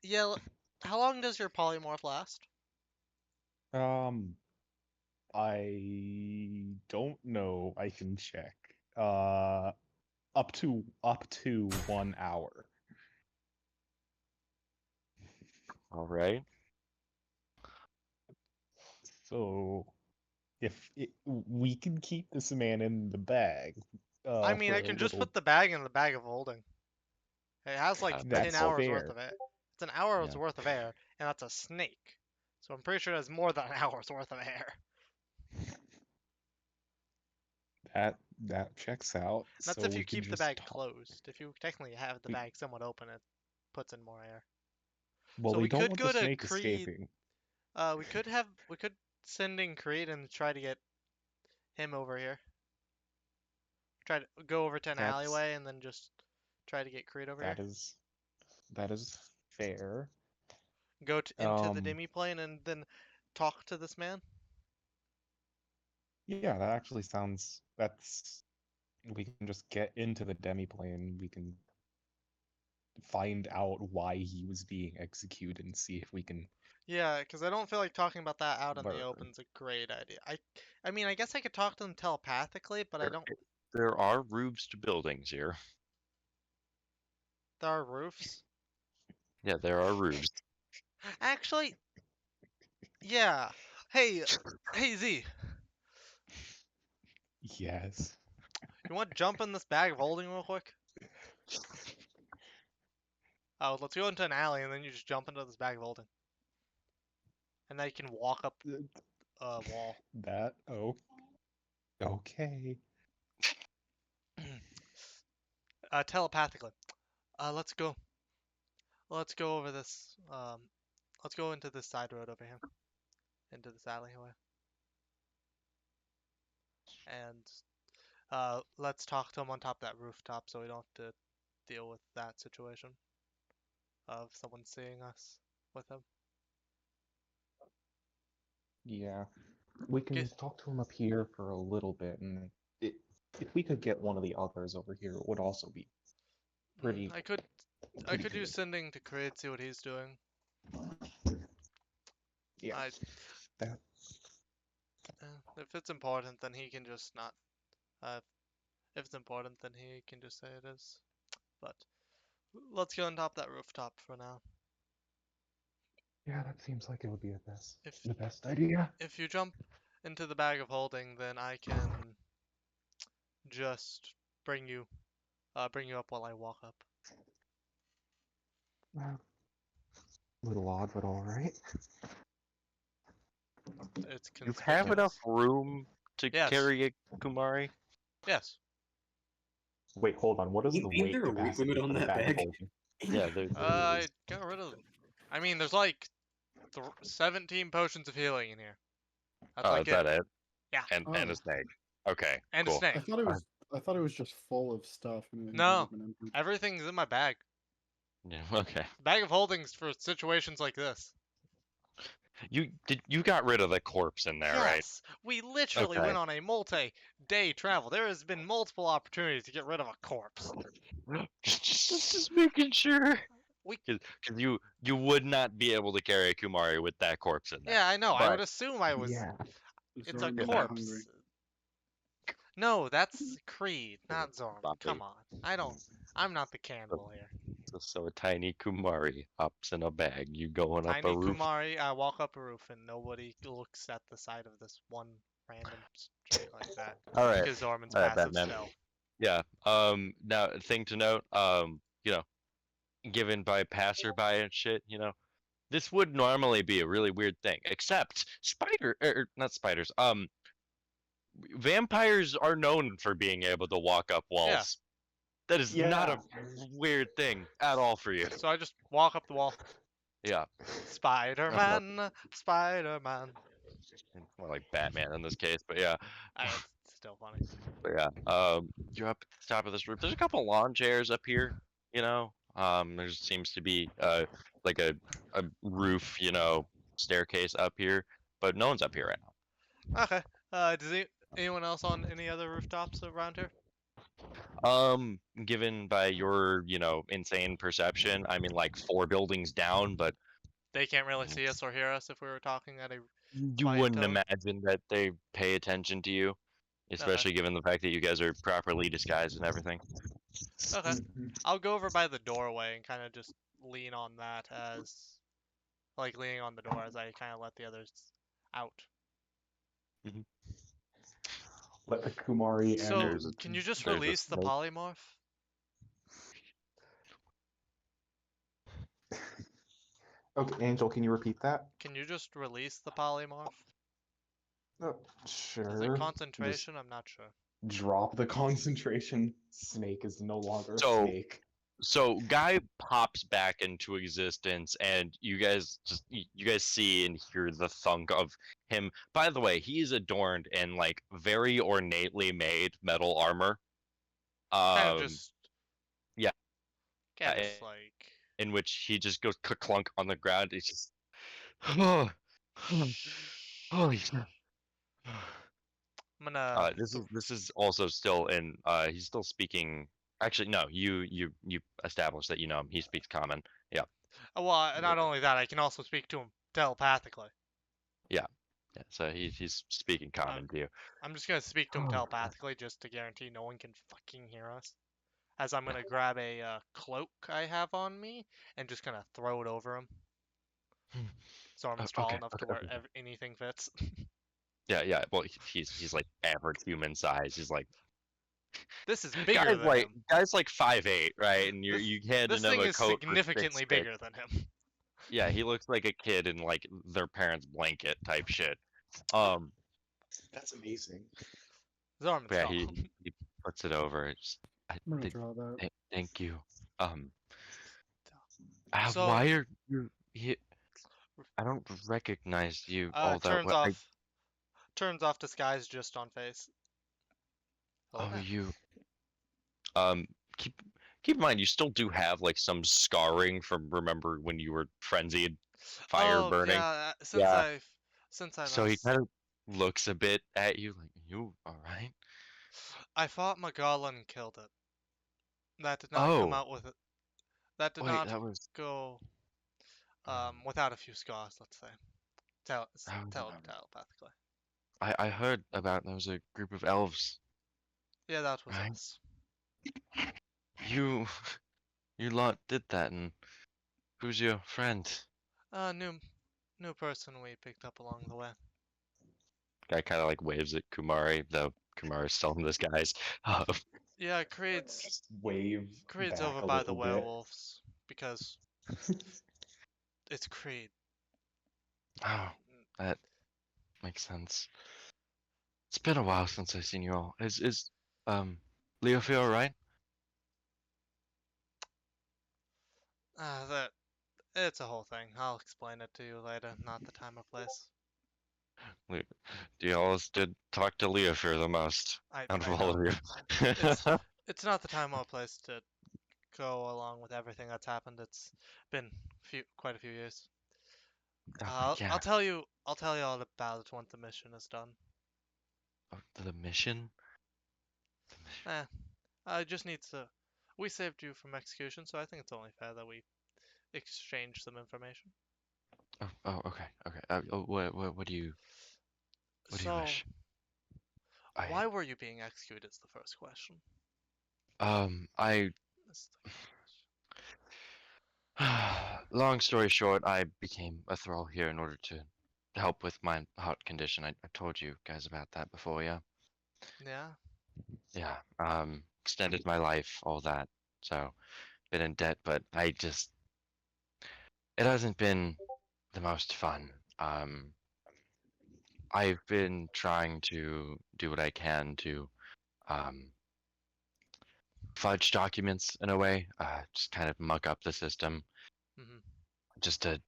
Yeah. How long does your polymorph last? Um, I don't know. I can check. Up to 1 hour. All right. So we can keep this man in the bag, I mean, for I a can just little. put the bag in the bag of holding. It has like 10 That's Well, hours worth fair. of air. It's an hour's yeah. worth of air, and that's a snake. So I'm pretty sure that's more than an hour's worth of air. That checks out. That's So if we you can keep the just bag talk. closed. If you technically have the We, bag somewhat open, it puts in more air. well, So we we don't could want the go to snake Creed. escaping. We could send in Creed and try to get him over here. Try to go over to an That's alleyway and then just try to get Creed over here. that is that is fair. Go into the Um, demi plane and then talk to this man. yeah, that actually sounds. That's We can just get into the demiplane. We can find out why he was being executed and see if we can Yeah, because I don't feel like talking about that out in the learn. open's a great idea. I mean, I guess I could talk to them telepathically, but I There, don't. there are roofs to buildings here. There are roofs. Yeah, there are roofs. Actually, yeah. Hey, hey Z, Yes. you want to jump in this bag of holding real quick? Oh, let's go into an alley and then you just jump into this bag of holding, and then you can walk up a wall. That oh okay. Telepathically. Let's go. Let's go over this. Let's go into this side road over here, into this alleyway, and let's talk to him on top of that rooftop so we don't have to deal with that situation of someone seeing us with him. Yeah. We can Get, talk to him up here for a little bit, and if we could get one of the others over here, it would also be pretty I could pretty do good. sending to Creed, see what he's doing. Yeah. I That If it's important, then he can just not. Uh, if it's important, then he can just say it is. But let's go on top of that rooftop for now. yeah, that seems like it would be If the best idea. if you jump into the bag of holding, then I can just bring you bring you up while I walk up. A little odd, but all right. It's You have enough conspicuous. room to Yes. carry a Kumari? Yes. Wait, hold on. What is the Ain't weight there a weight capacity limit on for the that bag of bag? holding? Yeah, there I is. got rid of. I mean, there's like 17 potions of healing in here. That's Oh, like is it. that it? Yeah. And a Oh, snake. Okay, And a cool. snake. I thought it was just full of stuff and it had never No, been emptied. everything's in my bag. Yeah, okay. Bag of holdings for situations like this. You got rid of the corpse in there, right? Yes, we literally Okay. went on a multi-day travel. There has been multiple opportunities to get rid of a corpse. Just making sure. We, Because you would not be able to carry a Kumari with that corpse in there. yeah, I know. I would But assume I was. Yeah. It's a Zorn made me hungry. corpse. No, that's Creed, not Zorn. Probably. Come on. I'm not the cannibal here. So a tiny Kumari hops in a bag. You going up a Tiny roof? Kumari, I walk up a roof and nobody looks at the side of this one random street like that. All right, Because Zorman's all right, passive Batman. stealth. Yeah. Now thing to note. You know, given by passerby and shit. This would normally be a really weird thing, except not spiders. Vampires are known for being able to walk up walls. Yeah. That is not a weird thing at all for you. So I just walk up the wall. Yeah. Spider-Man, Spider-Man. More like Batman in this case, but yeah. It's still funny. But yeah. You're up at the top of this roof. There's a couple lawn chairs up here, there seems to be like a roof, staircase up here, but no one's up here right now. Okay. Does anyone else on any other rooftops around here? Given by your, insane perception, I mean, like 4 buildings down, but They can't really see us or hear us if we were talking at a you quiet wouldn't tone. imagine that they pay attention to you, especially given the fact that you guys are properly disguised and everything. Okay. Mhm. I'll go over by the doorway and kind of just lean on that as, like, leaning on the door as I kind of let the others out. Let the Kumari So, There's a- and can you just there's a release the smoke. polymorph? Okay, Angel, can you repeat that? Can you just release the polymorph? Oh, Is sure. it Just concentration? I'm not sure. drop the concentration. Snake is no longer a So- snake. So Guy pops back into existence, and you guys see and hear the thunk of him. By the way, he's adorned in like very ornately made metal armor. Kind of just. yeah, Kind of I- just like. in which he just goes clunk on the ground. He's just, oh, holy shit. I'm gonna. This is also still in. He's still speaking. Actually, no. You established that you know him. He speaks common. Yeah. Well, not only that, I can also speak to him telepathically. Yeah. So he's speaking common to you. I'm just gonna speak to him Oh, God. telepathically just to guarantee no one can fucking hear us. As I'm gonna grab a cloak I have on me and just gonna throw it over him. So I'm tall Okay, enough to okay, where okay. anything fits. Yeah. Well, he's like average human size. He's like This is bigger than him. guy's like 5'8", right? And you hand This him thing a is coat for significantly 6'6". bigger than him. Yeah, he looks like a kid in like their parents' blanket type shit. That's amazing. Zorman's Yeah, tall. he puts it over. I'm gonna draw that. Thank you. So- Why are you? I don't recognize you all that turns well. off. Turns off disguise just on face. Oh, there. you. Keep in mind, you still do have like some scarring from remember when you were frenzied, fire burning. Yeah, Yeah. since I So he last, kind of looks a bit at you like, "You all right?" I fought Magallan and killed it. That did not come Oh, out with it. That did wait, not that was. go without a few scars, let's say. Oh, Telepathically. I heard about there was a group of elves. Yeah, that was Right. us. You lot did that, and who's your friend? New person we picked up along the way. Guy kind of like waves at Kumari, though Kumari's still in disguise. Yeah, Creed's Just wave back over a by the little bit. werewolves because it's Creed. Oh, that makes sense. It's been a while since I've seen you all. Is Leofi alright? That it's a whole thing. I'll explain it to you later, not the time or place. Do you always did talk to Leofi the most I out of know. all of you? It's not the time or place to go along with everything that's happened. It's been quite a few years. Yeah. I'll tell you all about it once the mission is done. Oh, the mission? I just need to. We saved you from execution, so I think it's only fair that we exchange some information. Oh, okay. What do you So, wish? why were you being executed? Is the first question. I That's the question. long story short, I became a thrall here in order to help with my heart condition. I told you guys about that before, yeah? Yeah. Yeah. Extended my life, all that. So, been in debt, but it hasn't been the most fun. I've been trying to do what I can to fudge documents in a way, just kind of muck up the system, hmm just to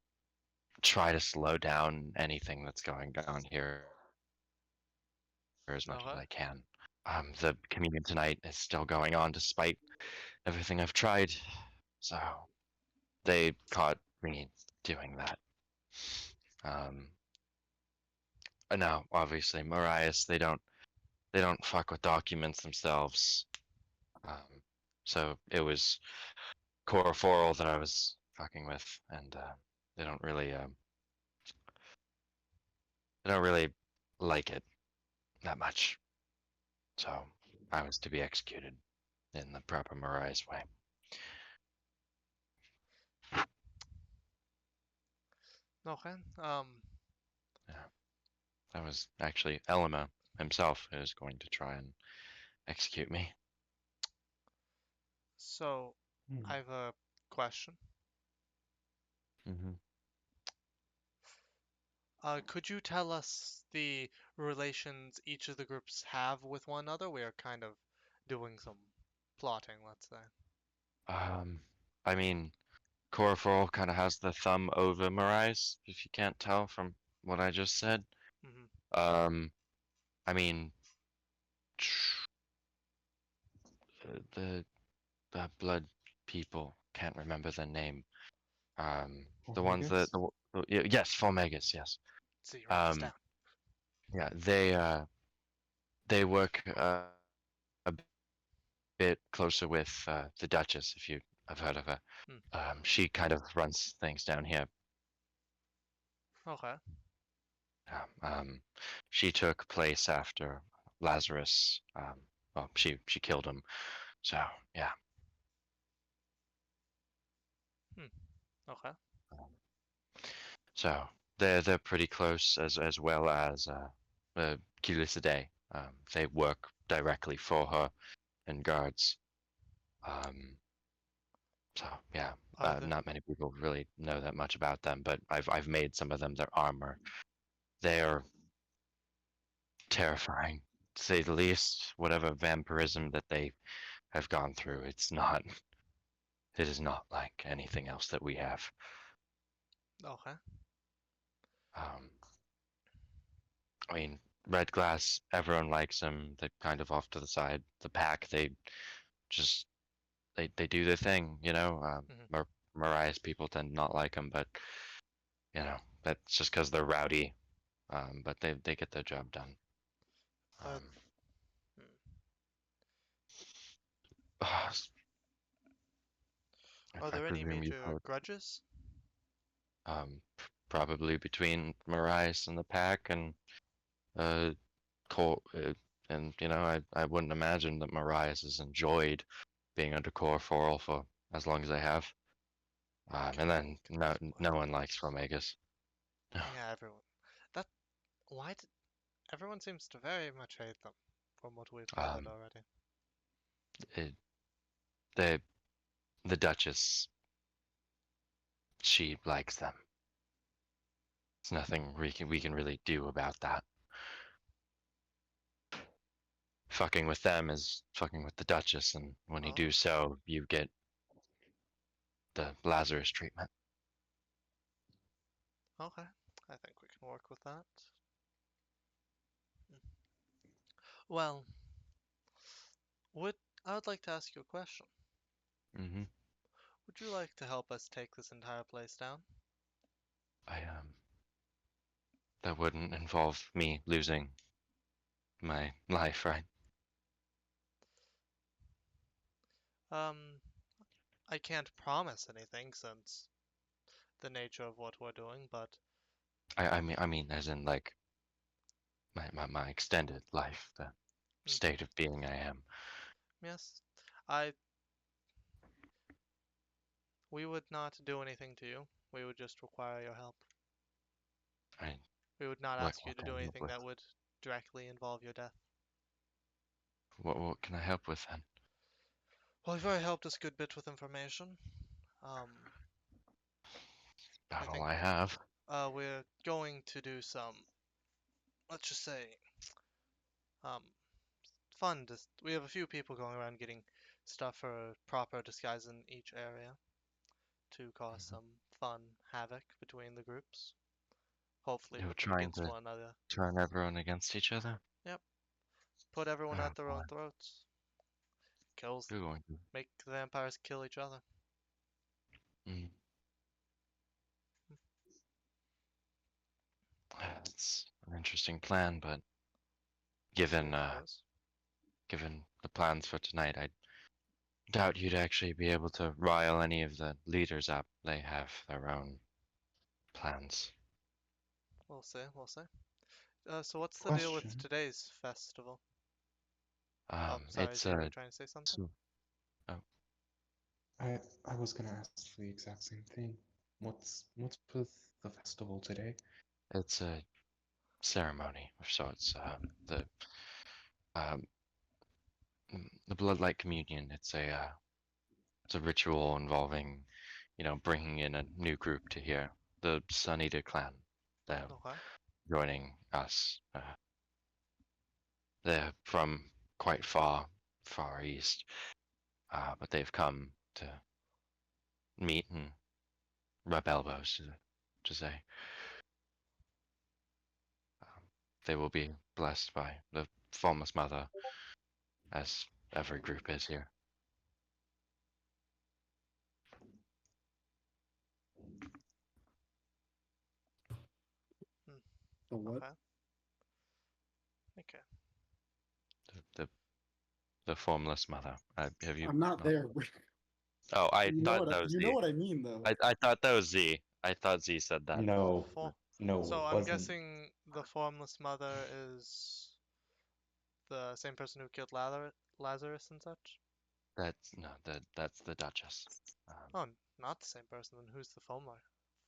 try to slow down anything that's going on here as much as Okay. I can. The communion tonight is still going on despite everything I've tried, so they caught me doing that. Now, obviously, Marias, they don't fuck with documents themselves. So it was Coroforal that I was fucking with, and they don't really like it that much. So I was to be executed in the proper Morais way. Okay. That was actually Elima himself who was going to try and execute me. So Hmm. I have a question. Mm-hmm. Could you tell us the relations each of the groups have with one another? We are kind of doing some plotting, let's say. I mean, Coroforal kind of has the thumb over Morais, if you can't tell from what I just said. Hmm. I mean, the blood people can't remember their name. The ones that yes, Formegas, yes. So you write this down. Yeah, they work a bit closer with the Duchess, if you have heard of her. Hmm. She kind of runs things down here. Okay. She took place after Lazarus. Well, she killed him. So yeah. Okay. So they're pretty close as well as Kilisidae. They work directly for her and guards. So yeah, Are the not many people really know that much about them, but I've made some of them their armor. They are terrifying, to say the least. Whatever vampirism that they have gone through, it is not like anything else that we have. okay. Um, I mean, Red Glass, everyone likes them. They're kind of off to the side. The pack, just they do their thing, you know. Mhm. Mariah's people tend to not like them, but you know that's just because they're rowdy. But they get their job done. Uh, Um, hmm. if Are I there any presume you've major heard, grudges? probably between Mariah and the pack and uh, Cole, and you know I wouldn't imagine that Mariah has enjoyed being under Coroforal for as long as I have. And then no one likes Romegas. Yeah, everyone. That why did everyone seems to very much hate them, from what we've gathered Um, already. it, the the Duchess, she likes them. There's nothing we can really do about that. Fucking with them is fucking with the Duchess, and when you Oh, do so, you get the Lazarus treatment. okay. I think we can work with that. Hmm. Well, would I would like to ask you a question. Hmm. Would you like to help us take this entire place down? That wouldn't involve me losing my life, right? Um, I can't promise anything since the nature of what we're doing, but I mean, as in like my extended life, the mm, state of being I am. yes, I we would not do anything to you. We would just require your help. I We would not what ask you what to can do I help anything with? that would directly involve your death. What can I help with then? Well, you've already helped us a good bit with information. Um, I About all think I have. we're going to do some, let's just say, um, fun. We have a few people going around getting stuff for proper disguise in each area to cause Mhm. some fun havoc between the groups. Hopefully, You're put them trying against to one another. turn everyone against each other? Yep, put everyone Oh at their boy, own throats. Kills, you're going to. make the vampires kill each other. Mm. It's an interesting plan, but given It is. given the plans for tonight, doubt you'd actually be able to rile any of the leaders up. They have their own plans. We'll see. We'll see. So what's the deal with Question. today's festival? Oh, sorry, It's Z, were you trying to say something? I was gonna ask the exact same thing. What's with the festival today? it's a ceremony of sorts. Um, the Bloodlight Communion. It's a ritual involving, bringing in a new group to here, the Sun Eater clan. They're Okay. joining us. They're from quite far east, but they've come to meet and rub elbows, to say. They will be blessed by the Formless Mother, as every group is here. The what? Okay. Okay. The Formless Mother. Have you? I'm not there. Oh, I You know thought what? that was You Z. know what I mean, though. I thought that was Z. I thought Z said that. No, For- no, So it I'm wasn't. guessing the Formless Mother is the same person who killed Lazarus and such? That's the Duchess. Oh, not the same person. Then who's the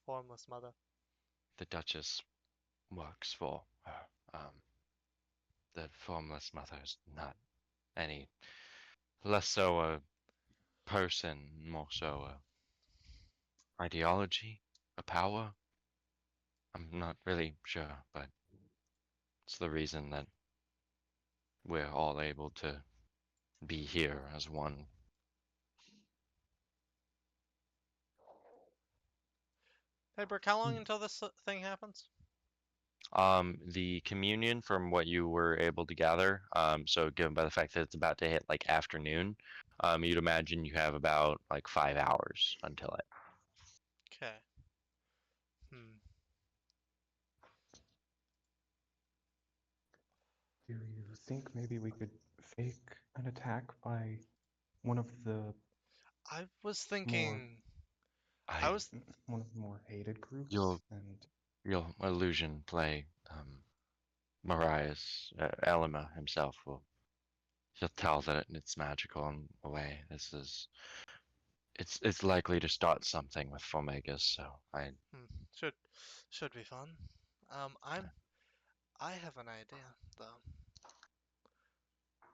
Formless Mother? The Duchess works for her. The Formless Mother is not any less so a person, more so a ideology, a power. I'm not really sure, but it's the reason that we're all able to be here as one. Hey, Brooke, how long until this thing happens? The communion, from what you were able to gather, so given by the fact that it's about to hit like afternoon, you'd imagine you have about like 5 hours until it. Okay. Hmm. Do you think maybe we could fake an attack by one of the I was thinking. I I was. one of the more hated groups? You'll And you'll illusion play. Mariah's Elima himself will. He'll tell that it's magical in a way. It's likely to start something with Formegas, so Should be fun. I have an idea though.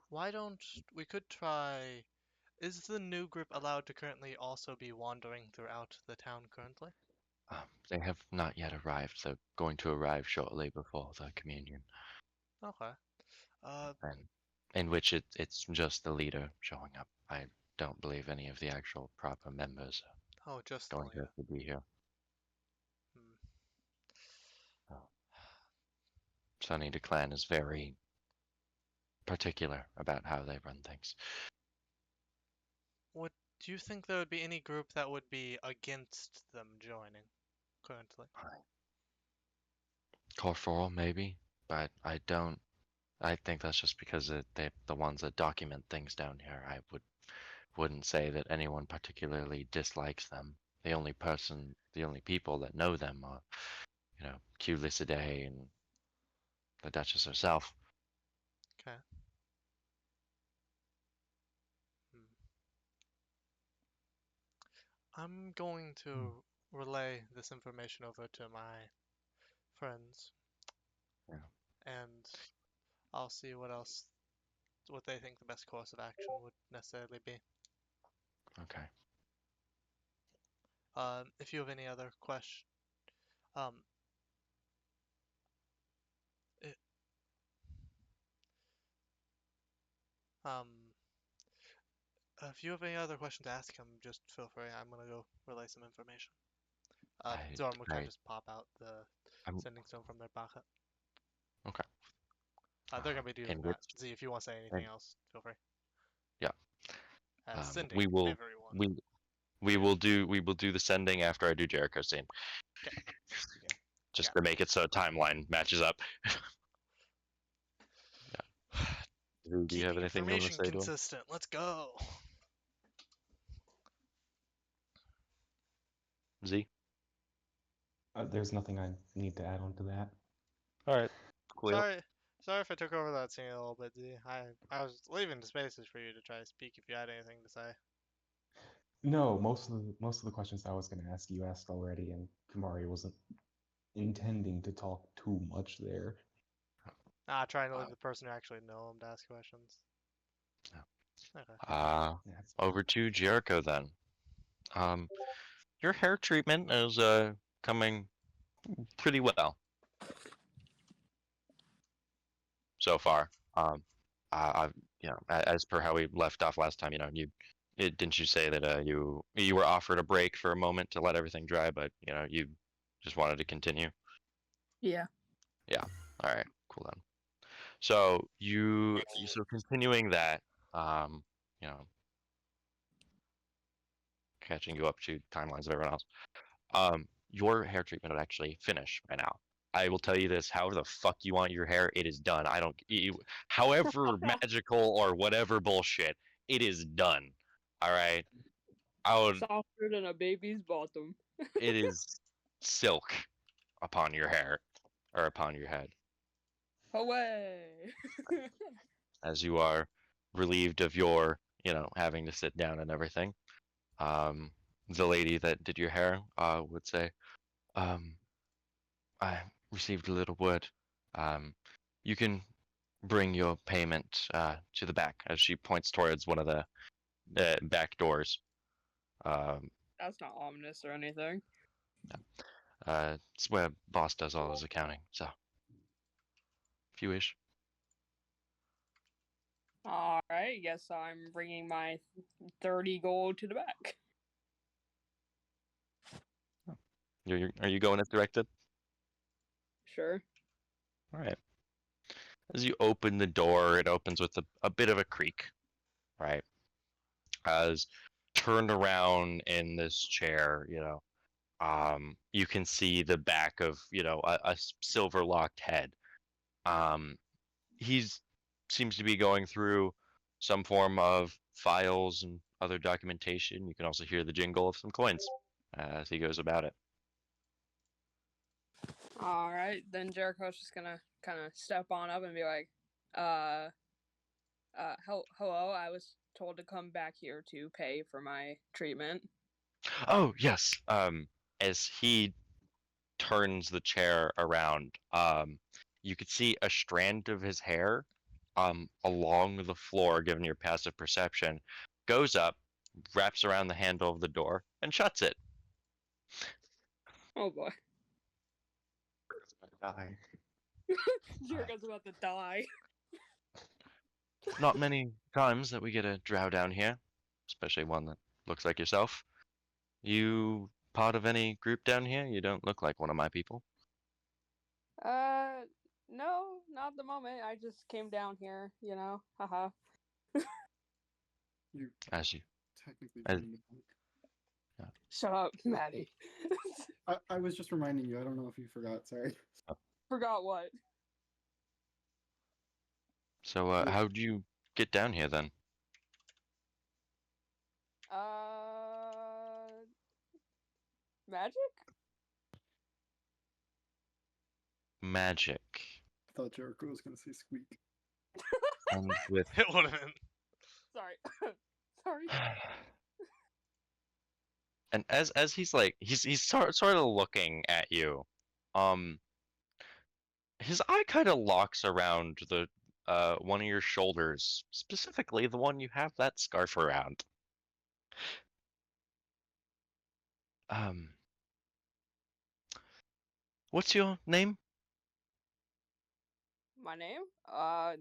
Why don't we could try? Is the new group allowed to currently also be wandering throughout the town currently? they have not yet arrived. They're going to arrive shortly before the communion, Okay. and in which it's just the leader showing up. I don't believe any of the actual proper members Oh, just are the going to leader. have to be here. Hmm. Sunny Clan is very particular about how they run things. Do you think there would be any group that would be against them joining currently? Corporal, maybe, but I don't. I think that's just because they're the ones that document things down here. I wouldn't say that anyone particularly dislikes them. The only people that know them are, Q Lycidae and the Duchess herself. Okay. Hmm. I'm going to relay this information over to my friends. Yeah. And I'll see what they think the best course of action would necessarily be. Okay. If you have any other question, um, it, um, if you have any other questions to ask him, just feel free. I'm gonna go relay some information. Zorn would kind of just pop out the sending stone from their pocket. Okay. They're gonna be doing In that. which, Z, if you want to say anything else, feel free. yeah. Sending We will everyone. we will do the sending after I do Jericho's scene. Okay. Just to make it so timeline matches up. Yeah. Do you have anything you want to Information say to him? consistent. Let's go. Z? There's nothing I need to add on to that. All right. Cool. Sorry if I took over that scene a little bit, Z. I was leaving the spaces for you to try to speak if you had anything to say. No, most of the questions I was going to ask you asked already, and Kumari wasn't intending to talk too much there. Trying to leave the person who actually know him to ask questions. Okay. That's Over to Jericho then. Your hair treatment is coming pretty well so far. As per how we left off last time, didn't you say that you were offered a break for a moment to let everything dry, but you just wanted to continue? Yeah. All right, cool then. So continuing that, you know, catching you up to timelines of everyone else. Your hair treatment would actually finish by now. I will tell you this: however the fuck you want your hair, it is done. I don't, however magical or whatever bullshit, it is done. All right. Softer than a baby's bottom. It is silk upon your hair or upon your head. Away. As you are relieved of your, having to sit down and everything. The lady that did your hair would say, I received a little word. You can bring your payment to the back, as she points towards one of the back doors. That's not ominous or anything. It's where boss does all his accounting, so if you wish. Alright, guess I'm bringing my 30 gold to the back. Are you going as directed? Sure. All right. As you open the door, it opens with a bit of a creak, right? As turned around in this chair, you can see the back of, a silver locked head. He's seems to be going through some form of files and other documentation. You can also hear the jingle of some coins as he goes about it. Alright, then Jericho's just gonna kind of step on up and be like, hello, I was told to come back here to pay for my treatment. Oh, yes. As he turns the chair around, you could see a strand of his hair along the floor, given your passive perception, goes up, wraps around the handle of the door, and shuts it. Oh boy. die. Jericho's about to die. Not many times that we get a drow down here, especially one that looks like yourself. You part of any group down here? You don't look like one of my people. No, not at the moment. I just came down here, haha. You As you. technically I- bring it back. Shut up, Maddie. I was just reminding you. I don't know if you forgot. Sorry. Forgot what? So, how'd you get down here then? Magic? Magic. I thought Jericho was gonna say squeak. And with It would have been. Sorry. Sorry. and as he's like he's sort of looking at you, his eye kind of locks around the one of your shoulders, specifically the one you have that scarf around. What's your name? My name? Yeah.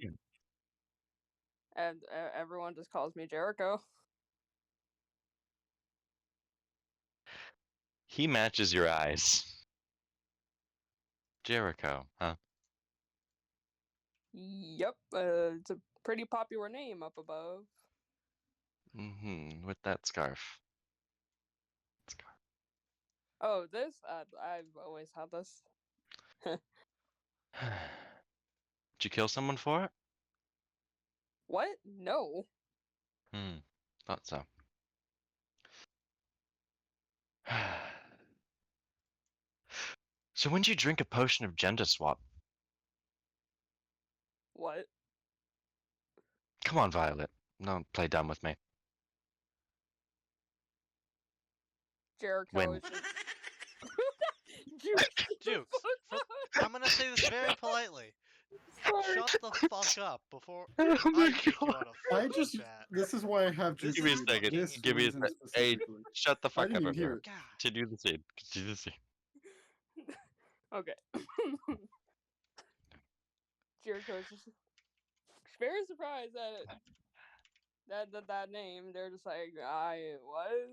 And everyone just calls me Jericho. He matches your eyes. Jericho, huh? Yep, it's a pretty popular name up above. Mm-hmm. With that scarf. Oh, this? I've always had this. Did you kill someone for it? What? No. Thought so. So when did you drink a potion of gender swap? What? Come on, Violet. Don't play dumb with me. Jericho When? is just. Juke, shut the Jukes, fuck for, I'm gonna say this very politely. up. Sorry. Shut the fuck up before Oh I my kick you god. out of I fucking just. chat. This is why I have This Juke Give me a is queued up. second. fucking This Give me a reason sec. Hey, specifically. shut the I fuck didn't up even over hear there. it. God. Continue the scene. Continue the scene. Okay. Jericho's just very surprised at it. That name. They're just like, what?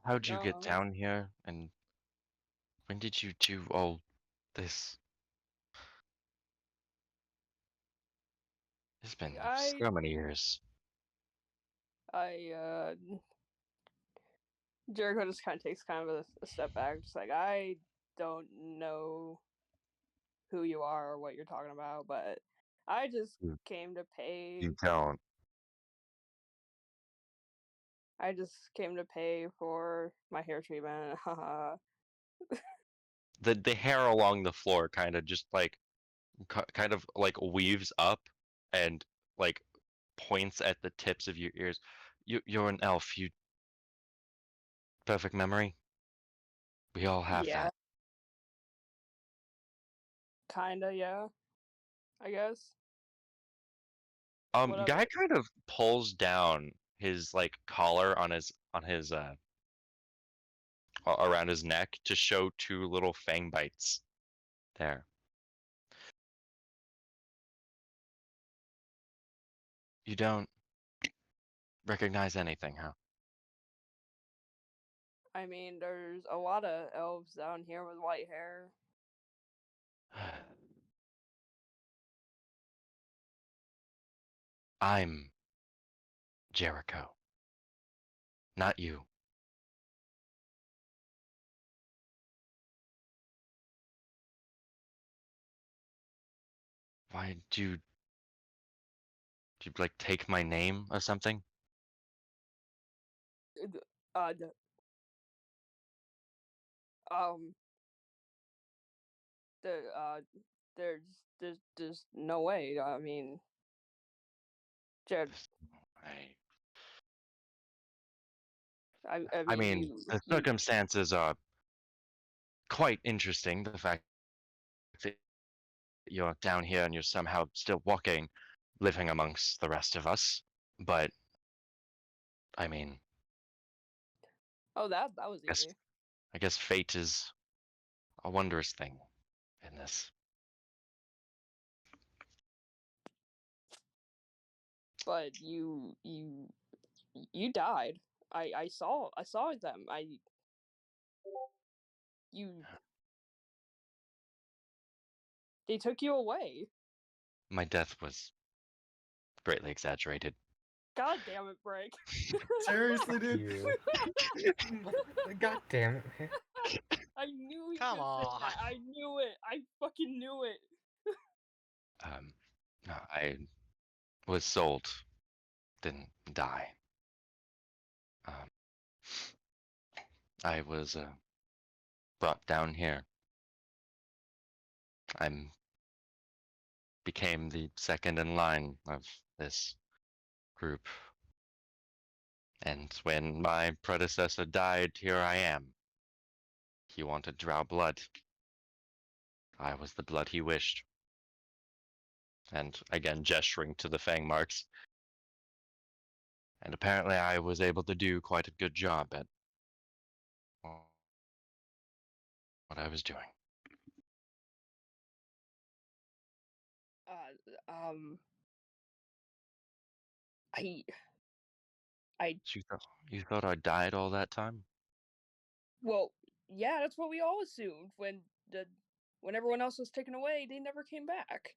How'd you get No. down here? And when did you do all this? It's been I so many years. Jericho just kind of takes kind of a step back, just like, I don't know who you are or what you're talking about, but I just You- came to pay. You don't. I just came to pay for my hair treatment. Haha. The hair along the floor kind of just like kind of like weaves up and like points at the tips of your ears. You're an elf. You perfect memory. We all have Yeah. that. Kinda, yeah. I guess. What Guy other? kind of pulls down his like collar on his around his neck to show two little fang bites there. You don't recognize anything, huh? I mean, there's a lot of elves down here with white hair. I'm Jericho, not you. Why do you like take my name or something? Uh, d- um, the there's there's no way. I mean, Jared, I, I I mean, mean, the you circumstances are quite interesting. The fact that you're down here and you're somehow still walking, living amongst the rest of us. But I mean, Oh, that was guess easy. I guess fate is a wondrous thing in this. But you died. I saw them. You they took you away. My death was greatly exaggerated. God damn it, Break. Seriously, dude. You. God damn it, man. I knew he Come was saying on. that. I knew it. I fucking knew it. No, I was sold, didn't die. I was brought down here. I'm became the second in line of this group. And when my predecessor died, here I am. He wanted drow blood. I was the blood he wished. And again, gesturing to the fang marks. And apparently I was able to do quite a good job at what I was doing. Um, I You thought I died all that time? well, yeah, that's what we all assumed when everyone else was taken away, they never came back.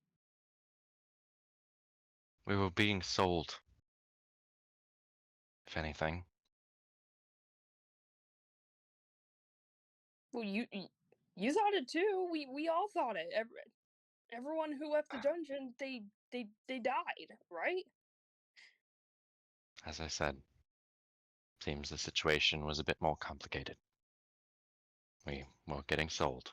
We were being sold. If anything. Well, you thought it too. We all thought it. Everyone who left the dungeon, they died, right? As I said, seems the situation was a bit more complicated. We were getting sold.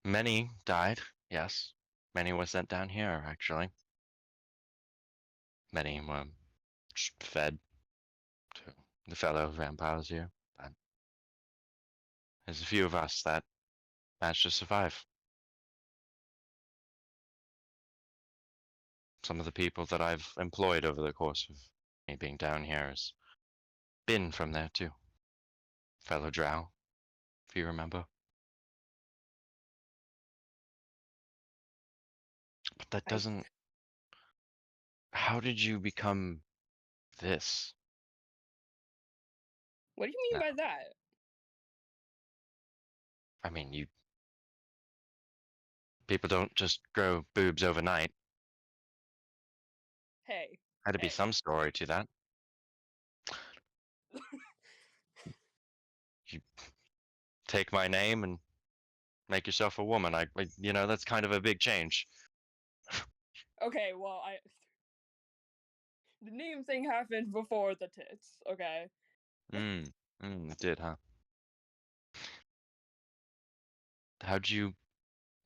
Many died, yes. Many were sent down here, actually. Many were just fed to the fellow vampires here, but there's a few of us that managed to survive. Some of the people that I've employed over the course of me being down here has been from there too. Fellow Drow, if you remember. But that I- doesn't. How did you become this? What do you mean No. by that? I mean, you. People don't just grow boobs overnight. Hey. Had to be Hey. some story to that. You take my name and make yourself a woman. You know, that's kind of a big change. Okay, well, the name thing happened before the tits, okay? It did, huh? How'd you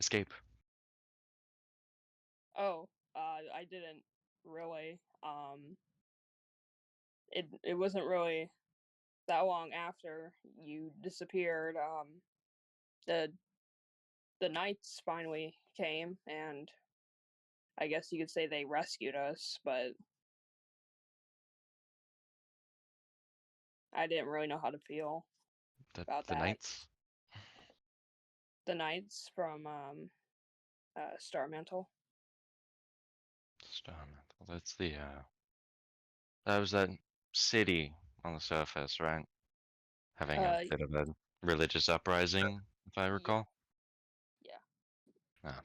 escape? Oh, I didn't really. It wasn't really that long after you disappeared. The knights finally came, and I guess you could say they rescued us, but I didn't really know how to feel about The that. knights? The knights from Star Mantle. Starmantle. That's the that was that city on the surface, right? Having a Uh, bit of a religious uprising, if I recall. yeah. Ah.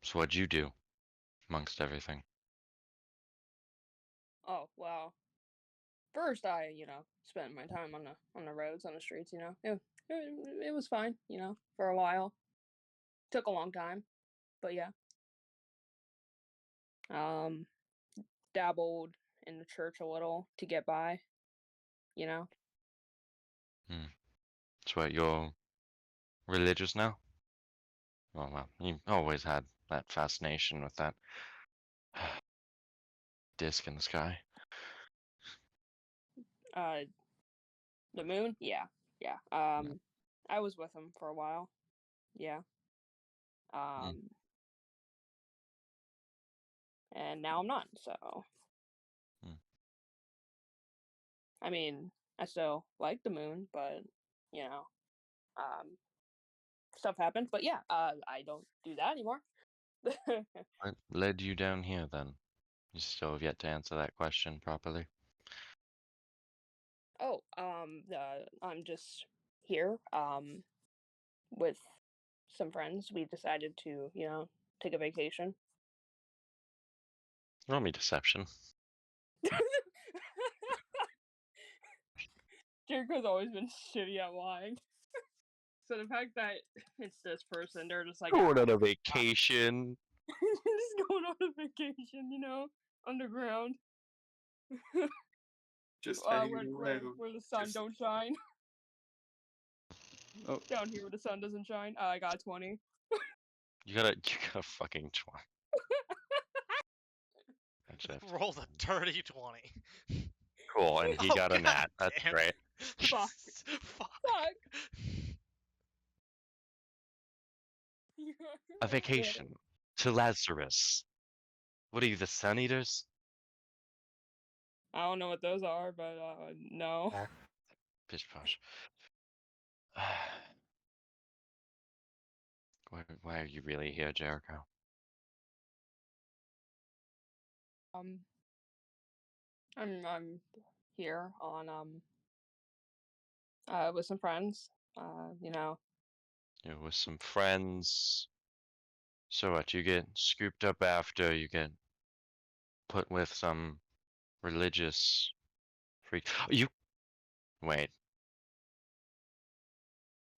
So what'd you do amongst everything? Oh well. First, I spent my time on the roads, on the streets. It was fine. For a while. Took a long time, but yeah. Dabbled in the church a little to get by. You know. So what, you're religious now? Well, you always had that fascination with that disc in the sky. The moon. Yeah. I was with him for a while. Yeah. And now I'm not. So. Hmm. I mean, I still like the moon, but stuff happens. But yeah, I don't do that anymore. What led you down here then? You still have yet to answer that question properly. Oh, I'm just here, with some friends. We decided to, take a vacation. Roll me deception. Jericho's always been shitty at lying. So the fact that it's this person, they're just like, Going "Ah, on a vacation. just going on a vacation, underground, Just where, hanging around. where the sun Just- don't shine. Oh, Down here where the sun doesn't shine. I got 20. You got a fucking try. Actually, Rolled a dirty 20. cool, and he Oh, got a God nat. That's damn great. it. Fuck. Fuck. Fuck. A vacation to Lazarus. What are you, the Sun Eaters? I don't know what those are, but no. Pish posh. Why are you really here, Jericho? I'm here on with some friends. You're with some friends. So what? You get scooped up after you get put with some religious freak. You wait.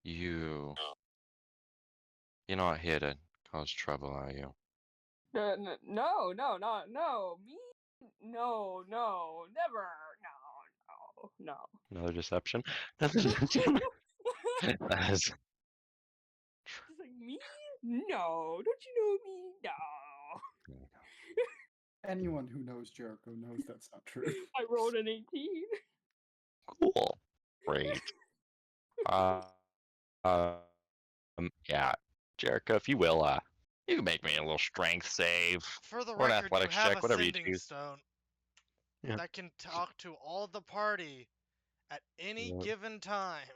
You're not here to cause trouble, are you? no, not no, me. No, no, never. No. Another deception. Another deception. That is. Just like me? No. Don't you know me? No. Anyone who knows Jericho knows that's not true. I rolled an 18. Cool. Great. Yeah, Jericho, if you will, you can make me a little strength save For the or an record, you athletics have check, a whatever you sending choose. stone Yeah. that can talk to all the party at any Yep. given time.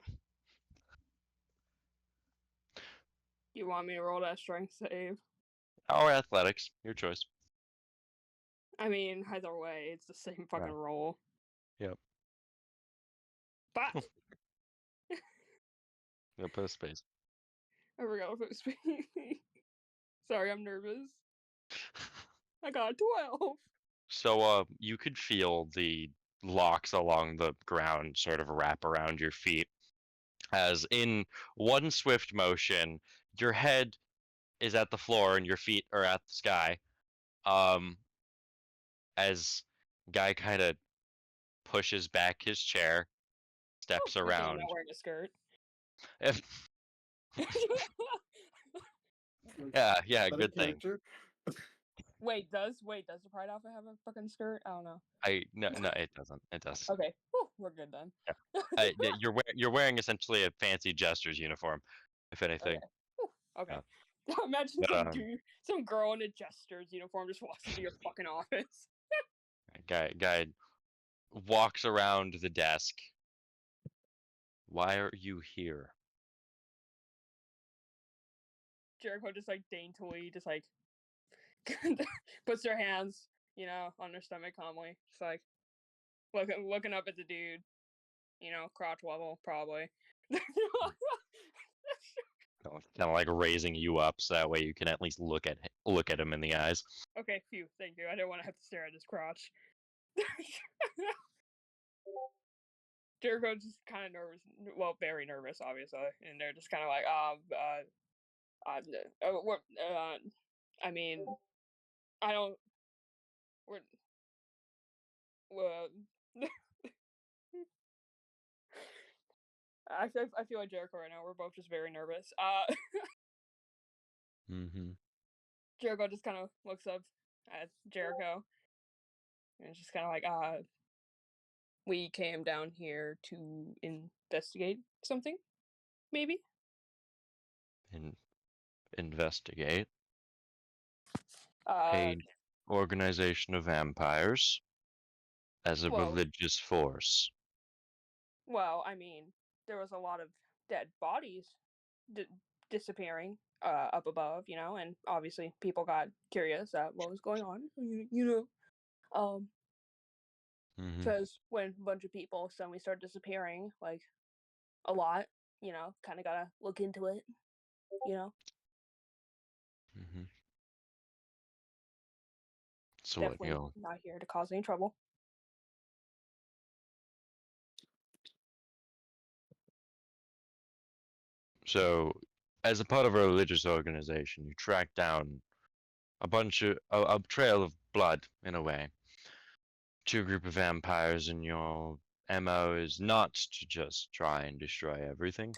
You want me to roll that strength save? Or athletics, your choice. I mean, either way, it's the same fucking Yeah. roll. Yep. But No post space. I forgot what it was. Sorry, I'm nervous. I got a 12. So, you could feel the locks along the ground sort of wrap around your feet, as in one swift motion, your head is at the floor and your feet are at the sky. As Guy kind of pushes back his chair, steps Good thing I'm around. not wearing a skirt. If, Like, yeah, is that a good thing. character? Wait, does the Pride outfit have a fucking skirt? I don't know. No, it doesn't. It does. Okay, whew, we're good then. You're wearing essentially a fancy jester's uniform, if anything. Okay. Whew, okay. Yeah. Imagine But, some dude, some girl in a jester's uniform just walks into your fucking office. Guy walks around the desk. Why are you here? Jericho just like daintily, just like puts their hands, on their stomach calmly, just like looking up at the dude, crotch level probably. Kind of like raising you up so that way you can at least look at him in the eyes. Okay, phew, thank you. I don't want to have to stare at his crotch. Jericho's just kind of nervous. Well, very nervous, obviously, and they're just kind of like, I mean, I don't. Well, I feel like Jericho right now. We're both just very nervous. Mm-hmm. Jericho just kind of looks up at Jericho, and it's just kind of like, we came down here to investigate something, maybe. Investigate Uh, a organization of vampires as a Well- religious force. well, I mean, there was a lot of dead bodies disappearing up above, and obviously people got curious at what was going on, Mm-hmm. because when a bunch of people suddenly start disappearing, like a lot, kind of gotta look into it, Mm-hmm. So what, definitely not here to cause any trouble. So, as a part of a religious organization, you track down a trail of blood, in a way, to a group of vampires, and your MO is not to just try and destroy everything.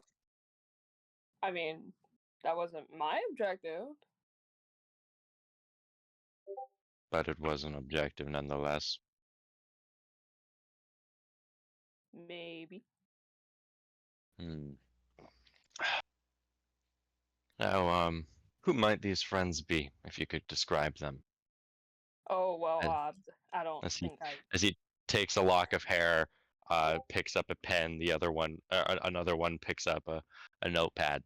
I mean, that wasn't my objective. But it was an objective nonetheless. Maybe. Now, who might these friends be, if you could describe them? Oh well, And I don't as he- think I. As he takes a lock of hair, picks up a pen, another one picks up a notepad,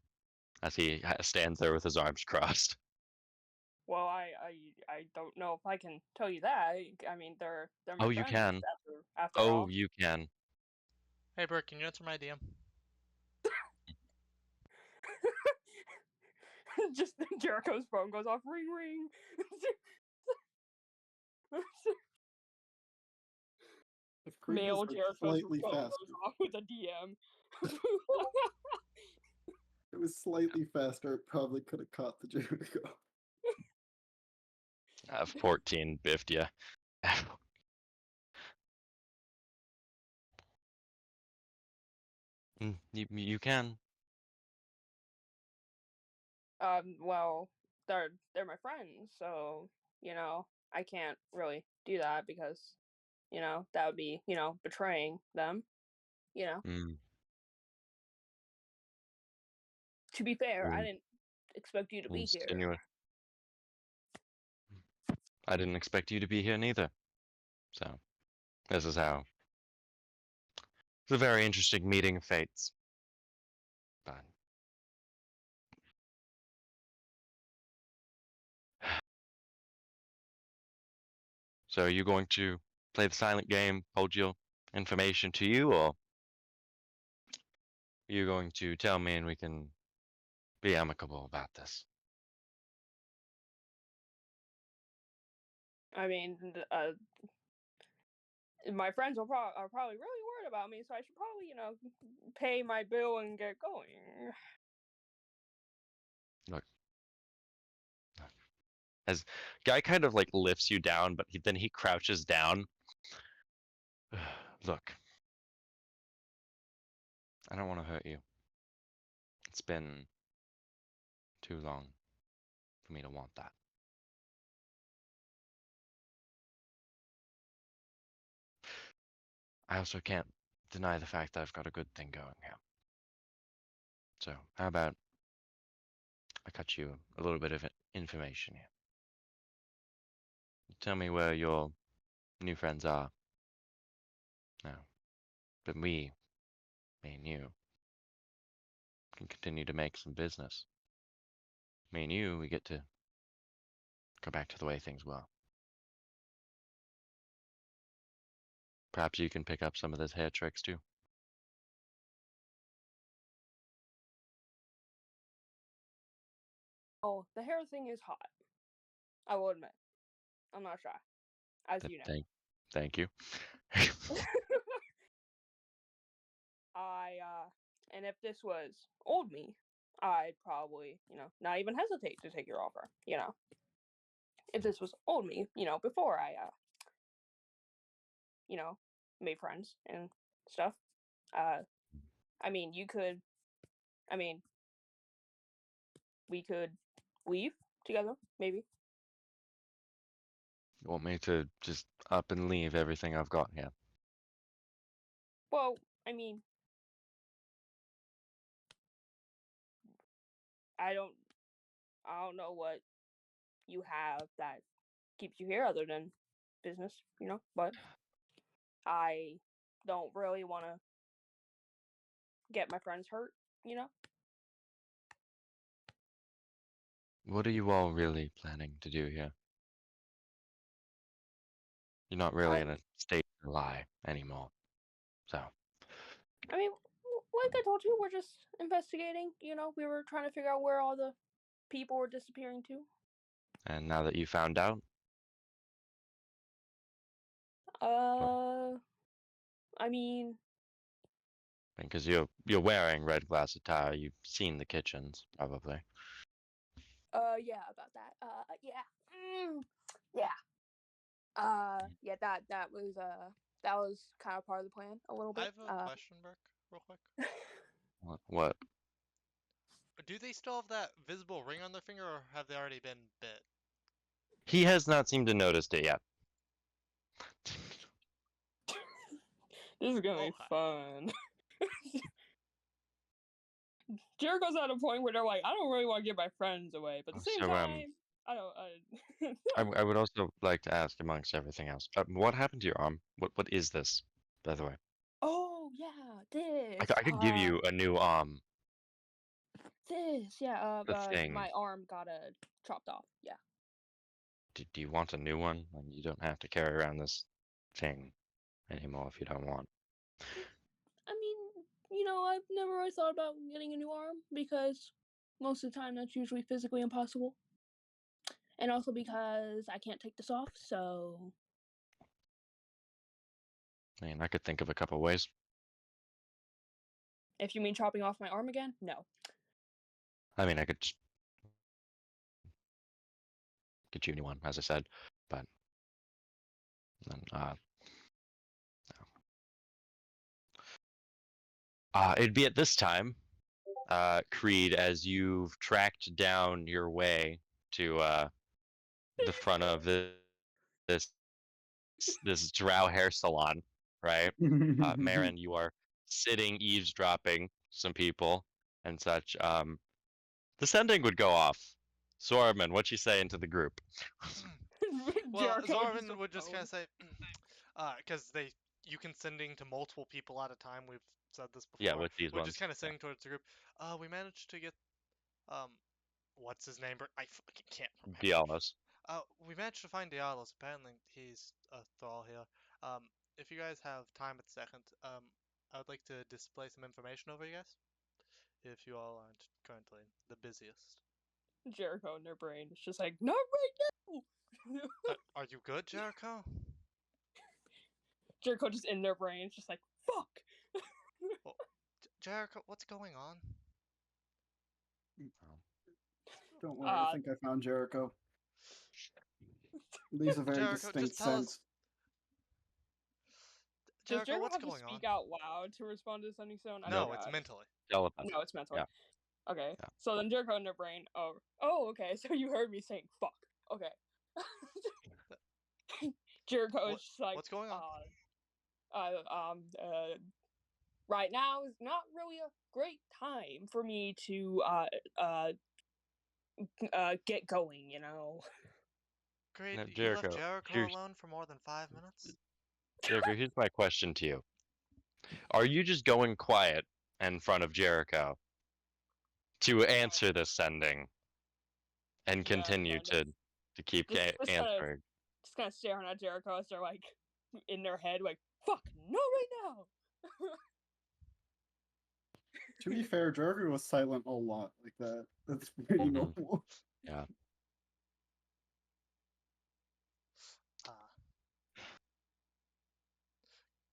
as he stands there with his arms crossed. Well, I don't know if I can tell you that. I mean, they're my Oh, you friends can. After Oh, all. you can. Hey, Brooke, can you answer my DM? Just Jericho's phone goes off. Ring ring. If Male creepers were Jericho's slightly phone faster, goes off with a DM. if it was slightly faster, it probably could have caught the Jericho. 14 biffed ya. You can. Well, they're my friends, so I can't really do that because that would be betraying them. Mm, To be fair, I mm, didn't expect you to be here. insinuate. I didn't expect you to be here neither. So this is how. It's a very interesting meeting of fates. But so are you going to play the silent game, hold your information to you, or are you going to tell me and we can be amicable about this? I mean, my friends are probably really worried about me, so I should probably pay my bill and get going. Look, as guy kind of like lifts you down, but then he crouches down. Look, I don't want to hurt you. It's been too long for me to want that. I also can't deny the fact that I've got a good thing going here. So how about I cut you a little bit of information here. Tell me where your new friends are. Now, but me and you, can continue to make some business. Me and you, we get to go back to the way things were. Perhaps you can pick up some of those hair tricks too. Oh, the hair thing is hot. I will admit. I'm not shy, as you know. Thank you. And if this was old me, I'd probably, not even hesitate to take your offer, If this was old me, before I, made friends and stuff. I mean, we could leave together, maybe. You want me to just up and leave everything I've got here? Well, I mean, I don't know what you have that keeps you here other than business, but I don't really want to get my friends hurt, What are you all really planning to do here? You're not really in a state to lie anymore. So, I mean, like I told you, we're just investigating, we were trying to figure out where all the people were disappearing to. and now that you found out, I mean, because you're wearing red glass attire, you've seen the kitchens, probably. yeah, about that. Yeah. Yeah, that was kind of part of the plan a little I bit. have a question, Burke, real quick. What? Do they still have that visible ring on their finger, or have they already been bit? He has not seemed to noticed it yet. This is gonna be fun. Jericho's at a point where they're like, I don't really want to give my friends away, but at the same So, time, I don't. I would also like to ask, amongst everything else, what happened to your arm? What is this, by the way? Oh yeah, this. I could give you a new arm. Thing. Thing. My arm got chopped off. Yeah. Do you want a new one? And you don't have to carry around this thing anymore if you don't want. I mean, I've never really thought about getting a new arm because most of the time that's usually physically impossible. And also because I can't take this off, so. I mean, I could think of a couple ways. If you mean chopping off my arm again, no. I mean, I could get you a new one, as I said, but then, It'd be at this time, Creed, as you've tracked down your way to the front of this this drow hair salon, right? Marin, you are sitting eavesdropping some people and such. The sending would go off. Zorman, what you saying to the group? Well, Jericho Zorman would just kind of say, because you can sending to multiple people at a time. We've said this before. Yeah, with these We're ones. just kind of yeah. sending towards the group. We managed to get, what's his name? I can't remember. Diallos. We managed to find Diallos. Apparently, he's a thrall here. If you guys have time at the second, I would like to display some information over you guys. If you all aren't currently the busiest. Jericho in their brain. It's just like, not right now. Are you good, Jericho? Jericho just in their brain. It's just like, fuck. Jericho, what's going on? Don't worry, I think I found Jericho. Leaves a very Jericho, distinct just tell us. sense. Does Jericho, Jericho what's have to going on? speak out loud to respond to sending stone? I No, it's forgot. mentally. Telepathy. No, it's mentally. Yeah. Okay. Yeah. So then Jericho in their brain. Oh, okay. So you heard me saying fuck. Okay. Jericho is just like, What's going on? right now is not really a great time for me to get going, you know. Great, Now, you left Jericho, Jericho here's- alone for more than 5 minutes? Jericho, here's my question to you. Are you just going quiet in front of Jericho to answer this sending and Yeah, continue kind of. to keep Just kinda- answering? Just kind of staring at Jericho as they're like in their head, like, fuck, no, right now. To be fair, Jericho was silent a lot like that. That's pretty Mhm. normal. Yeah.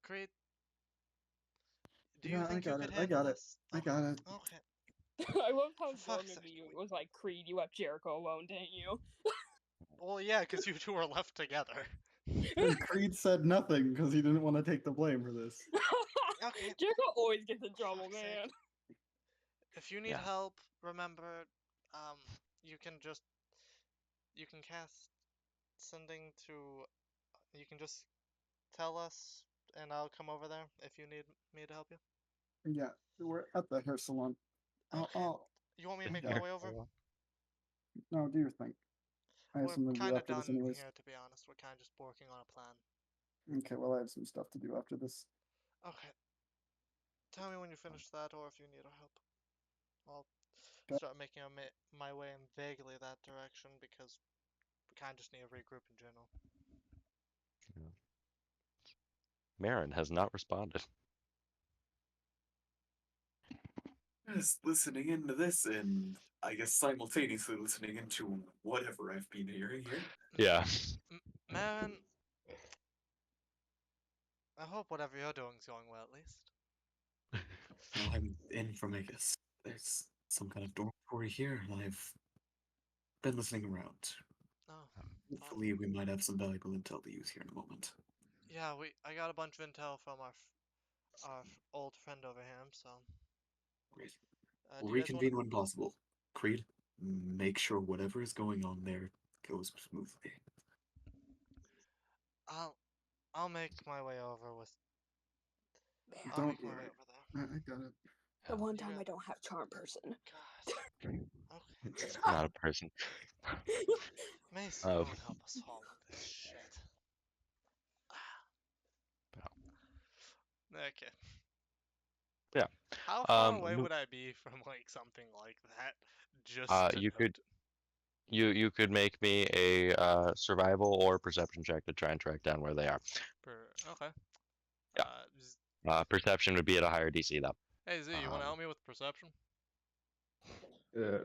Great. Do you Yeah, think I you got could it. I handle got it. this? I got it. Okay. I love how For fuck's Zorman sake. was like, Creed, you left Jericho alone, didn't you? Well, yeah, because you two are left together. And Creed said nothing because he didn't want to take the blame for this. Okay. Jericho always gets in trouble, fuck's sake. man. If you need Yeah. help, remember, you can cast sending to, you can just tell us, and I'll come over there if you need me to help you. Yeah, we're at the hair salon. Okay. You want me to make my Yeah. way over? No, do your thing. I have We're something to do kind of after this done anyways. here, to be honest. We're kind of just working on a plan. Okay, well I have some stuff to do after this. Okay. Tell me when you finish that, or if you need our help. I'll Okay. start making my way in vaguely that direction, because we kind of just need to regroup in general. Marin has not responded. Just listening into this and I guess simultaneously listening into whatever I've been hearing here. Yeah. Man, I hope whatever you're doing is going well, at least. Well, I'm in from, I guess, there's some kind of dormitory here, and I've been listening around. Oh, Hopefully, we might have some valuable intel to use here in a moment. yeah, I got a bunch of intel from our old friend over here, so. Great. Do We'll you guys wanna- reconvene when possible. Creed, make sure whatever is going on there goes smoothly. I'll make my way over with. I'll Don't make my way worry. over there. I got it. The one You time got- I don't have charm person. God. Okay. Not a person. May Oh. someone help us all with this shit. Okay. Yeah. How far Um, away mo- would I be from like something like that? Just to you could note you could make me a survival or perception check to try and track down where they are. Okay. Yeah. Perception would be at a higher DC though. Hey Z, you want to Um, help me with perception? Uh,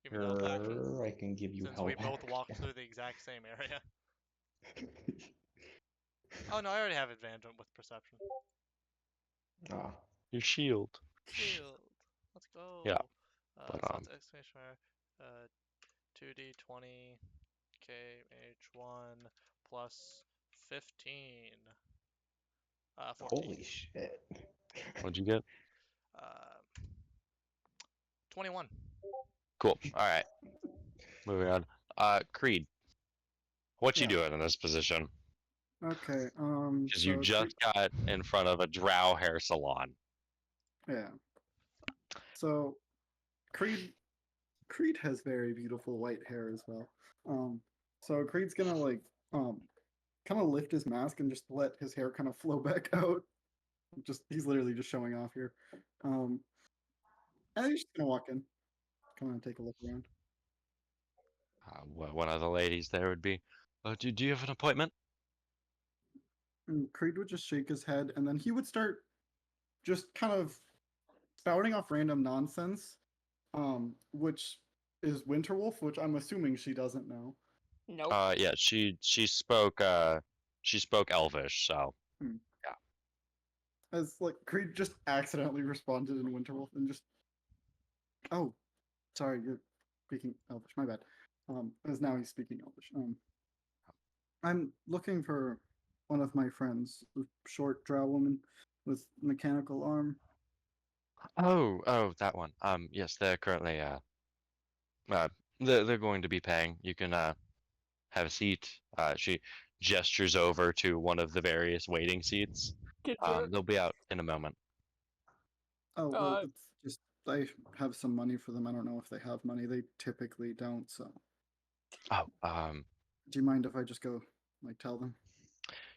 Give me the help action. sure, I can give you Since help. we both walked through the exact same area. Oh no, I already have advantage with perception. Ah, Your shield. Shield. Let's go. Yeah, So but, that's exclamation mark. 2d20 kh1 plus 15. 14. holy shit. What'd you get? 21. Cool. All right. Moving on. Creed, what you Yeah. doing in this position? Okay. Because you So just got in front of a drow hair salon. yeah. So Creed has very beautiful white hair as well. So Creed's gonna like kind of lift his mask and just let his hair kind of flow back out. Just he's literally just showing off here. And he's just gonna walk in, kind of take a look around. One of the ladies there would be. Do you have an appointment? And Creed would just shake his head, and then he would start just kind of spouting off random nonsense, which is Winterwolf, which I'm assuming she doesn't know. Nope. Yeah, she spoke Elvish, so As like Creed just accidentally responded in Winterwolf and just, oh, sorry, you're speaking Elvish. My bad. As now he's speaking Elvish. I'm looking for one of my friends, a short drow woman with mechanical arm. Oh, that one. Yes, they're currently they're going to be paying. You can have a seat. She gestures over to one of the various waiting seats. Good job. They'll be out in a moment. Oh, well, Uh, it's just I have some money for them. I don't know if they have money. They typically don't. So, Oh, do you mind if I just go like tell them?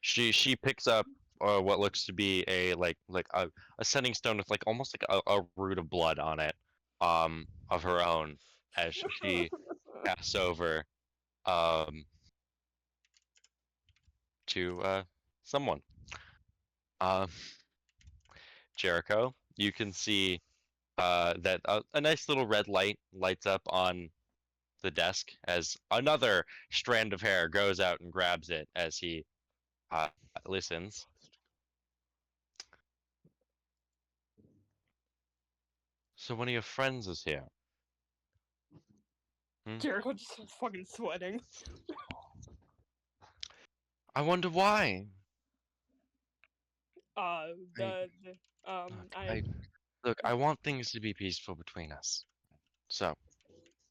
she picks up what looks to be a a setting stone with like almost like a root of blood on it, of her own, as she passes over to someone. Um, Jericho, you can see that a nice little red light lights up on the desk as another strand of hair goes out and grabs it as he listens. So one of your friends is here. Jericho just fucking sweating. I wonder why. Look, I want things to be peaceful between us. So,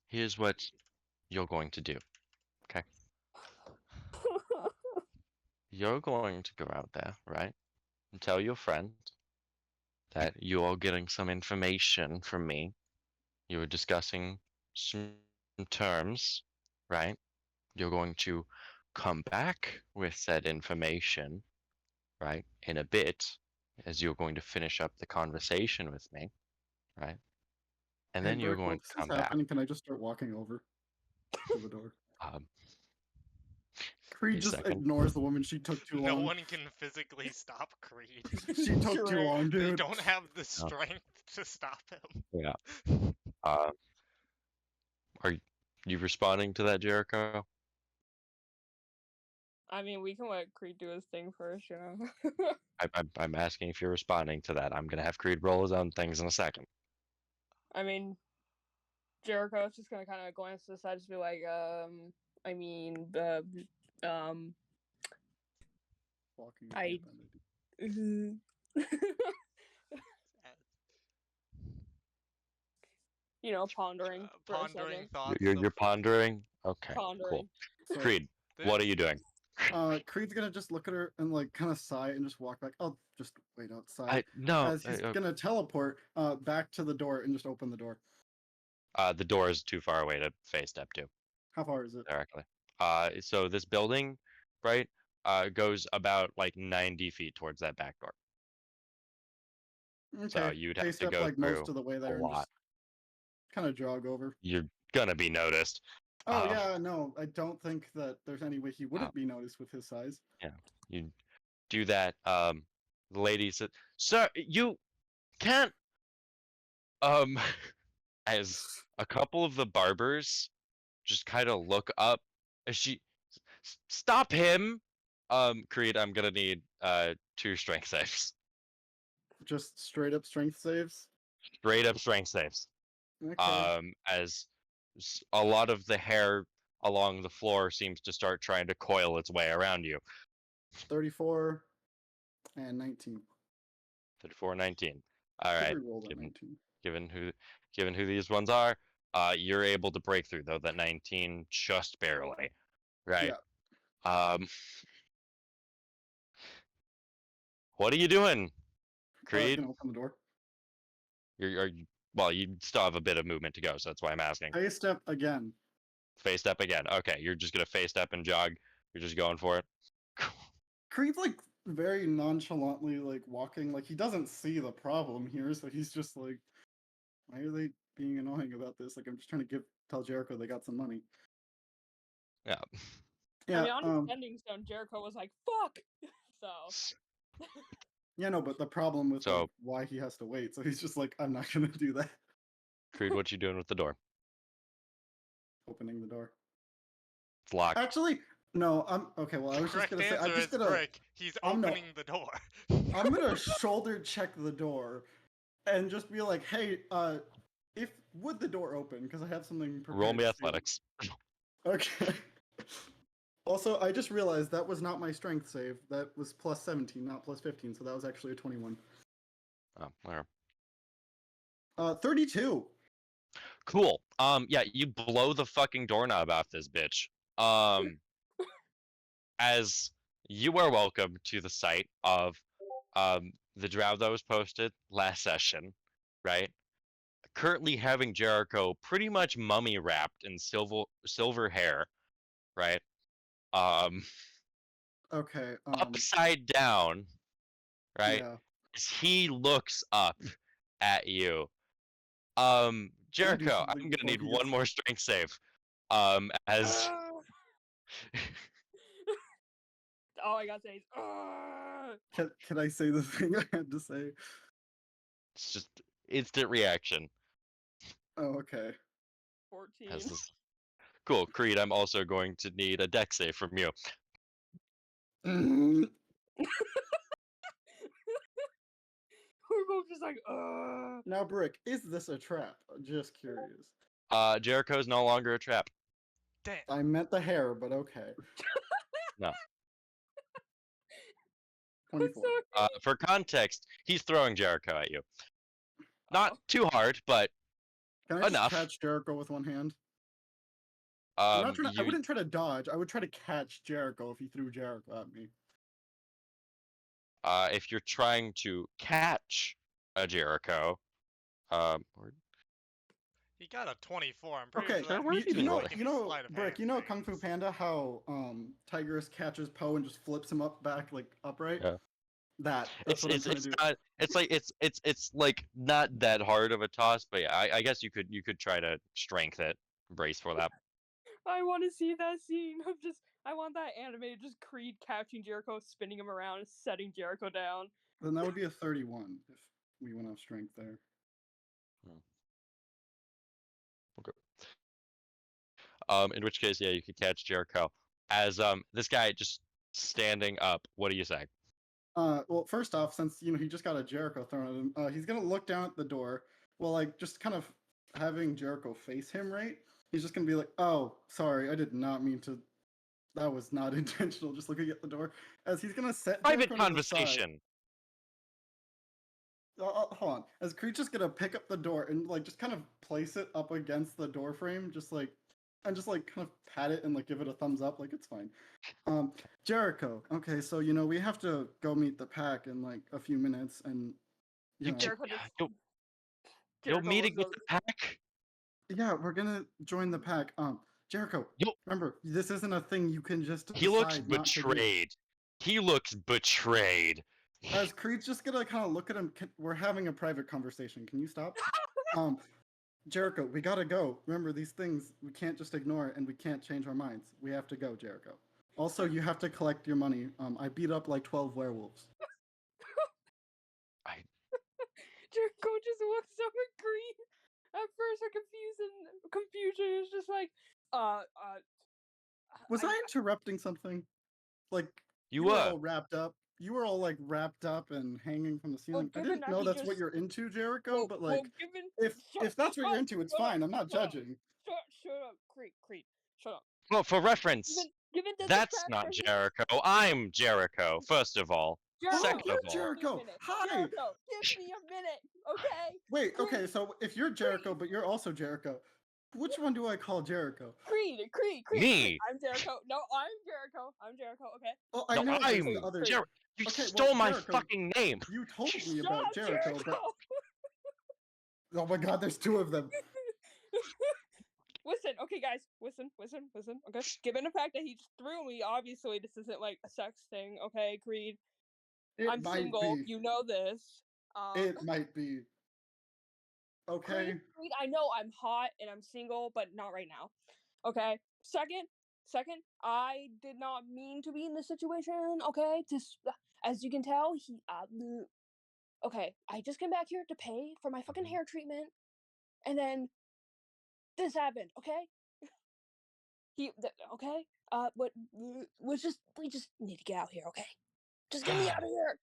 here's what you're going to do. Okay? You're going to go out there, right? And tell your friend that you're getting some information from me. You were discussing some terms, right? You're going to come back with said information, right, in a bit, as you're going to finish up the conversation with me, right? And then Hey, you're Bert, while going to this come is back. happening, can I just start walking over to the door? Um, Creed a just second. ignores the woman. She took too No long. one can physically stop Creed. She took too Correct. long, They dude. don't have the strength to stop him. Yeah. Are you responding to that, Jericho? I mean, we can let Creed do his thing first, you know. I'm asking if you're responding to that. I'm gonna have Creed roll his own things in a second. I mean, Jericho's just gonna kind of glance to the side, just be like, I mean, Walking I- independent. you know, pondering for a Pondering second. thoughts. You're pondering. Okay, cool. Pondering. So, Creed, what are you doing? Creed's gonna just look at her and like kind of sigh and just walk back. I'll just wait outside. No. As he's gonna teleport back to the door and just open the door. The door is too far away to face step to How far is it? directly. So this building, right, goes about like 90 feet towards that back door. Okay. So you'd have They to step go like through most of the way a there and lot. just kind of jog over. You're gonna be noticed. Oh yeah, no, I don't think that there's any way he wouldn't be noticed with his size. You do that. The lady said, "Sir, you can't." As a couple of the barbers just kind of look up as she, stop him. Creed, I'm gonna need 2 strength saves. Just straight up strength saves. Straight up strength saves. Okay. As a lot of the hair along the floor seems to start trying to coil its way around you. 34 and 19. 34, 19. All Should right. re-roll that Given 19. given who these ones are, you're able to break through though that 19 just barely, right? What are you doing, Creed? Can open the door. Well, you still have a bit of movement to go, so that's why I'm asking. Face step again. Face step again. Okay, you're just gonna face step and jog. You're just going for it. Creed's like very nonchalantly like walking, like he doesn't see the problem here, so he's just like, why are they being annoying about this? Like I'm just trying to tell Jericho they got some money. Yeah. Yeah. I mean, on his ending stone, Jericho was like, "Fuck." So. Yeah, no, but the problem with So- like, why he has to wait, so he's just like, I'm not gonna do that. Creed, what you doing with the door? Opening the door. It's locked. Actually, no. I'm okay. Well, I was just Correct gonna say, I'm answer just is gonna, brick. He's I'm not- opening the door. I'm gonna shoulder check the door, and just be like, hey, would the door open? Because I have something prepared. Roll me to- athletics. Okay. Also, I just realized that was not my strength save. That was plus 17, not plus 15. So that was actually a 21. Oh, there. 32. Cool. Yeah, you blow the fucking doorknob off this bitch. As you are welcome to the site of the draft that was posted last session, right? Currently having Jericho pretty much mummy wrapped in silver hair, right? Okay. Upside down, right? Yeah. As he looks up at you. Jericho, something I'm gonna before need he one gets- more strength save. As All I gotta say is, Can I say the thing I had to say? it's just instant reaction. Oh, okay. 14. As this... Cool, Creed, I'm also going to need a deck save from you. We're both just like, Now, Brick, is this a trap? Just curious. Jericho's no longer a trap. Damn. I meant the hair, but okay. No. 24. For context, he's throwing Jericho at you. Not too hard, but Can I just enough. catch Jericho with one hand? I'm not trying to, I you- wouldn't try to dodge. I would try to catch Jericho if he threw Jericho at me. if you're trying to catch a Jericho, or He got a 24. I'm pretty Okay, sure that where means did he's you roll making you know, sleight of Brick, hand you know saves. Kung Fu Panda, how Tigress catches Poe and just flips him up back like upright? Yeah. That's it's what I'm it's trying it's to do. not it's like not that hard of a toss, but yeah, I guess you could try to strength it, brace for that. I want to see that scene of I want that animated, just Creed catching Jericho, spinning him around, and setting Jericho down. Then that would be a 31 if we went off strength there. In which case, yeah, you could catch Jericho as this guy just standing up. What do you say? Well, first off, since he just got a Jericho thrown at him, he's gonna look down at the door. Well, like just kind of having Jericho face him, right? He's just gonna be like, "Oh, sorry, I did not mean to. That was not intentional." Just looking at the door, as he's gonna set Private Jericho to the side. conversation. Hold on. As Creed's just gonna pick up the door and like just kind of place it up against the door frame, just like kind of pat it and like give it a thumbs up, like it's fine. Jericho. Okay, so we have to go meet the pack in like a few minutes, and You know, Jericho just. You'll Jericho meeting was with the pack. yeah, we're gonna join the pack. Jericho. You'll- Remember, this isn't a thing you can just. He looks decide not to do. betrayed. He looks betrayed. As Creed's just gonna kind of look at him. We're having a private conversation. Can you stop? Jericho, we gotta go. Remember, these things we can't just ignore, and we can't change our minds. We have to go, Jericho. Also, you have to collect your money. I beat up like 12 werewolves. Jericho just looks up at Creed. At first, a confusion is just like, Was I interrupting something? Like You were were. all wrapped up. You were all like wrapped up and hanging from the ceiling. I given didn't that know he that's what just- you're into, Jericho. well, But well, like, given, if that's what you're into, it's shut up, fine. I'm not shut up. judging. Shut up, Creed, shut up. Well, for reference, Given that the that's fact not that he- Jericho. I'm Jericho. First of all, Second you're of all, Jericho. Hi. Jericho, give me a minute, okay? Wait, okay, Creed, so if you're Jericho, but you're also Jericho, which one do I call Jericho? Creed. Me. I'm Jericho. No, I'm Jericho. Okay. Oh, I No, know there's the I'm other. Jer- You Okay, stole well, my Jericho, fucking name. You told me Shut about up, Jericho, but oh my god, there's two of them. Listen, okay, guys, listen. Okay, given the fact that he just threw me, obviously this isn't like a sex thing. Okay, Creed. It I'm might single. be. You know this. It might be. Okay. Creed, I know I'm hot and I'm single, but not right now. Okay. Second, I did not mean to be in this situation. Okay, just as you can tell, okay, I just came back here to pay for my fucking hair treatment, and then this happened. Okay. Okay. But we just need to get out here. Okay. Just get me out of here.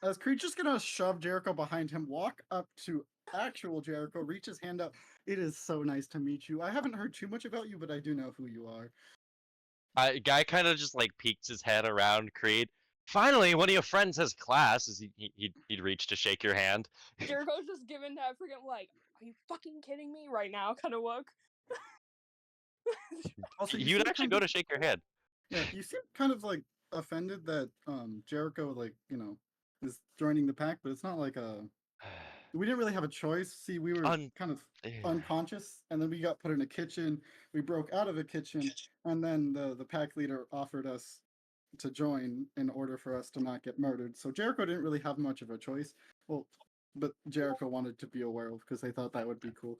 As Creed just gonna shove Jericho behind him, walk up to actual Jericho, reach his hand up. It is so nice to meet you. I haven't heard too much about you, but I do know who you are. Guy kind of just like peeks his head around Creed. Finally, one of your friends has class. As he'd reach to shake your hand. Jericho's just giving that freaking like, are you fucking kidding me right now? Kind of look. Also, you You'd seem actually kind go of- to shake your hand. Yeah, you seem kind of like offended that Jericho is joining the pack, but it's not like we didn't really have a choice. See, we were kind of unconscious, and then we got put in a kitchen. We broke out of a kitchen, and then the pack leader offered us to join in order for us to not get murdered. So Jericho didn't really have much of a choice. Well, but Jericho wanted to be a werewolf because they thought that would be cool.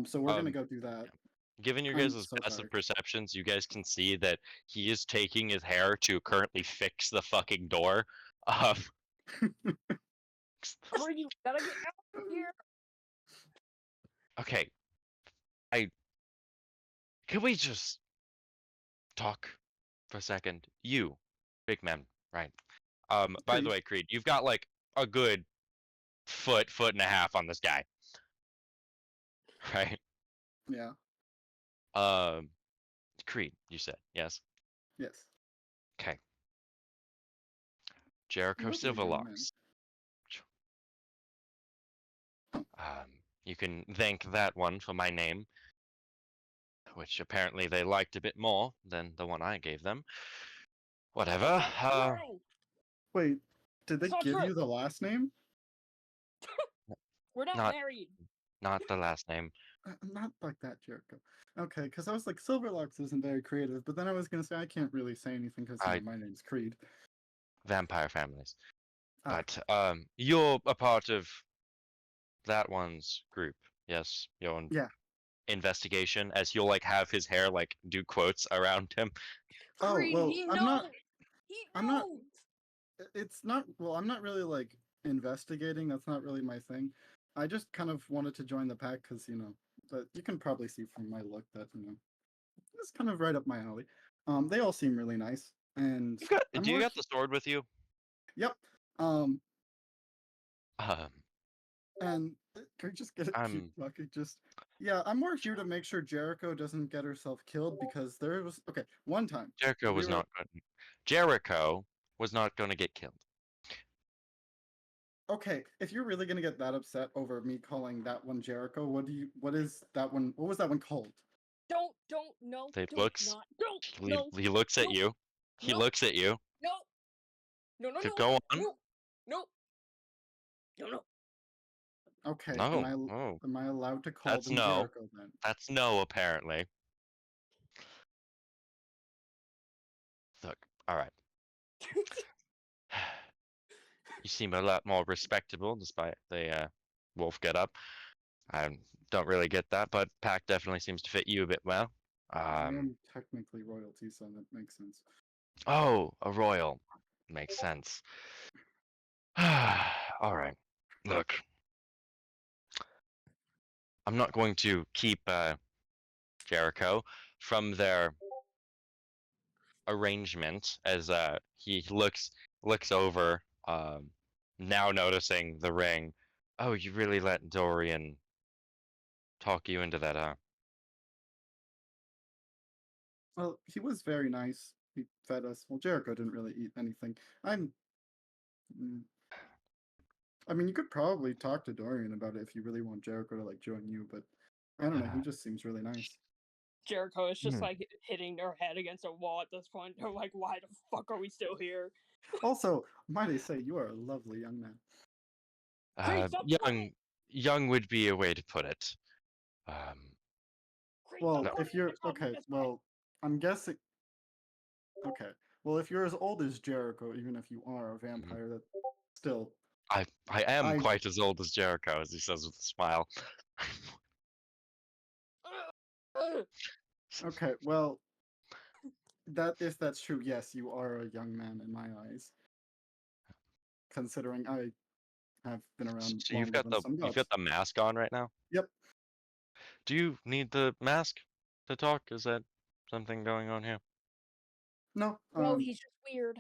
So we're gonna go do that. Given your I'm guys' so passive sorry. perceptions, you guys can see that he is taking his hair to currently fix the fucking door. Creed, you gotta get out of here. Okay. Can we just talk for a second? You, big man, right? By the Creed. way, Creed, you've got like a good foot and a half on this guy. Right? Yeah. Creed, you said, yes? Yes. Okay. Jericho Lovely young man. Silverlocks. You can thank that one for my name, which apparently they liked a bit more than the one I gave them. Whatever. Wait, did they It's not give true. you the last name? We're not married. Not the last name. Not like that, Jericho. Okay, because I was like, Silverlocks isn't very creative, but then I was gonna say I can't really say anything because my name's Creed. Vampire families. Ah. But you're a part of that one's group, yes? Your Yeah. investigation, as he'll like have his hair like do quotes around him. Oh Creed, well, he I'm knows. not. He I'm not- knows. It's not. Well, I'm not really like investigating. That's not really my thing. I just kind of wanted to join the pack because but you can probably see from my look that it's kind of right up my alley. They all seem really nice, and Do you got the sword with you? Yep. Um, And can we just get it keep talking? Just yeah, I'm more here to make sure Jericho doesn't get herself killed because there was one time Jericho was not going to get killed. Okay, if you're really gonna get that upset over me calling that one Jericho, what is that one? What was that one called? Don't no. He don't looks. not, don't, He looks at no, you. He no, looks at you. No. No. Go on. No. Okay, No. am I allowed to call That's them no. Jericho then? That's no, apparently. Look, all right. You seem a lot more respectable despite the wolf getup. I don't really get that, but pack definitely seems to fit you a bit well. I am technically royalty, so that makes sense. Oh, a royal. Makes sense. All right. Look. I'm not going to keep Jericho from their arrangement as he looks over, now noticing the ring. Oh, you really let Dorian talk you into that, huh? Well, he was very nice. He fed us. Well, Jericho didn't really eat anything. I'm Mm. I mean, you could probably talk to Dorian about it if you really want Jericho to like join you, but I don't know. He just seems really nice. Jericho is just Hmm. like hitting their head against a wall at this point. They're like, why the fuck are we still here? Also, might I say, you are a lovely young man. Creed, stop Young would be a way to put it. Creed, Well, stop No. if you're talking okay, this way. well, I'm guessing. Okay, well, if you're as old as Jericho, even if you are a vampire, that still. I am I- quite as old as Jericho, as he says with a smile. Okay, well, that if that's true, yes, you are a young man in my eyes. Considering I have been around So you've longer got than some you've gods. got the mask on right now. Yep. Do you need the mask to talk? Is that something going on here? No. No, he's just weird.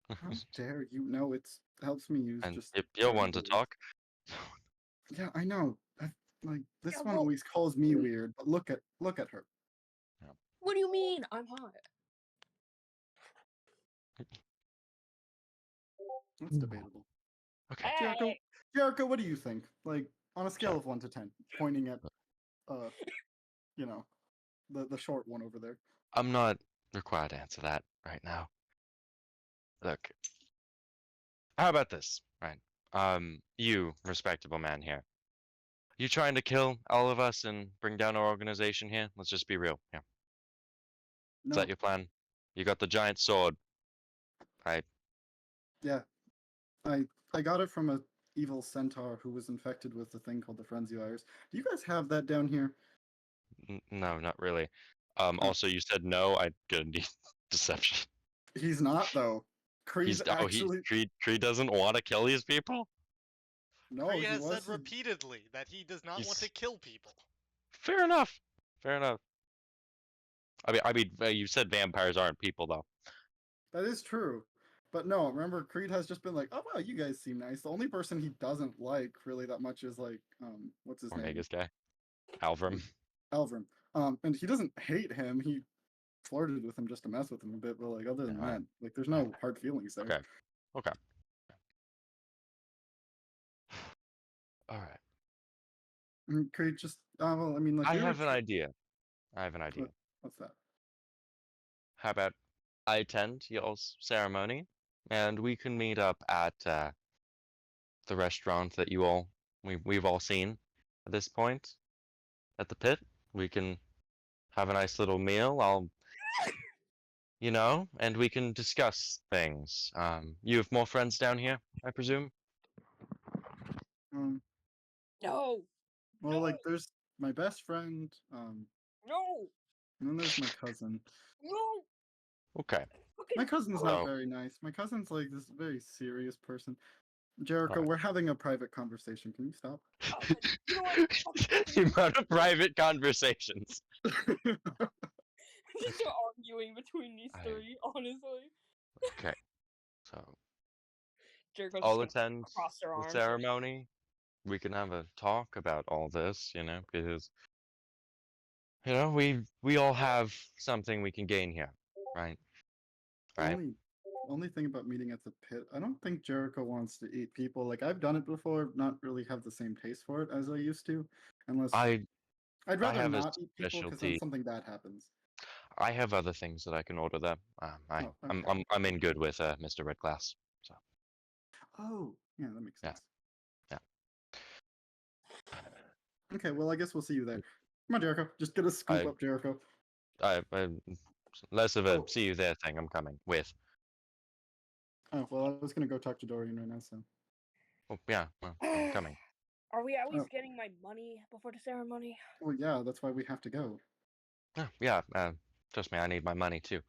How dare you? No, it helps me use And just. you're one certain to words. talk. Yeah, I know. Like this Yeah, one well- always calls me weird, but look at her. What do you mean? I'm hot. That's debatable. Okay. Jericho, Hey! Jericho, what do you think? Like on a scale of 1 to 10, pointing at, you know, the short one over there. I'm not required to answer that right now. Look. How about this? Right. You, respectable man here. You trying to kill all of us and bring down our organization here? Let's just be real. Yeah. Is No, that your plan? You got the giant sword. Right. yeah, I got it from a evil centaur who was infected with the thing called the frenzy virus. Do you guys have that down here? No, not really. Also, you said no. I'm gonna need deception. He's not though. Creed's actually Creed doesn't want to kill these people. no. Kree He has was said repeatedly that he does not want to He's- kill people. Fair enough. Fair enough. I mean, you said vampires aren't people, though. That is true. But no, remember Creed has just been like, oh wow, you guys seem nice. The only person he doesn't like really that much is like, what's his name? Omega's guy, Alvrim. Alvrim. And he doesn't hate him. He flirted with him just to mess with him a bit, but like other than Yeah, that, like there's no hard feelings there. Okay. Okay. All right. And Creed just, well, I mean, like I we were have an tr- idea. I have an idea. What's that? How about I attend y'all's ceremony, and we can meet up at the restaurant that we've all seen at this point, at the pit. We can have a nice little meal. And we can discuss things. You have more friends down here, I presume? No! Well, like there's my best friend, No! and then there's my cousin. No! Okay. My cousin's Hello. not very nice. My cousin's like this very serious person. Jericho, Alright. we're having a private conversation. Can you stop? You know what? The amount of private conversations. Just arguing between these I- three, honestly. Okay. So Jericho's I'll just gonna attend cross their the arms. ceremony. We can have a talk about all this, because we all have something we can gain here, right? Right? Only thing about meeting at the pit, I don't think Jericho wants to eat people. Like I've done it before, not really have the same taste for it as I used to. Unless I'd rather have a not eat people because then specialty. something bad happens. I have other things that I can order there. Oh, okay. I'm in good with Mr. Red Glass. So Oh, yeah, that makes Yeah. sense. Yeah. Okay, well I guess we'll see you there. Come on, Jericho. Just get a scoop I- up, Jericho. I less of a Oh. see you there thing. I'm coming with. Oh, well, I was gonna go talk to Dorian right now, so. Oh yeah, well, I'm coming. Are we at least Oh. getting my money before the ceremony? Well, yeah, that's why we have to go. Yeah. Trust me, I need my money too.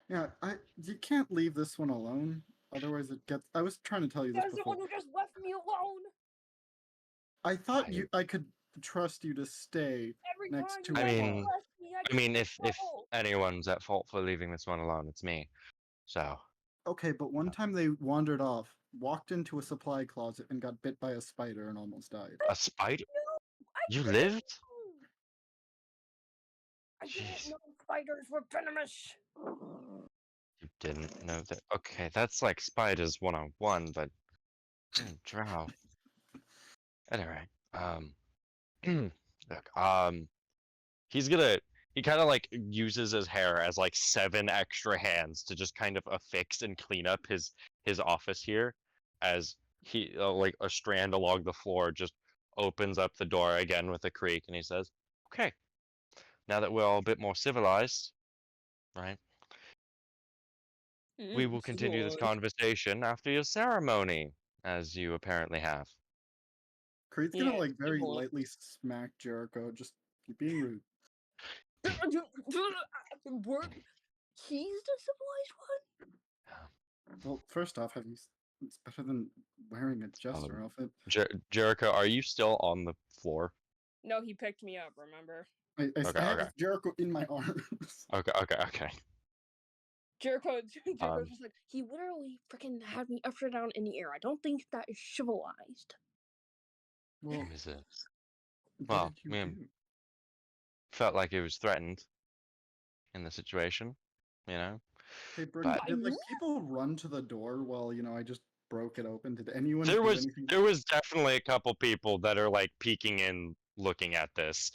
Yeah, you can't leave this one alone. Otherwise, it gets. I was trying to tell you this There's the before. one who just left me alone! I thought I- I could trust you to stay. Every Next time to you I guys mean- left me, I get mean, in if trouble. anyone's at fault for leaving this one alone, it's me. So Okay, but one time they wandered off, walked into a supply closet, and got bit by a spider and almost died. a spider? I You didn't lived? know. I didn't Jeez. know spiders were venomous. You didn't know that? Okay, that's like spiders 101, but drow. Anyway, look, he kind of like uses his hair as like 7 extra hands to just kind of affix and clean up his office here, as he like a strand along the floor just opens up the door again with a creak, and he says, "Okay, now that we're all a bit more civilized, right? We will continue this conversation after your ceremony, as you apparently have." Creed's Yeah, gonna like very people- lightly smack Jericho. Just keep being rude. We're- He's the civilized one. Well, first off, it's better than wearing a jester outfit. Jericho, are you still on the floor? No, he picked me up. Remember? I Okay, have okay. Jericho in my arms. Okay. Jericho's Um, just like, he literally freaking had me upside down in the air. I don't think that is civilized. Well, Is it? what Well, did you man. do? Felt like he was threatened in the situation, you know? Hey, Bryn, but- did like people run to the door while I just broke it open? Did anyone There do was anything? there was definitely a couple people that are like peeking in, looking at this.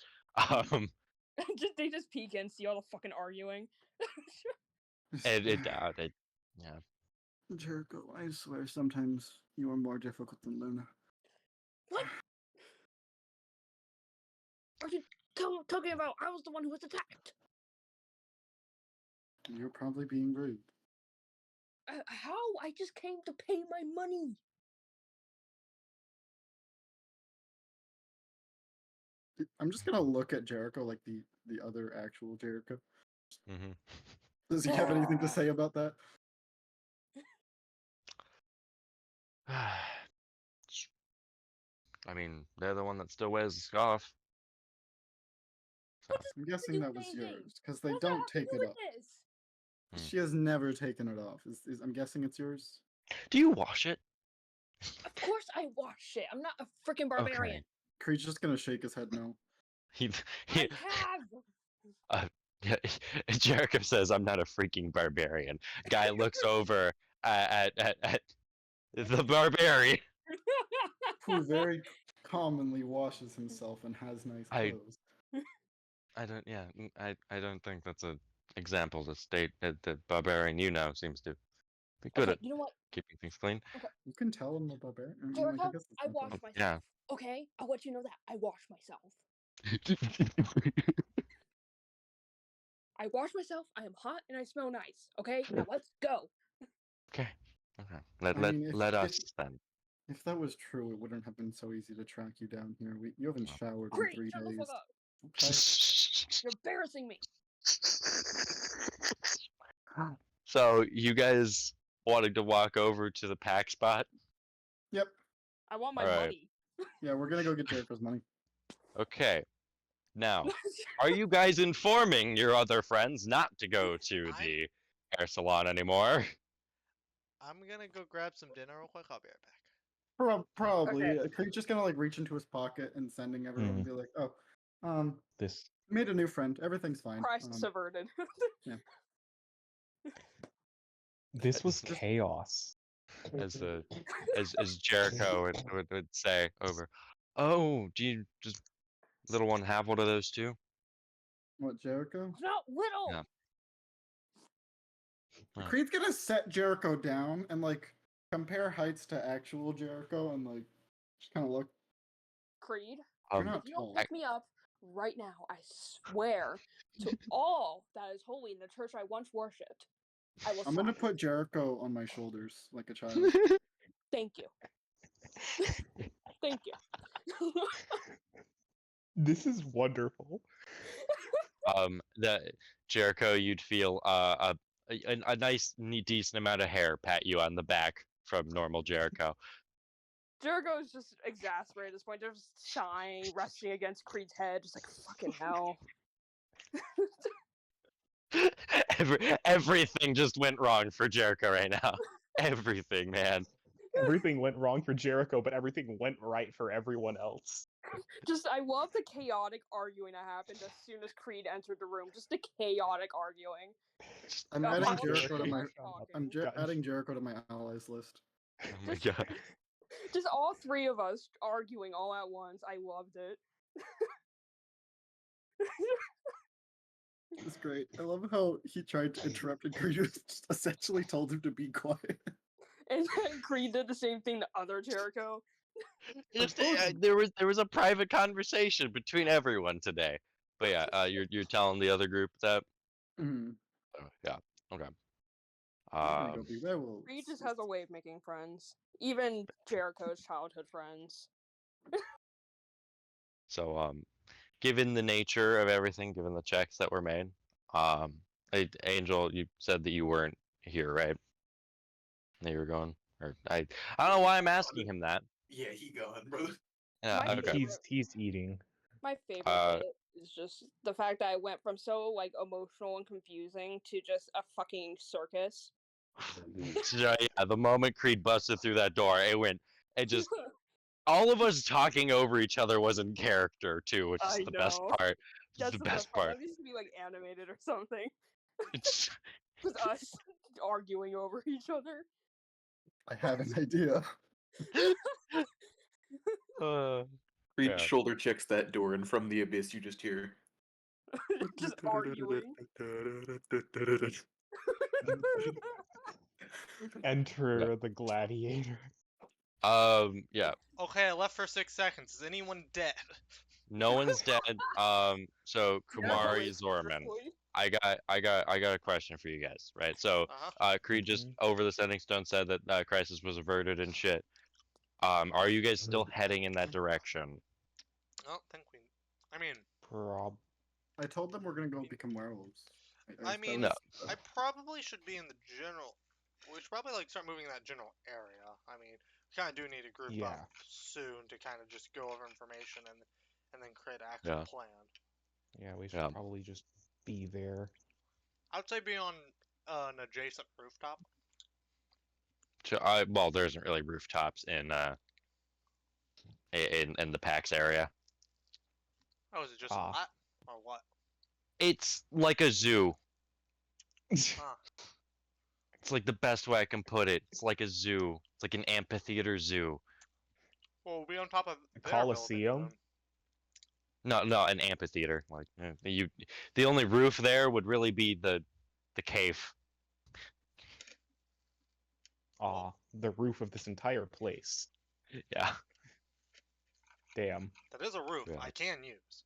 They just peek in, see all the fucking arguing. Yeah. Jericho, I swear sometimes you are more difficult than Luna. What? Are you talking about? I was the one who was attacked. You're probably being rude. How? I just came to pay my money. I'm just gonna look at Jericho like the other actual Jericho. hmm Does he have anything to say about that? I mean, they're the one that still wears the scarf. So, I'm guessing that was Amazing. yours because they What does that don't have to take do it with off. this? Mm. She has never taken it off. I'm guessing it's yours. do you wash it? Of course I watch shit. I'm not a freaking barbarian. Creed's just gonna shake his head no. He, I have. Jericho says, "I'm not a freaking barbarian." Guy looks over at the barbarian. Who very commonly washes himself and has nice I- clothes. I don't. Yeah, I don't think that's an example to state that the barbarian you know seems to be good Okay, at you know what? keeping things clean. You can tell I'm a barbarian. I mean, like, Jericho, guess it's I not wash bad. myself. Yeah. Okay? I'll let you know that. I wash myself. I wash myself, I am hot, and I smell nice. Okay? Now let's go. Okay. Let I let mean, if- let if- us then. If that was true, it wouldn't have been so easy to track you down here. You haven't Oh. showered in Great, 3 shut the days. fuck up. Okay. You're embarrassing me. So you guys wanted to walk over to the pack spot? Yep. I want my Alright. money. Yeah, we're gonna go get Jericho's money. Okay. Now, are you guys informing your other friends not to go to the hair salon anymore? I'm gonna go grab some dinner real quick. I'll be right back. Probably. Okay. Creed's just gonna like reach into his pocket and sending everyone and be like, "Oh, This made a new friend. Everything's fine." Crisis averted. this was Just- chaos. As Jericho would say over. Oh, do you just little one have one of those too? What, Jericho? It's not little. Yeah. Right. Creed's gonna set Jericho down and like compare heights to actual Jericho and like just kind of look. Creed, You're not if you don't tall. pick me up right now, I swear to all that is holy in the church I once worshipped, I will I'm gonna slap you. put Jericho on my shoulders like a child. Thank you. Thank you. This is wonderful. The Jericho, you'd feel a nice, decent amount of hair pat you on the back from normal Jericho. Jericho's just exasperated at this point. There's shine resting against Creed's head, just like fucking hell. Everything just went wrong for Jericho right now. Everything, man. Everything went wrong for Jericho, but everything went right for everyone else. Just, I love the chaotic arguing that happened as soon as Creed entered the room. Just the chaotic arguing. I'm Oh, adding wow. Jericho to my. Talking. Adding Jericho to my allies list. Oh my god. Just all three of us arguing all at once. I loved it. It was great. I love how he tried to interrupt and Creed just essentially told him to be quiet. And then Creed did the same thing to other Jericho. There was a private conversation between everyone today. But yeah, you're telling the other group that. Mhm. Oh, yeah. Okay. I'm gonna go be werewolves. Creed just has a way of making friends. Even Jericho's childhood friends. So given the nature of everything, given the checks that were made, Angel, you said that you weren't here, right? That you were going, or I don't know why I'm asking him that. Yeah, he gone, bro. Yeah, My okay. He's eating. My favorite Uh, bit is just the fact that I went from so like emotional and confusing to just a fucking circus. So, yeah, the moment Creed busted through that door, it just all of us talking over each other was in character too, which is I the best know. part. That's the best part. part. That needs to be like animated or something. It's With us arguing over each other. I have an idea. Creed Yeah. shoulder checks that door, and from the abyss, you just hear. Just arguing. Enter the gladiator. Yeah. Okay, I left for 6 seconds. Is anyone dead? No one's dead. So Kumari Zorman. I got a question for you guys, right? So, Creed just over the sending stone said that crisis was averted and shit. Are you guys still heading in that direction? I don't think we. I mean, I told them we're gonna go become werewolves. I mean, No. I probably should be in the general. We should probably like start moving in that general area. I mean, we kind of do need to group Yeah. up soon to kind of just go over information and then create an actual plan. Yeah, we should Yeah. probably just be there. I would say be on an adjacent rooftop. Well, there isn't really rooftops in the PAX area. Oh, is it just a lot or what? It's like a zoo. Huh. It's like the best way I can put it. It's like a zoo. It's like an amphitheater zoo. Well, we'll be on top of A their Coliseum? building, No, an amphitheater. Like the only roof there would really be the cave. The roof of this entire place. Yeah. Damn. That is a roof Yeah. I can use.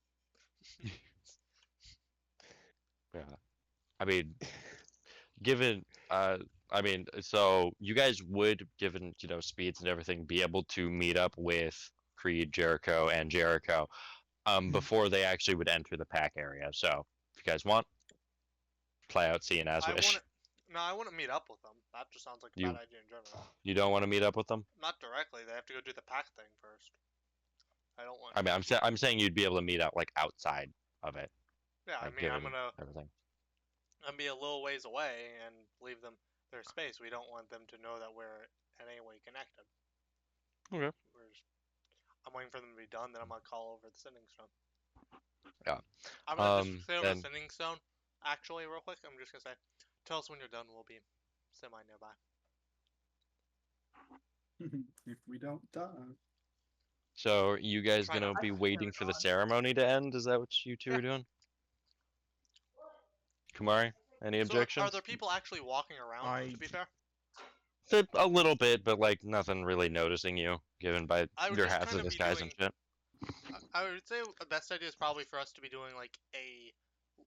Yeah. I mean, so you guys would, given speeds and everything, be able to meet up with Creed, Jericho, and Jericho, before they actually would enter the pack area. So if you guys want, play out, see, and as wish. No, I wouldn't meet up with them. That just sounds like a You- bad idea in general. You don't want to meet up with them? Not directly. They have to go do the pack thing first. I don't want. I mean, I'm saying you'd be able to meet up like outside of it. Yeah, I like, mean, I'm given gonna everything. be a little ways away and leave them their space. We don't want them to know that we're in any way connected. Okay. I'm waiting for them to be done, then I'm gonna call over the sending stone. Yeah. I'm gonna just say over then- the sending stone. Actually, real quick, I'm just gonna say, tell us when you're done. We'll be semi nearby. If we don't die. So are you guys Try gonna not be to. waiting for the ceremony to end? Is that what you two are doing? Kumari, any So, objections? are there people actually walking around? To be fair, A little bit, but like nothing really noticing you, given by I would your just kinda hazardous be guys and shit. I would say the best idea is probably for us to be doing like a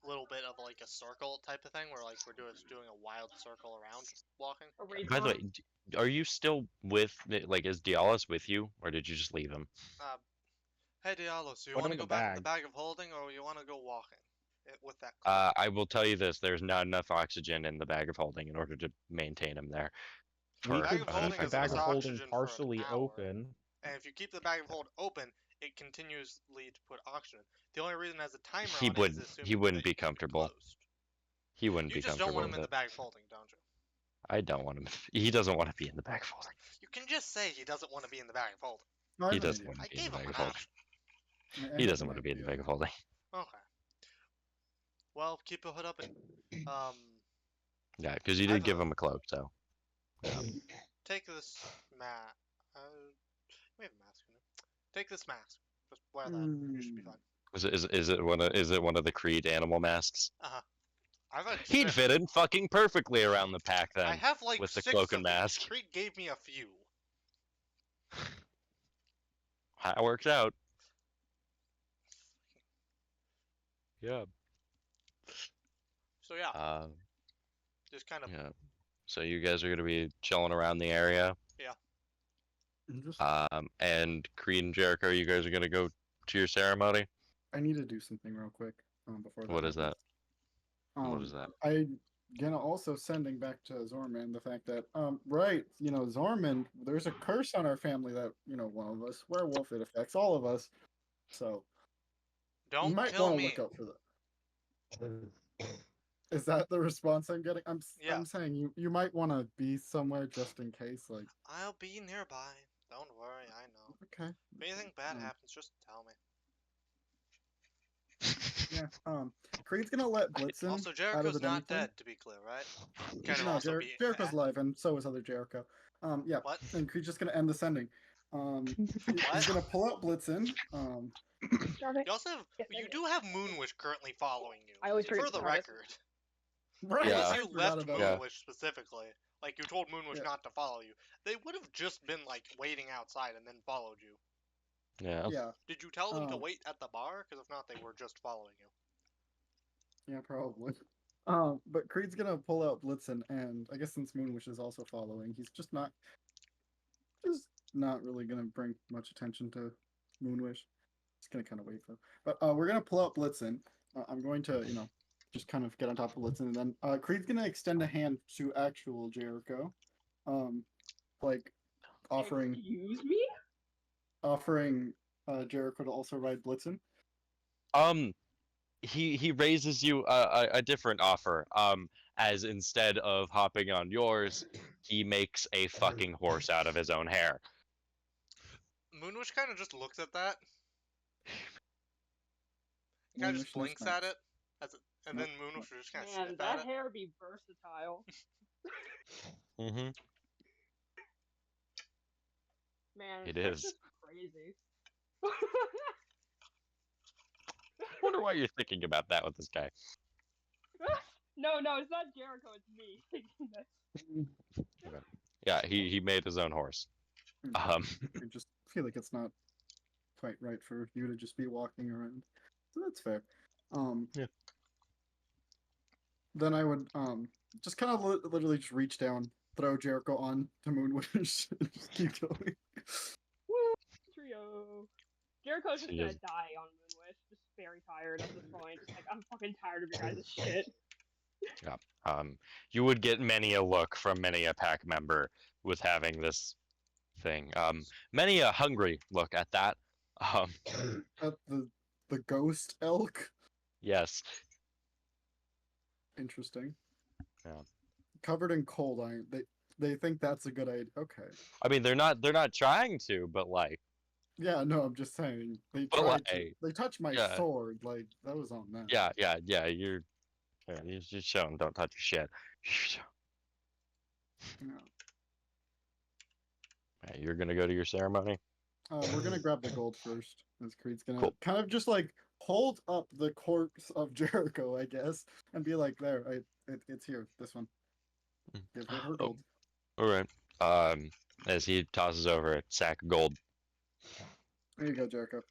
little bit of like a circle type of thing, where like we're doing a wild circle around walking. By the way, are you still with like is Dialis with you, or did you just leave him? Hey Diallo, so you Put want him to in go the back to the bag. bag of holding, or you want to go walking with that? I will tell you this: there's not enough oxygen in the bag of holding in order to maintain him there. We for Bag of could holding keep the is bag of enough holding oxygen for an partially hour. open. And if you keep the bag of hold open, it continuously to put oxygen. The only reason it has a timer He on wouldn't. it is He assuming wouldn't that be you keep it comfortable. closed. He wouldn't You be just don't comfortable want him in with the it. bag of holding, don't you? I don't want him. He doesn't want to be in the bag folding. You can just say he doesn't want to be in the bag folding. No, I He have an doesn't idea. want I to be in gave the him bag an folding. option. I He have doesn't an want to be in the idea. bag folding. Okay. Well, keep a hood up and Yeah, because you I did give vote. him a cloak, so. take this mask. We have a mask. In it. Take this mask. Just wear that. You should be fine. Is it one of the Creed animal masks? I've had He'd fit in fucking perfectly around the pack I then, have like with the 6 cloak of and these. mask. Creed gave me a few. That works out. Yeah. So yeah, Um. just kind of Yeah. So you guys are gonna be chilling around the area. I'm just, And Creed and Jericho, you guys are gonna go to your ceremony. I need to do something real quick before that. What is that? happens. What is that? I'm gonna also sending back to Zorman the fact that right, Zorman, there's a curse on our family that one of us werewolf. It affects all of us, so you don't might kill want to me. look out for that. Is that the response I'm getting? Yeah. I'm saying you might want to be somewhere just in case. Like, I'll be nearby. Don't worry, I know. okay, If anything bad Um, happens, just tell me. yeah. Creed's gonna let Blitzen Also, out of Jericho's the not demi-plane. dead, to be clear, right? Kind of No, also be. Jericho's alive, and so is other Jericho. Yeah. What? And Creed's just gonna end the sending. He's gonna pull out Blitzen. Stop it. You also have, Yes, I you did. do have Moonwish currently following you. I always forget For to the start it. record. Right. Yeah. Unless I you forgot left about Yeah. Moonwish specifically, like you told Moonwish Yeah. not to follow you, they would have just been like waiting outside and then followed you. Yeah. Yeah. Did you tell them to Um, wait at the bar? Because if not, they were just following you. Yeah, probably. But Creed's gonna pull out Blitzen, and I guess since Moonwish is also following, he's just not really gonna bring much attention to Moonwish. Just gonna kind of wait though. But we're gonna pull out Blitzen. I'm going to, just kind of get on top of Blitzen, and then Creed's gonna extend a hand to actual Jericho, like offering Excuse me? Jericho to also ride Blitzen. He raises you a different offer. As instead of hopping on yours, he makes a fucking horse out of his own hair. Moonwish kind of just looks at that. He kind of just Moonwish, no blinks at thanks. it, and then Moonwish will just kind of Man, sniff that at it. hair be versatile. Mm-hmm. Man, It that's is. just crazy. Wonder why you're thinking about that with this guy. No, it's not Jericho, it's me thinking that. Yeah, he made his own horse. I just feel like it's not quite right for you to just be walking around. So that's fair. Yeah. Then I would just kind of literally just reach down, throw Jericho on to Moonwish, and just keep going. Woo! Trio. Jericho's just She gonna is- die on Moonwish. Just very tired at this point. Just like, I'm fucking tired of your guys' shit. You would get many a look from many a pack member with having this thing. Many a hungry look at that. At the ghost elk. Yes. Interesting. Yeah. Covered in cold iron. They think that's a good idea. Okay. I mean, they're not trying to, but like, Yeah, no, I'm just saying. They But tried to. like, They touched my yeah. sword. Like, that was on them. yeah. You just show them, don't touch your shit. Yeah. Yeah, you're gonna go to your ceremony. We're gonna grab the gold first, as Creed's gonna Cool. kind of just like hold up the corpse of Jericho, I guess, and be like, "There, it's here. This one. Give her her Oh. gold." All right. As he tosses over a sack of gold. There you go, Jericho.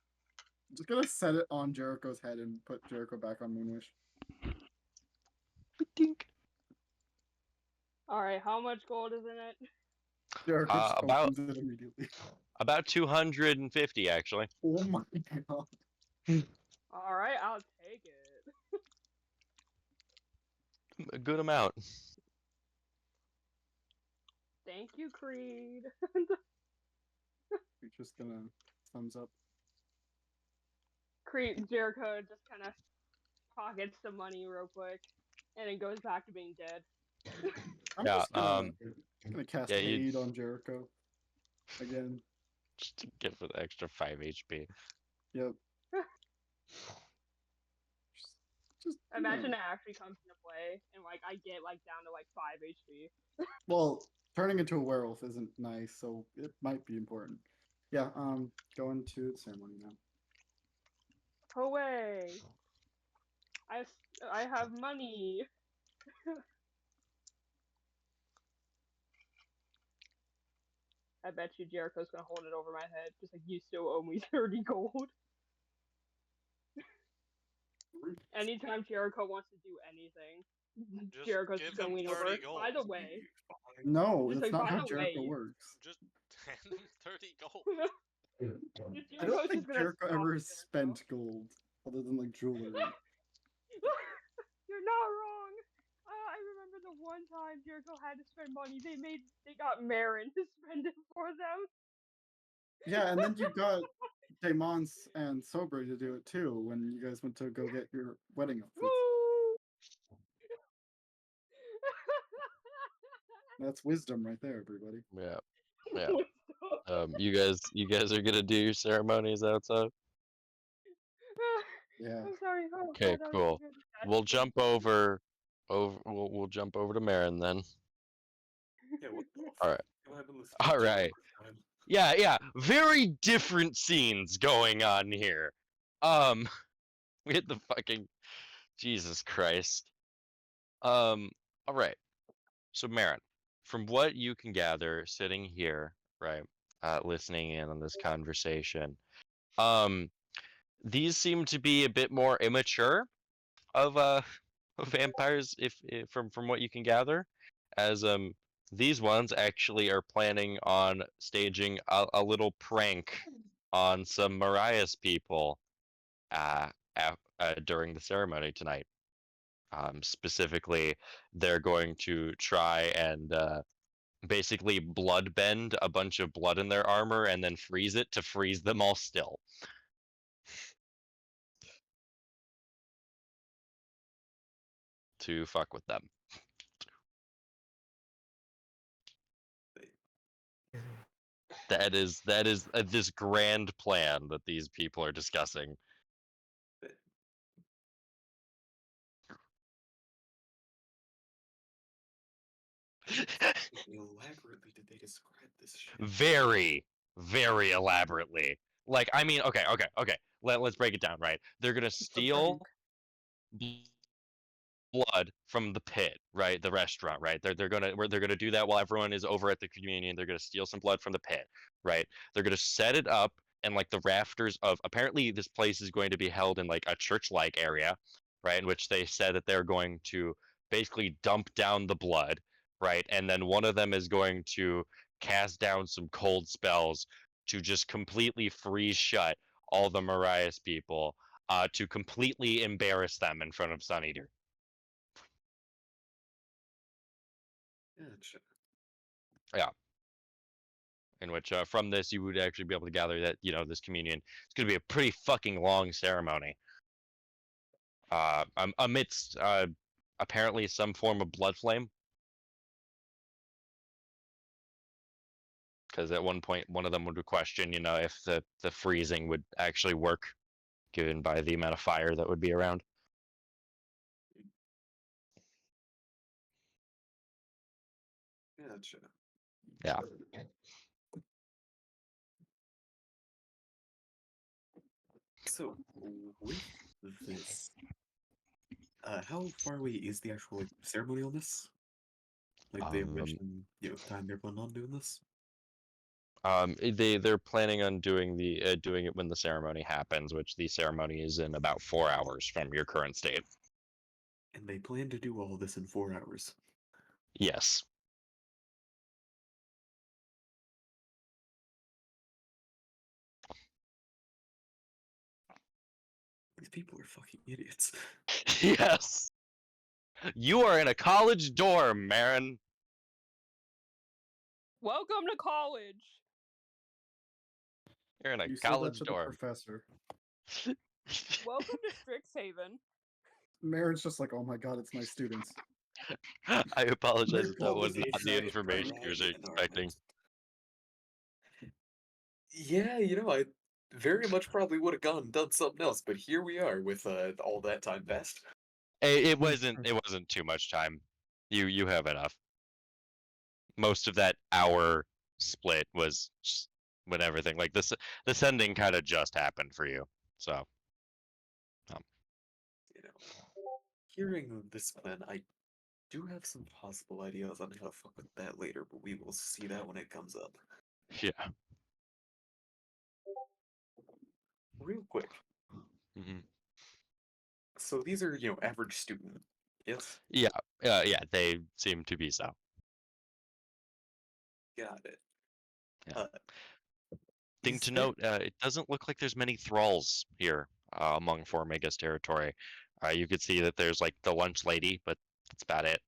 Just gonna set it on Jericho's head and put Jericho back on Moonwish. Dink. Alright, how much gold is in it? Jericho just about- opens it immediately. About 250, actually. Oh my god! Alright, I'll take it. A good amount. Thank you, Creed. We're just gonna thumbs up. Jericho just kind of pockets the money real quick, and then goes back to being dead. I'm Yeah, just gonna cast yeah, you- Aid on Jericho again. just to get for the extra 5 HP. Yep. Just Imagine it actually comes into play and like I get like down to like 5 HP. Well, turning into a werewolf isn't nice, so it might be important. Yeah. Going to the ceremony now. Away. I have money. I bet you Jericho's gonna hold it over my head, just like you still owe me 30 gold. Anytime Jericho wants to do anything, Just Jericho's give just gonna him lean 30 over. gold. By the way, No, Just that's like, not by how the Jericho way- works. Just hand him 30 gold. I don't think Jericho ever spent gold other than like jewelry. You're not wrong. I remember the one time Jericho had to spend money. They got Marin to spend it for them. Yeah, and then you got Demons and Sober to do it too when you guys went to go get your wedding outfits. Woo! That's wisdom right there, everybody. Yeah. Yeah. You guys are gonna do your ceremonies outside? Yeah. I'm sorry. Oh, Okay, God, I was cool. really We'll distracted. jump over we'll jump over to Marin then. Yeah, what the All right. fuck? What happened with All right. time? Yeah, very different scenes going on here. We hit the fucking Jesus Christ. All right. So Marin, from what you can gather sitting here, right, listening in on this conversation, these seem to be a bit more immature of of vampires if from what you can gather, as these ones actually are planning on staging a little prank on some Mariah's people during the ceremony tonight. Specifically, they're going to try and basically blood bend a bunch of blood in their armor and then freeze it to freeze them all still. To fuck with them. That is this grand plan that these people are discussing. Elaborately did they describe this shit? Very, very elaborately. Like, I mean, okay. Let's break it down, right? They're gonna steal blood from the pit, right? The restaurant, right? They're gonna do that while everyone is over at the communion. They're gonna steal some blood from the pit, right? They're gonna set it up and like the rafters of, apparently this place is going to be held in like a church-like area, right? In which they said that they're going to basically dump down the blood, right? And then one of them is going to cast down some cold spells to just completely freeze shut all the Mariah's people, to completely embarrass them in front of Sun Eater. Gotcha. In which from this you would actually be able to gather that, you know, this communion is going to be a pretty fucking long ceremony, amidst apparently some form of blood flame, because at one point one of them would question, you know, if the freezing would actually work given by the amount of fire that would be around. Gotcha. Yeah. So with this, how far away is the actual like, ceremony on this? Like they mentioned, you know, time they're planning on doing this. They're planning on doing it when the ceremony happens, which the ceremony is in about 4 hours from your current state. And they plan to do all this in 4 hours. Yes. These people are fucking idiots. Yes. You are in a college dorm, Marin. Welcome to college. You're in a You said that college to the dorm. professor. Welcome to Strixhaven. Marin's just like, oh my god, it's my students. I apologize if that Well, was they not the tried, information you right? were Yeah, no, expecting. Yeah, I very much probably would have gone and done something else, but here we are with all that time passed. It wasn't too much time. You have enough. Most of that hour split was just when everything like this the sending kind of just happened for you. So You know, hearing this plan, I do have some possible ideas on how to fuck with that later, but we will see that when it comes up. yeah. Real quick. hmm So these are, average student. Yes? Yeah. Yeah. They seem to be so. Got it. Yeah. Uh, Thing is to there- note, it doesn't look like there's many thralls here among Formiga's territory. You could see that there's like the lunch lady, but that's about it.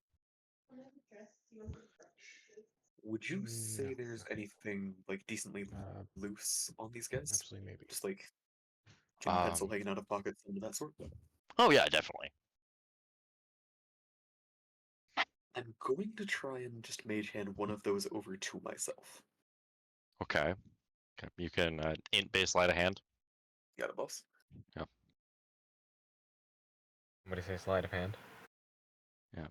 Would you say No. there's anything like decently loose on these guys? Actually, maybe. Just like tin pencil Um, hanging out of pockets and that sort? Oh yeah, definitely. I'm going to try and just mage hand one of those over to myself. Okay. Okay. You can int base sleight of hand. Got it, boss? Somebody say sleight of hand. Yeah.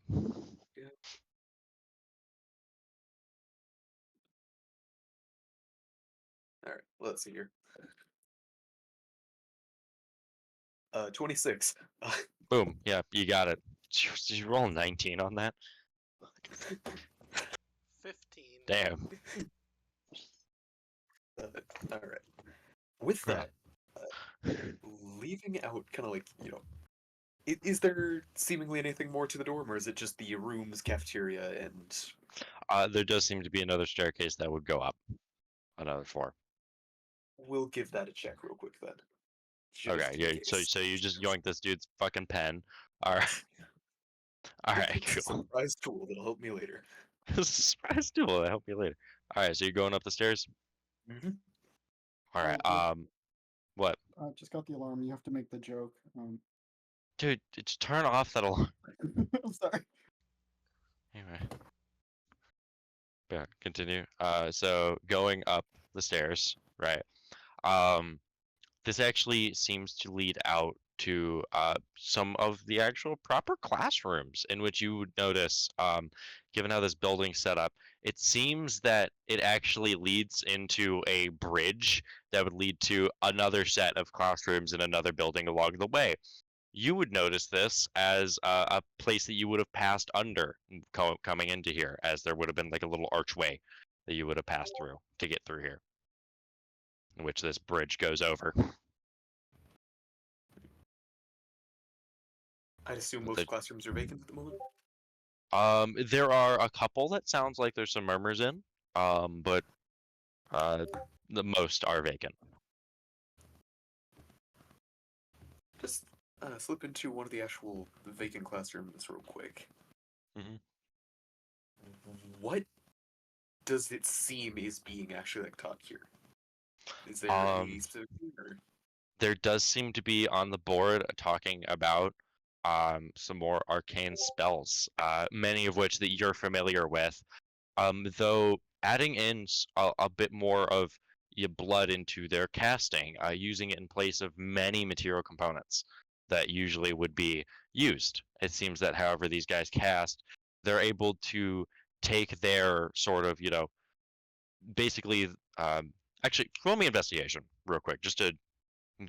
Alright, let's see here. 26. Boom. Yeah, you got it. Did you roll a 19 on that? 15. Damn. Alright. With that, leaving out kind of like, is there seemingly anything more to the dorm, or is it just the rooms, cafeteria, and There does seem to be another staircase that would go up another floor. we'll give that a check real quick then. Okay, Just in yeah. So case. you just yoink this dude's fucking pen. All right. All right, It's a cool. surprise tool that'll help me later. Surprise tool. I'll help you later. All right, so you're going up the stairs. Mm-hmm. All right. Oh, What, Just got the alarm. You have to make the joke. dude? Just turn off that alarm. I'm sorry. Anyway. Yeah. Continue. So going up the stairs, right? This actually seems to lead out to some of the actual proper classrooms in which you would notice, given how this building's set up, it seems that it actually leads into a bridge that would lead to another set of classrooms in another building along the way. You would notice this as a place that you would have passed under coming into here, as there would have been like a little archway that you would have passed through to get through here, in which this bridge goes over. I'd assume most The- classrooms are vacant at the moment. There are a couple that sounds like there's some murmurs in, but the most are vacant. Just slip into one of the actual vacant classrooms real quick. Mhm. What does it seem is being actually like taught here? Is there Um, any specific thing, or There does seem to be on the board talking about some more arcane spells, many of which that you're familiar with, though adding in a bit more of your blood into their casting, using it in place of many material components that usually would be used. It seems that however these guys cast, they're able to take their sort of, basically, actually, roll me investigation real quick, just to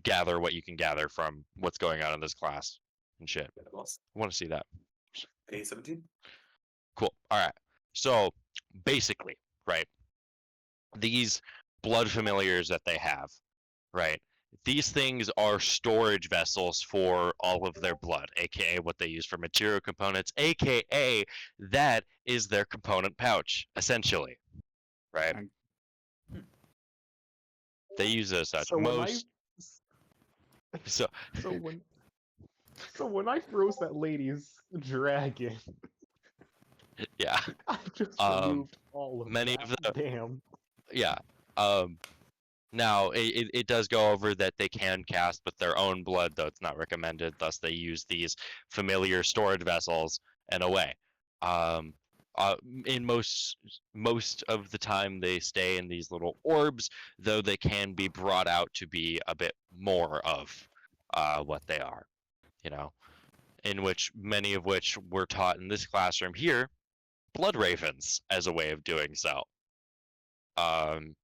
gather what you can gather from what's going on in this class and shit. yeah, boss? I want to see that. A 17? Cool. All right. So basically, right, these blood familiars that they have, right, these things are storage vessels for all of their blood, aka what they use for material components, aka that is their component pouch, essentially, right? They use it as such. So when Most. So so when I froze that lady's dragon, yeah. I just removed all of many that. of the- Damn. Yeah. Now it does go over that they can cast with their own blood, though it's not recommended. Thus, they use these familiar storage vessels in a way. In most of the time they stay in these little orbs, though they can be brought out to be a bit more of what they are, you know, in which many of which were taught in this classroom here, blood ravens as a way of doing so. And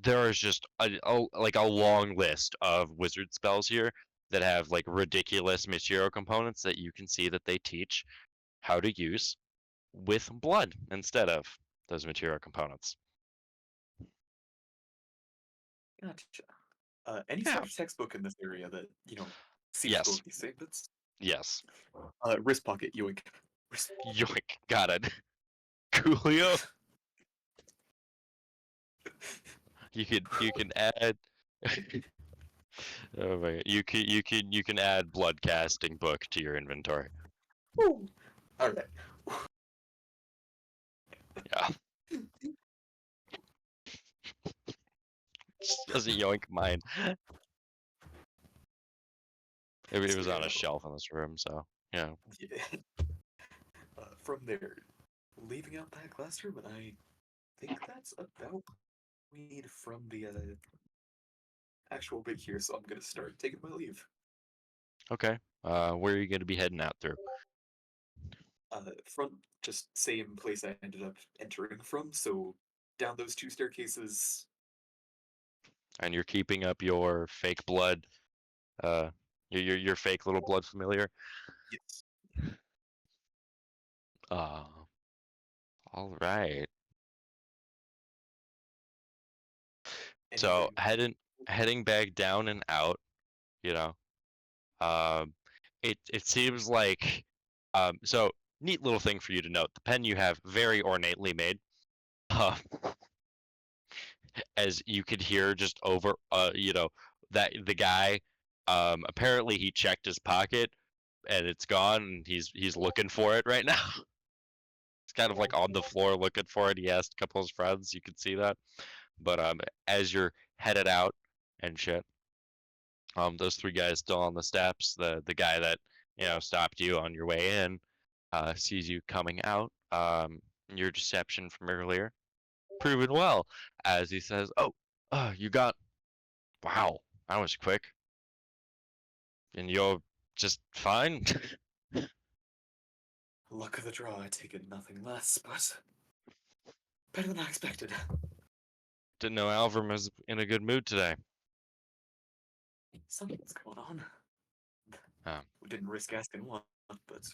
there is just like a long list of wizard spells here that have like ridiculous material components that you can see that they teach how to use with blood instead of those material components. Gotcha. Any Yeah. sort of textbook in this area that seems Yes. to go with these statements? Yes. Wrist pocket, yoink. Yoink. Got it. Coolio. You can add. Oh my God. You can add blood casting book to your inventory. Woo. All right. Yeah. Just doesn't yoink mine. It was on a shelf in this room, so yeah. Yeah. From there, leaving out that classroom, and I think that's about what we need from the actual bit here. So I'm gonna start taking my leave. Okay. Where are you gonna be heading out through? Front, just same place I ended up entering from. So down those 2 staircases. And you're keeping up your fake blood, your fake little blood familiar. Yes. All right. So Anything- heading back down and out, you know. It seems like so neat little thing for you to note. The pen you have very ornately made. As you could hear just over that the guy apparently he checked his pocket and it's gone and he's looking for it right now. It's kind of like on the floor looking for it. He asked a couple of his friends, you could see that. But as you're headed out and shit, those 3 guys still on the steps, the guy that stopped you on your way in sees you coming out. Your deception from earlier proven well, as he says, "Oh, you got, wow, that was quick, and you're just fine." Luck of the draw, I take it nothing less, but better than I expected. Didn't know Alvin was in a good mood today. Something's going on. Oh. We didn't risk asking what, but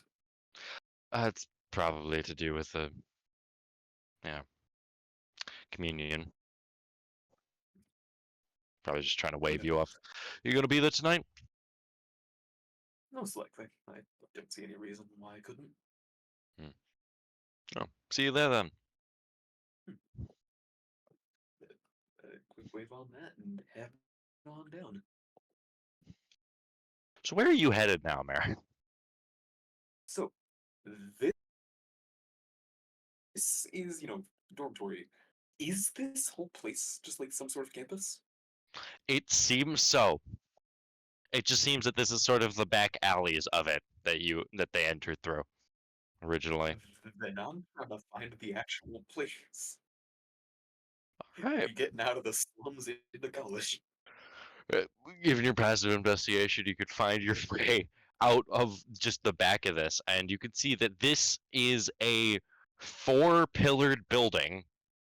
It's probably to do with the communion. Probably just trying to wave you off. You gonna be there tonight? most likely. I don't see any reason why I couldn't. Oh, see you there then. Quick wave on that and head on down. So where are you headed now, Mary? So this is, dormitory. Is this whole place just like some sort of campus? It seems so. It just seems that this is sort of the back alleys of it that they entered through originally. Then I'm trying to find the actual place. Right. You're getting out of the slums into college. Given your passive investigation, you could find your way out of just the back of this, and you could see that this is a 4-pillared building,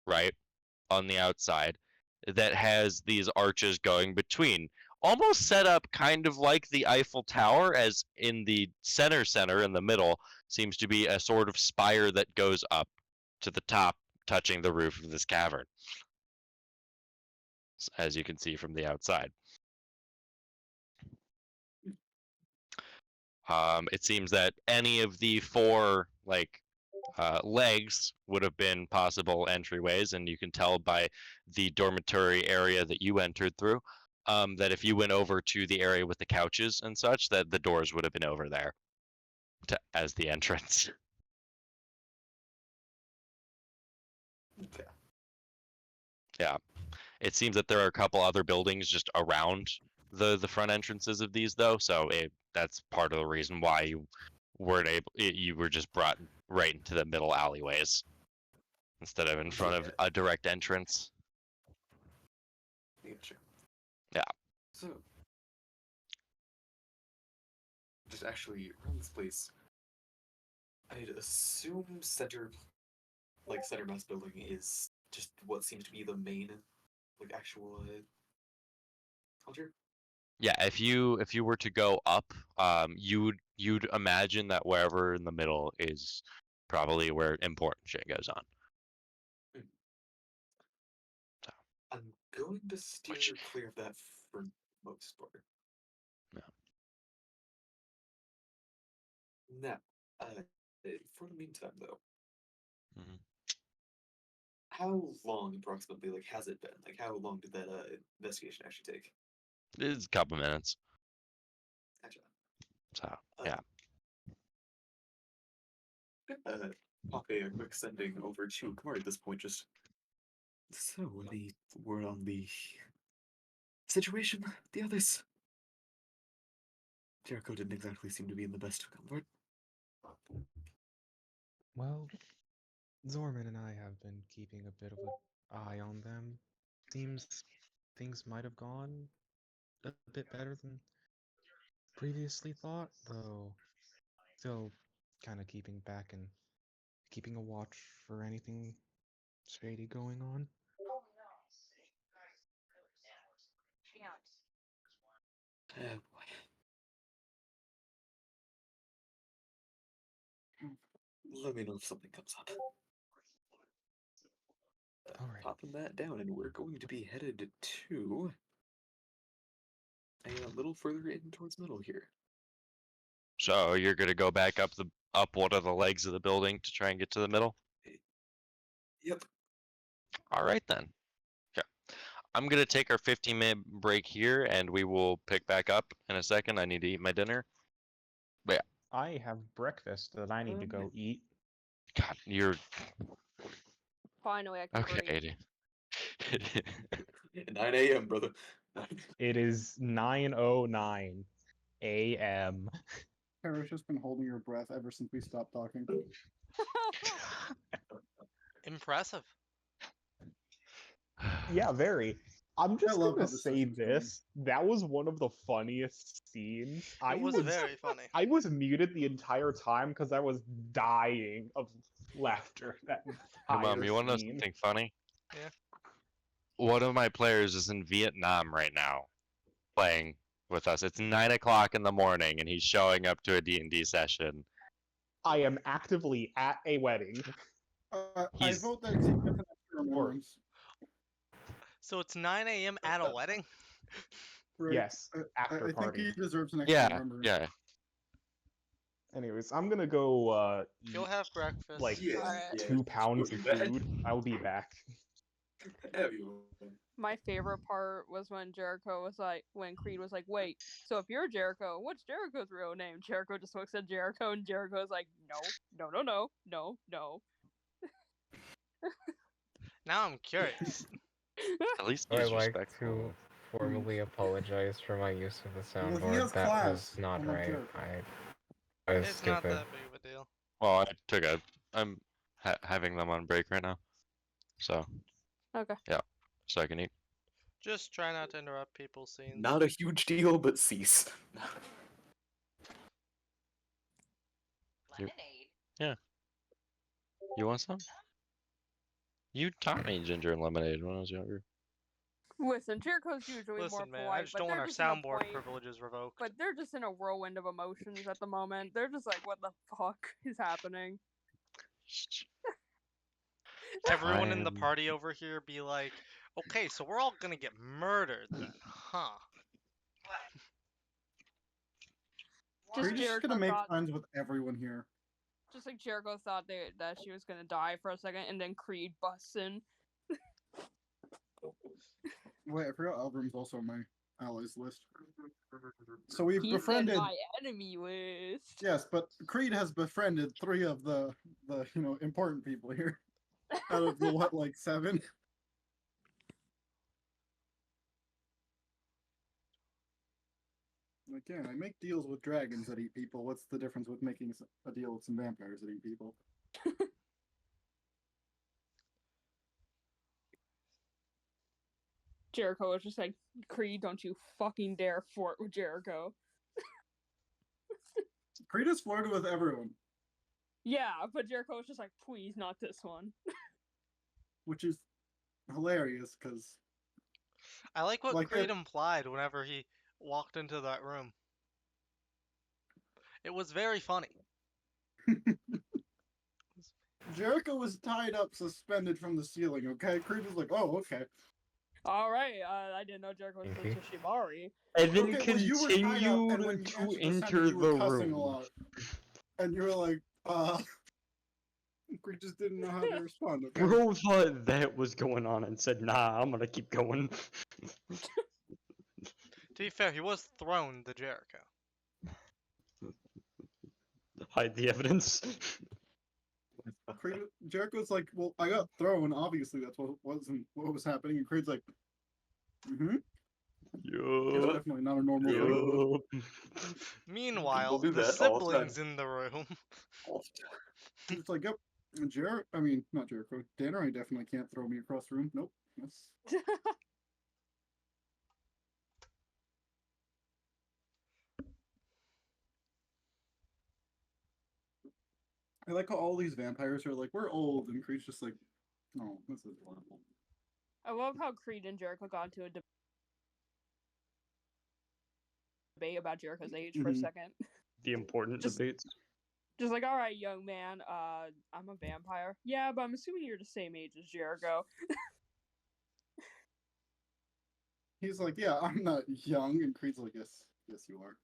right, on the outside, that has these arches going between. Almost set up kind of like the Eiffel Tower, as in the center in the middle seems to be a sort of spire that goes up to the top, touching the roof of this cavern, as you can see from the outside. It seems that any of the 4 legs would have been possible entryways, and you can tell by the dormitory area that you entered through that if you went over to the area with the couches and such, that the doors would have been over there as the entrance. Okay. Yeah. It seems that there are a couple other buildings just around the front entrances of these, though, so that's part of the reason why you weren't able. You were just brought right into the middle alleyways instead of in front of a direct entrance. Gotcha. Yeah. So, just actually around this place, I'd assume center mass building is just what seems to be the main, like, actual culture. Yeah, if you were to go up, you'd imagine that wherever in the middle is probably where important shit goes on. I'm going to steer Which- clear of that for most part. Yeah. Now, for the meantime, though, Mhm. how long approximately, like, has it been? Like, how long did that investigation actually take? It's a couple minutes. Gotcha. So Uh, yeah. Pop a quick sending over to Kamari at this point. Just so, any word on the situation? The others. Jericho didn't exactly seem to be in the best of comfort. Well, Zorman and I have been keeping a bit of an eye on them. Seems things might have gone a bit better than previously thought, though still kind of keeping back and keeping a watch for anything shady going on. Boy. Let me know if something comes up. All right. Popping that down, and we're going to be headed to a little further in towards middle here. So you're gonna go back up one of the legs of the building to try and get to the middle? Yep. All right then. Okay. I'm gonna take our 15-minute break here, and we will pick back up in a second. I need to eat my dinner. I have breakfast that I need to go eat. God, you're Finally, I can breathe. okay. 9 a.m., brother. It is 9:09 a.m. Kara's just been holding her breath ever since we stopped talking. Impressive. Yeah, very. I'm just love gonna how this say session's going. this. That was one of the funniest scenes. It was very funny. I was muted the entire time because I was dying of laughter. That Hey, Mom, entire you want to know scene. something funny? Yeah. One of my players is in Vietnam right now, playing with us. It's 9 o'clock in the morning, and he's showing up to a D&D session. I am actively at a wedding. I He's- vote that it's an extra remembrance. So it's 9 a.m. at a wedding? Right. Yes, after I think party. he deserves an extra Yeah, remembrance. yeah. Anyways, I'm gonna go Go eat have breakfast. like Yeah, Alright. yeah. 2 pounds Go of to bed. food. I'll be back. Everyone. My favorite part was when when Creed was like, wait, so if you're Jericho, what's Jericho's real name? Jericho just looks at Jericho, and Jericho's like, no. Now I'm curious. At least I'd he's like to respectful. formally apologize for my use of the Well, he soundboard. has That class, was not unlike right. Jericho. I was It's not stupid. that big of a deal. Well, I'm having them on break right now. So, Okay. yeah. So I can eat. Just try not to interrupt people's scenes. Not a huge deal, but cease. You want some? You taught me ginger and lemonade when I was younger. Listen, Jericho's usually more Listen, man, polite, I just but don't want they're our just in a soundboard point. privileges revoked. But they're just in a whirlwind of emotions at the moment. They're just like, what the fuck is happening? Everyone in the I'm- party over here be like, okay, so we're all gonna get murdered then, huh? Just Creed's just Jericho gonna make thought, friends with everyone here. just like Jericho thought that she was gonna die for a second, and then Creed busts in. Wait, I forgot Algrim's also on my allies list. So we've He's in befriended. my enemy list. Yes, but Creed has befriended 3 of the important people here. Out of the what, like 7? Again, I make deals with dragons that eat people. What's the difference with making a deal with some vampires that eat people? Jericho was just like, Creed, don't you fucking dare flirt with Jericho. Creed is flirted with everyone, Yeah, but Jericho was just like, please, not this one. which is hilarious because I like what Like Creed it- implied whenever he walked into that room. It was very funny. Jericho was tied up, suspended from the ceiling. Okay, Creed was like, "Oh, okay." All right, I didn't know Jericho was Mhm. to Shibari. And then Okay, well, you were tied up, and when continued you to answered the enter sentence, you were the cussing a room. lot, and you were like, Creed just didn't know how to respond. Okay, Bro thought that was going on and said, nah, I'm gonna keep going. To be fair, he was thrown to Jericho. Hide the evidence. Creed, Jericho's like, "Well, I got thrown. Obviously, that's what was happening." And Creed's like, "Mm-hmm. It's Yup. definitely not a normal thing." Yup. Meanwhile, do the that all the siblings in the room. It's like, "Yep." And I mean, not Jericho. Dan or I definitely can't throw me across the room. Nope. That's I like how all these vampires are like, "We're old," and Creed's just like, "Oh, this is horrible." I love how Creed and Jericho got into a debate about Jericho's age for a Mhm. second. The important Just- debates. Just like, all right, young man, I'm a vampire. Yeah, but I'm assuming you're the same age as Jericho. He's like, "Yeah, I'm not young," and Creed's like, "Yes, yes, you are."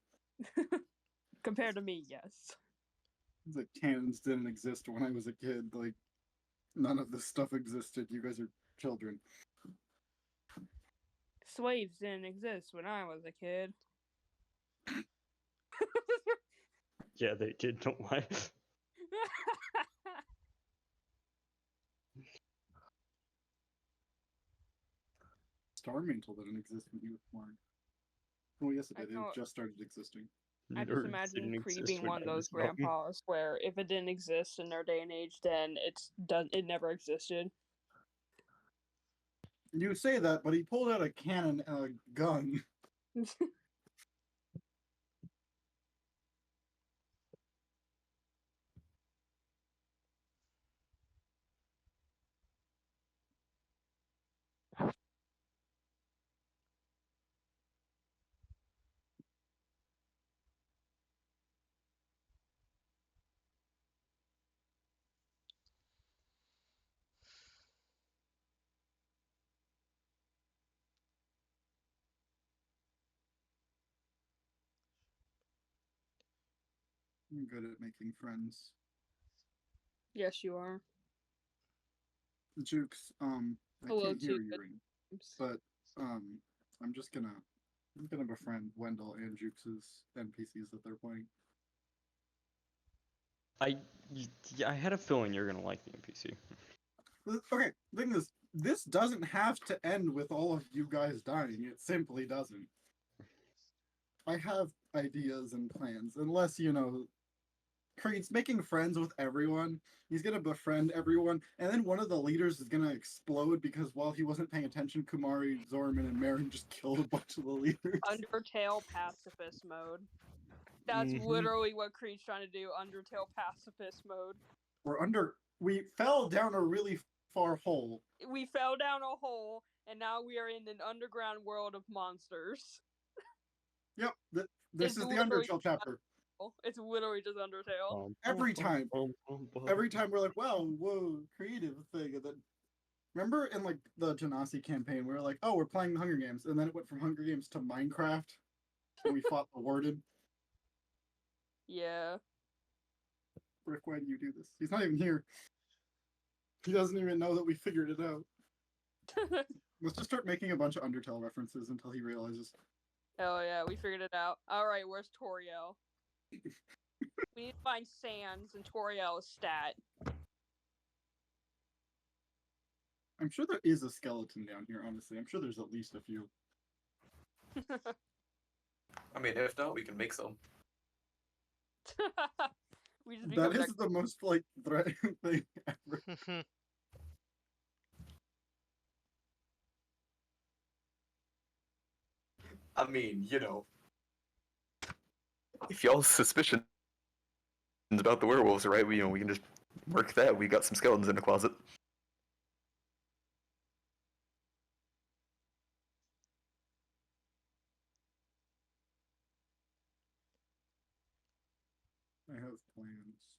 Compared to me, yes. He's like, "Cannons didn't exist when I was a kid. Like, none of this stuff existed. You guys are children." Slaves didn't exist when I was a kid. Yeah, they did, don't lie. Star Mantle didn't exist when he was born. Oh, yes, it I did. It thought- just started existing. I just Nerds imagine didn't Creed exist being when one of I those was young. grandpas where if it didn't exist in their day and age, then it never existed. You say that, but he pulled out a cannon and a gun. I'm good at making friends. Yes, you are. Jukes, I Hello, can't hear too. you, but I'm gonna befriend Wendell and Jukes's NPCs that they're playing. Yeah, I had a feeling you're gonna like the NPC. Okay, the thing is, this doesn't have to end with all of you guys dying. It simply doesn't. I have ideas and plans, unless, Creed's making friends with everyone. He's gonna befriend everyone, and then one of the leaders is gonna explode because while he wasn't paying attention, Kumari, Zorman, and Marin just killed a bunch of the leaders. Undertale pacifist mode. That's Mhm. literally what Creed's trying to do. Undertale pacifist mode. We fell down a really far hole. We fell down a hole, and now we are in an underground world of monsters. Yep, this It's is the literally Undertale chapter. It's literally just Undertale. Every time we're like, wow, whoa, creative thing, and then remember in like the Genasi campaign, we were like, oh, we're playing the Hunger Games, and then it went from Hunger Games to Minecraft, and we fought the Warden. Yeah. Rick, why do you do this? He's not even here. He doesn't even know that we figured it out. Let's just start making a bunch of Undertale references until he realizes. Oh yeah, we figured it out. Alright, where's Toriel? We need to find Sans and Toriel's stat. I'm sure there is a skeleton down here, honestly. I'm sure there's at least a few. mean, if not, we can make some. We just become That is the most like threatening thing ever. I mean, you know, if y'all's suspicions about the werewolves are right, we can just work that. We got some skeletons in the closet. I have plans.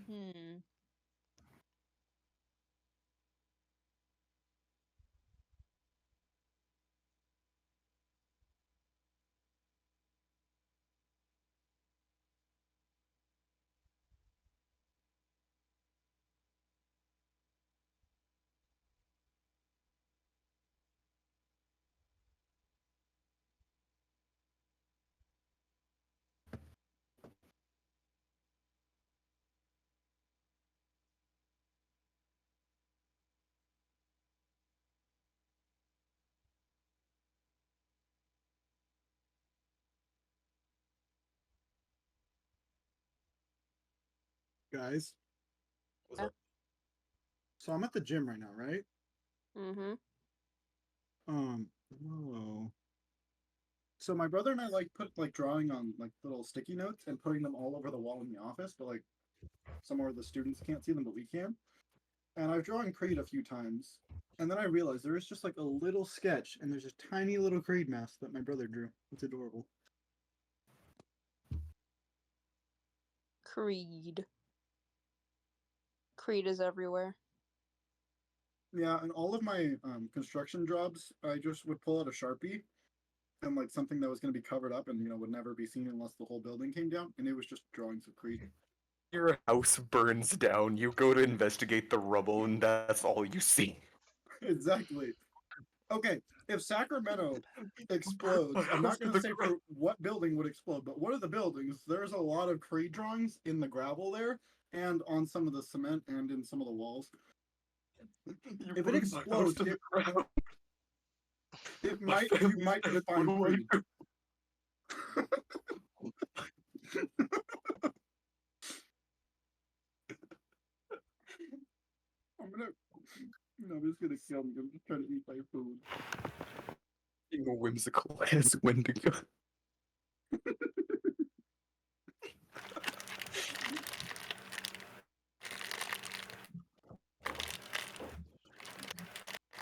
Hmm. Guys, What's Yeah. up? so I'm at the gym right now, right? Mm-hmm. Whoa. So my brother and I like put like drawing on like little sticky notes and putting them all over the wall in the office, but like somewhere the students can't see them, but we can. And I've drawn Creed a few times, and then I realized there is just like a little sketch, and there's a tiny little Creed mask that my brother drew. It's adorable. Creed. Creed is everywhere. Yeah, and all of my construction jobs, I just would pull out a Sharpie and like something that was going to be covered up and would never be seen unless the whole building came down, and it was just drawings of Creed. Your house burns down, you go to investigate the rubble, and that's all you see. Exactly. Okay, if Sacramento explodes, My I'm house not going to to the say for what building would explode, but what are the buildings? There's a lot of Creed drawings in the gravel there, and on some of the cement, and in some of the walls. You If it burned my house explodes, to the ground. it My might you family's might dead. find What do I Creed. do? I'm just gonna kill me. I'm just trying to eat my food. Being a whimsical ass Wendigo.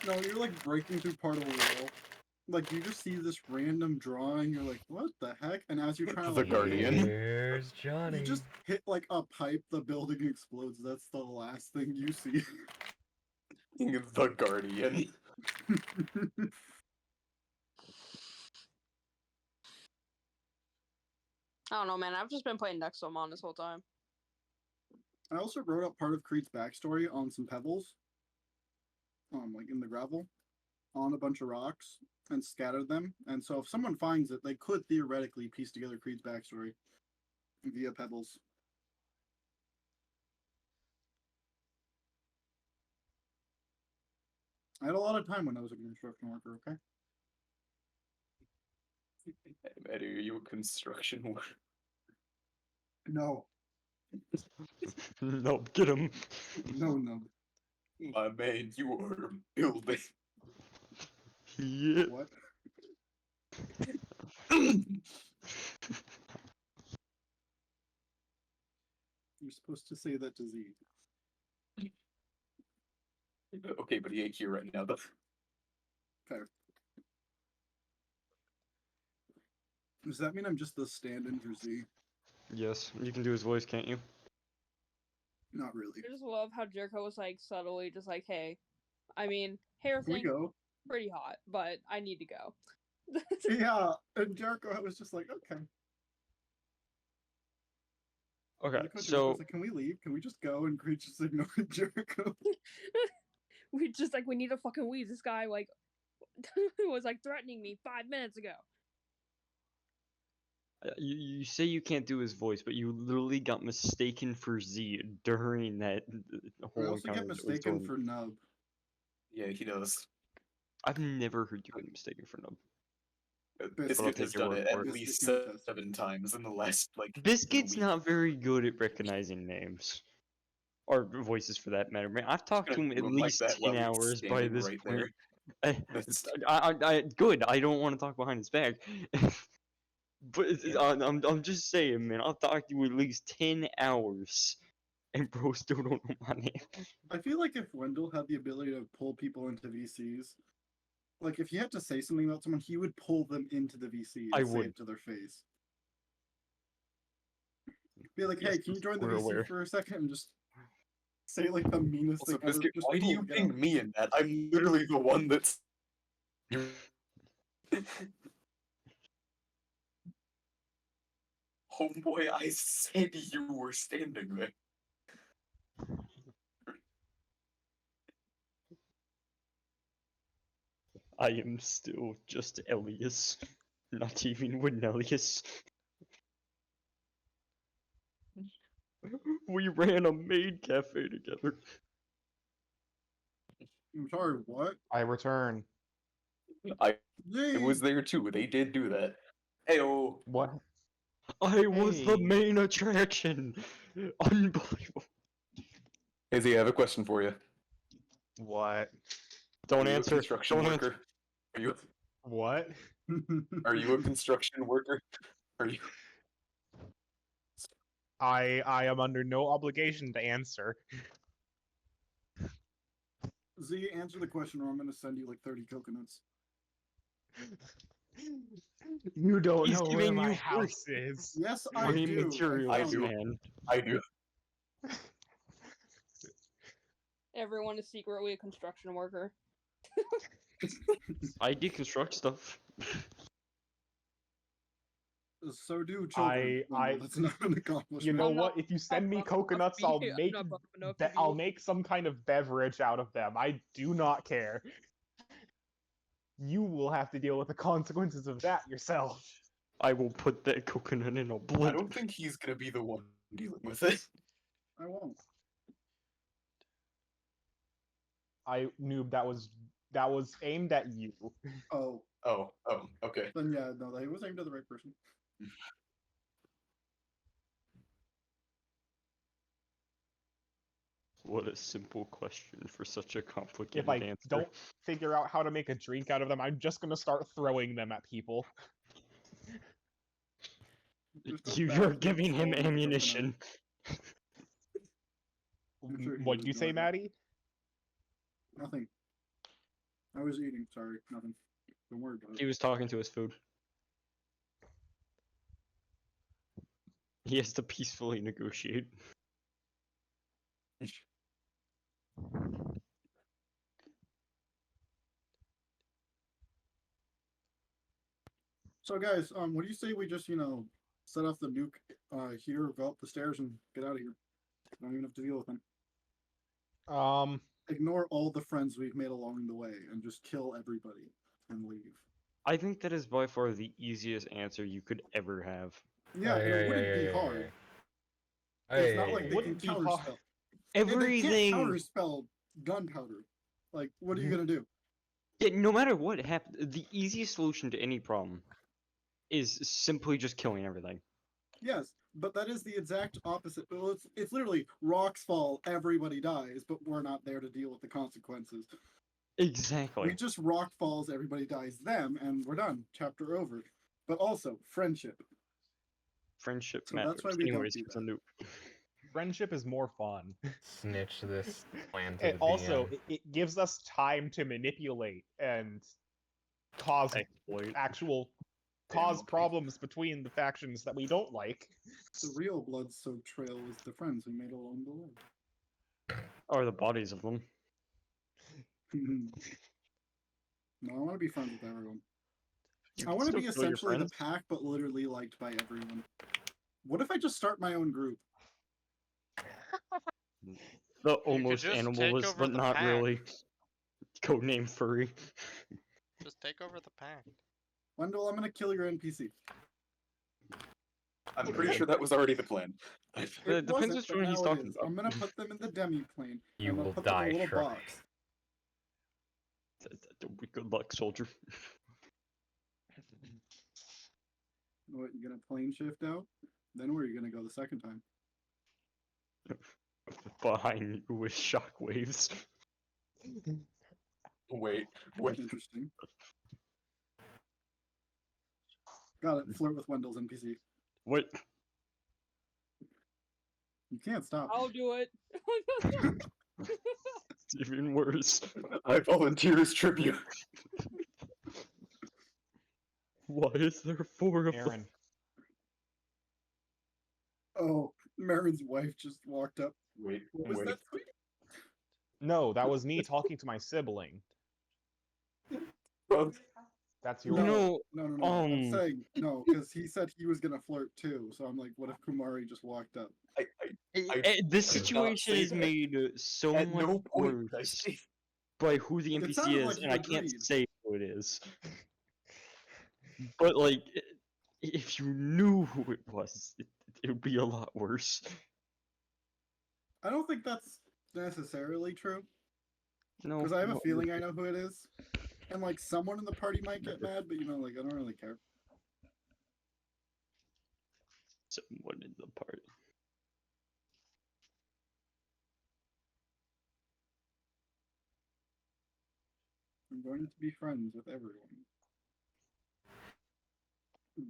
No, you're like breaking through part of a wall. Like you just see this random drawing, you're like, what the heck? And as you're trying to The like Guardian. Here's Johnny. you just hit like a pipe, the building explodes. That's the last thing you see. The Guardian. I don't know, man. I've just been playing Nexomon this whole time. I also wrote up part of Creed's backstory on some pebbles, like in the gravel, on a bunch of rocks, and scattered them. And so if someone finds it, they could theoretically piece together Creed's backstory via pebbles. I had a lot of time when I was a construction worker, okay? Maddie, are you a construction worker? No, Nope, get him. no. My man, you are building. Yeah. What? You're supposed to say that to Z. Okay, but he ain't here right now, though. Fair. Does that mean I'm just the stand-in for Z? Yes, you can do his voice, can't you? Not really. I just love how Jericho was like subtly just like, hey, I mean, hair Can we thing, go? pretty hot, but I need to go. Yeah, and Jericho was just like, okay. Okay, Like, Jericho's so like, can we leave? Can we just go? And Creed just ignored Jericho. We just like we need to fucking leave. This guy like was like threatening me 5 minutes ago. You say you can't do his voice, but you literally got mistaken for Z during that I whole also get encounter. that was mistaken going- for Nub. Yeah, he does. I've never heard you get mistaken for Nub. Biscuit take has your done word it for at it. least Biscuit can attest. 7 times in the last Biscuit's week. not very good at recognizing names. Or voices for that matter. Man, I've talked to gonna him at do him like least that while 10 he's hours by standing this right point. That's- Good. I don't want to talk behind his back. But Yeah. I'm just saying, man. I've talked to you at least 10 hours, and bro still don't know my name. I feel like if Wendell had the ability to pull people into VCs, like if he had to say something about someone, he would pull them into the VC and I say would. it to their face. Be like, Yes, hey, can you join the we're VC aware. for a second and just say like the meanest Also, thing ever? Biscuit, Just why do you pull, get ping out. me in that? I'm literally the one that's. Homeboy, I said you were standing there. I am still just Elias. Not even Winelius. We ran a maid cafe together. I'm sorry, what? I return. I Yay! was there too. They did do that. Heyo. What? I was the Hey. main attraction. Unbelievable. Izzy, I have a question for you. What? Don't Are you a answer. construction Don't worker? What? Are you a construction worker? Are you? I am under no obligation to answer. Z, answer the question or I'm gonna send you like 30 coconuts. You don't He's know where giving my you house is. Yes, I free do. materials, found it. man. I do. Everyone is secretly a construction worker. I deconstruct stuff. So do children. I- That's not an accomplishment. You know I'm not- what? If you send me buff enough to coconuts, be- I'll I'm make not buff enough to be- I'll make some kind of beverage out of them. I do not care. You will have to deal with the consequences of that yourself. I will put that coconut in a I blender. don't think he's gonna be the one dealing with it. I won't. I knew that was aimed at you. Oh, Oh, okay. then yeah, no, that was aimed at the right person. What a simple question for such a complicated If I answer. don't figure out how to make a drink out of them, I'm just gonna start throwing them at people. Just a You're bad giving him control of the ammunition. I'm sure he What'd you would say, enjoy that. Maddie? Nothing. I was eating. Sorry, nothing. Don't worry about He it. was talking to his food. He has to peacefully negotiate. So guys, what do you say we just, set off the nuke here, go up the stairs and get out of here? Don't even have to deal with them. Ignore all the friends we've made along the way and just kill everybody and leave. I think that is by far the easiest answer you could ever have. Yeah, and it wouldn't be hard. It's not like they can Wouldn't be hard. counterspell. They can't Everything. counterspell gunpowder. Like, what are you gonna do? Yeah, no matter what happens, the easiest solution to any problem is simply just killing everything. Yes, but that is the exact opposite. Well, it's literally rocks fall, everybody dies, but we're not there to deal with the consequences. Exactly. We just rock falls, everybody dies, them, and we're done. Chapter over. But also friendship. Friendship So matters. that's why we don't Anyways, do it's a that. nuke. Friendship is more fun. Snitch this plan to And the also, DM. it gives us time to manipulate and cause Exploit. actual Damn, cause okay. problems between the factions that we don't like. The real blood-soaked trail is the friends we made along the way. Or the bodies of them. No, I want to be friends with everyone. You I can want to still be kill your essentially the friends. pack, but literally liked by everyone. What if I just start my own group? The almost just take animalist, over but the not pack. really. Codename furry. Just take over the pack. Wendell, I'm gonna kill your NPC. I'm pretty sure that was already the plan. It It depends wasn't, which but one he's now it talking is. about. I'm gonna put them in the demi plane. You I'm gonna will put them in die, a little Shrek. box. Good luck, soldier. What, you gonna plane shift out? Then where are you gonna go the second time? Behind you with shockwaves. Wait. Interesting. Got it. Flirt with Wendell's NPC. What? You can't stop. I'll do it. It's even worse. I volunteer as tribute. Why is there 4 of them? Aaron. Oh, Marin's wife just walked up. Wait, What was wait. that, sweetie? No, that was me talking to my sibling. Bro, That's You your. know, No. I'm saying no, because he said he was gonna flirt too. So I'm like, what if Kumari just walked up? this I did not situation say is that. made so At much no point did I worse say by who the It NPC sounded is, like you and I can't agreed. say who it is. But like, if you knew who it was, it would be a lot worse. I don't think that's necessarily true. No, Because I have a no, feeling I know who it is. And like someone in the party might get mad, but like I don't really care. someone in the party. I'm going to be friends with everyone.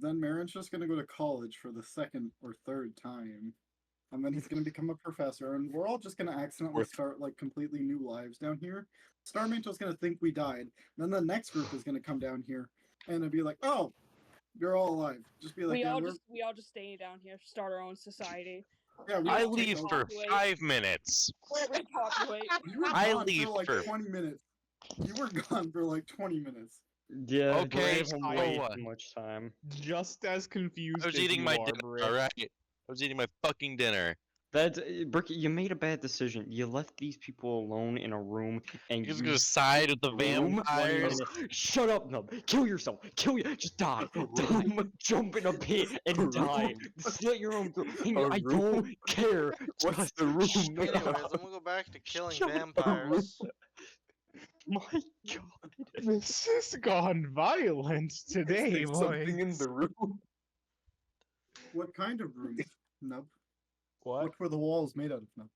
Then Marin's just gonna go to college for the second or third time. And then he's gonna become a professor, and we're all just gonna accidentally start like completely new lives down here. Starmantel's gonna think we died. Then the next group is gonna come down here and it'll be like, "Oh, you're all alive." Just be like, we "Yeah, all we're just stay down here, start our own society, yeah." We I just take leave over. for Populate. 5 minutes. repopulate. You were I gone leave for like for- 20 minutes. You were gone for like 20 minutes. Yeah, Okay, Brave home so way what? too much time. Just as confused I was as eating you my are, dinner, Brick. alright? I was eating my fucking dinner. That Bricky, you made a bad decision. You left these people alone in a room, and You're just you gonna side with the room 20 vampires. minutes. Shut up, Nub. Kill yourself. Kill you. Just die. Die. Jump in a pit and die. Slit your own throat. I don't care. What's Just the room? shut Anyways, up. I'm gonna go back to killing Shut up. vampires. My God. This has gone violent today, There's boys. something in the room. What kind of room? Nub. What? What were the walls made out of? Nub?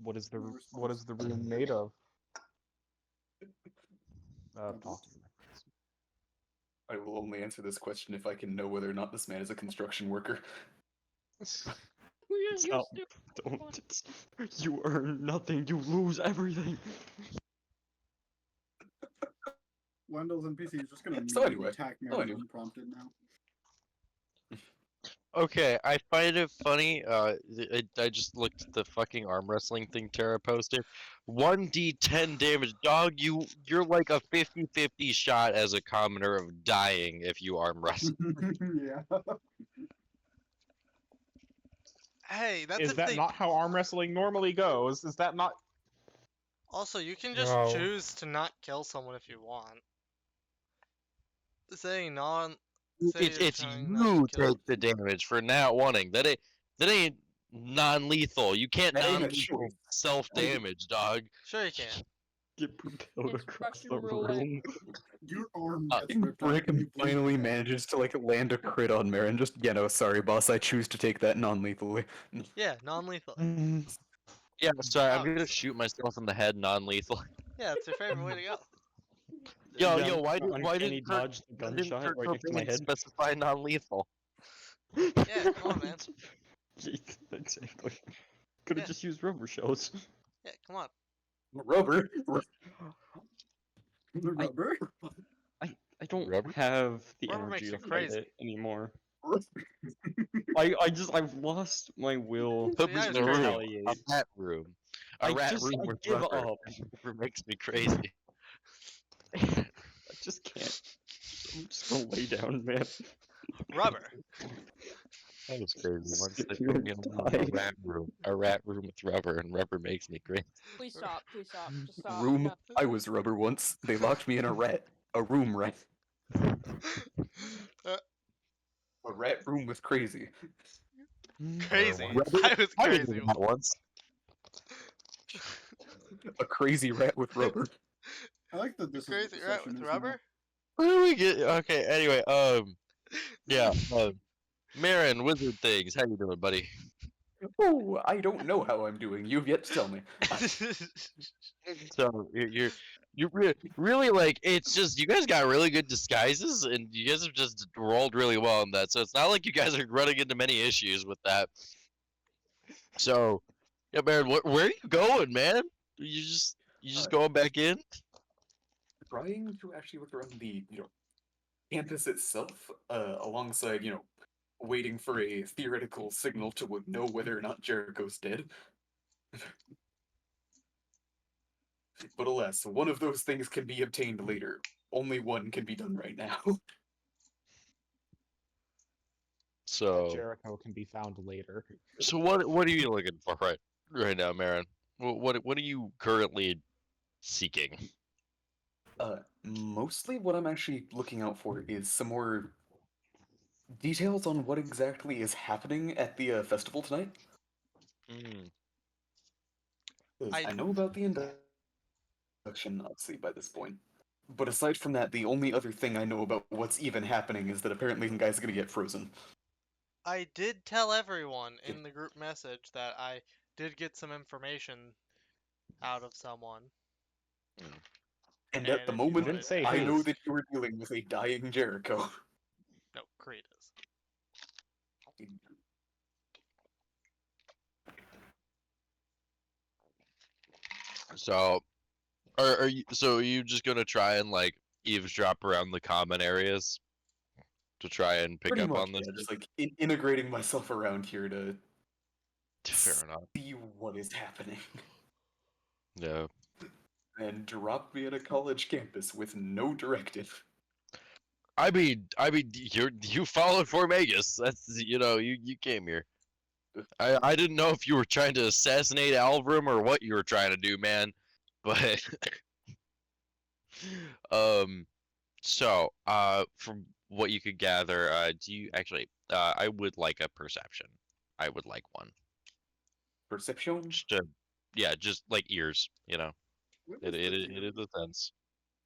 What is the No what is the room made of? Talk to me. I will only answer this question if I can know whether or not this man is a construction worker. You're Stop. stupid. Don't. You earn nothing. You lose everything. Wendell's NPC is just gonna So immediately anyway, attack oh, Marin anyway. unprompted now. Okay, I find it funny. I just looked at the fucking arm wrestling thing Tara posted. 1d10 damage, dog. You're like a 50-50 shot as a commoner of dying if you arm wrestle. Yeah. Hey, that's Is if that they. not how arm wrestling normally goes? Is that not? Also, you can just No. choose to not kill someone if you want. Saying non. Say It's you're it's trying not you to kill. take the damage for not wanting. That ain't non-lethal. You can't That ain't a non-lethal choice. self-damage, dog. Sure you can. Get propelled It's across the Russian roulette. room. Your arm Uh, gets ripped off Brick and you bleed finally to death. manages to like land a crit on Marin. Just no, sorry, boss. I choose to take that non-lethally. Yeah, non-lethal. Yeah, sorry, I'm gonna Obviously. shoot myself in the head non-lethal. Yeah, it's your favorite way to go. Yo, Yeah, yo, why I'm did uncanny Kurt, dodge the why didn't gunshot Kurt right next to my Cobain head? specify non-lethal? Yeah, come on, man. Yeah, exactly. Could have Yeah. just used rubber shells. Yeah, come on. Rubber. The rubber? I don't Rubber? have the Rubber makes energy you to fight crazy. it anymore. I've lost my will Put See, me I in was a crazy. room, retaliate. a rat room. A I rat just- room I with give rubber. up. Rubber makes me crazy. I just can't. I'm just gonna lay down, man. Rubber. That was crazy. Once Sit they here put me and in die. a rat room with rubber, and rubber makes me crazy. Please stop. Please stop. Just stop. Room. No. I was rubber once. They locked me in a room rat. A rat room with crazy. Crazy. Rubber. I was I was crazy. doing that once. A crazy rat with rubber. I like that this is what Crazy the rat session with is rubber? Where do we get? Okay. Anyway. Yeah. Marin, wizard things. How you doing, buddy? Oh, I don't know how I'm doing. You've yet to tell me. So you're really like it's just you guys got really good disguises and you guys have just rolled really well on that. So it's not like you guys are running into many issues with that. So yeah, Marin, where are you going, man? You just going back in? Trying to actually look around the, campus itself, alongside, waiting for a theoretical signal to know whether or not Jericho's dead. But alas, one of those things can be obtained later. Only one can be done right now. So Jericho can be found later. so what are you looking for right now, Marin? What are you currently seeking? Mostly what I'm actually looking out for is some more details on what exactly is happening at the festival tonight. Mm. 'Cause I- I know about the induction, obviously, by this point. But aside from that, the only other thing I know about what's even happening is that apparently some guy's gonna get frozen. I did tell everyone in the group message that I did get some information out of someone. And And at the if you moment, wanted say I who. know that you were dealing with a dying Jericho. No, Creed is. So are you just gonna try and like eavesdrop around the common areas to try and pick Pretty up much, on this? yeah, just like integrating myself around here to Fair enough. see what is happening. Yeah. And drop me at a college campus with no directive. I mean, you followed Formagus. That's you came here. I didn't know if you were trying to assassinate Alvrum or what you were trying to do, man. But so from what you could gather, do you actually? I would like a perception. I would like one. Perception? Just to, yeah, just like ears. What It is it the it deal? is a sense.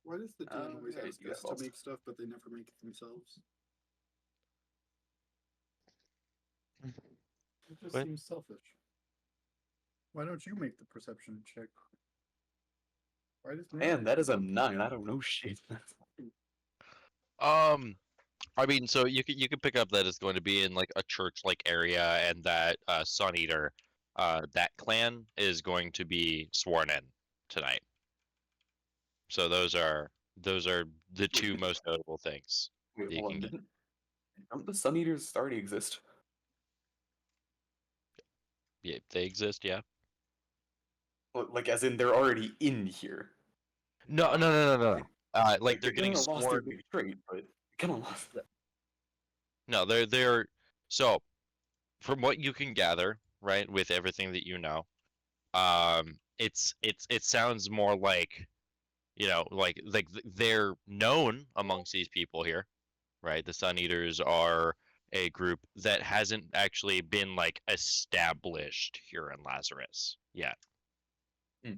Why does the Dan always yeah, ask you us have to also- make stuff, but they never make it themselves? It just What? seems selfish. Why don't you make the perception check? Why does Man, that is a 9. I don't know shit. I mean, so you can pick up that it's going to be in like a church-like area, and that Sun Eater, that clan is going to be sworn in tonight. So those are the two most notable things. Wait, that you hold can on. get. Don't the Sun Eaters already exist? Yeah, they exist. Yeah. Like, as in they're already in here. No, no, no, no, no. Like they're they getting kinda lost their sworn. big trait, but kind of lost. No, they're so from what you can gather, right, with everything that you know, it sounds more like they're known amongst these people here, right? The Sun Eaters are a group that hasn't actually been like established here in Lazarus yet. Hmm.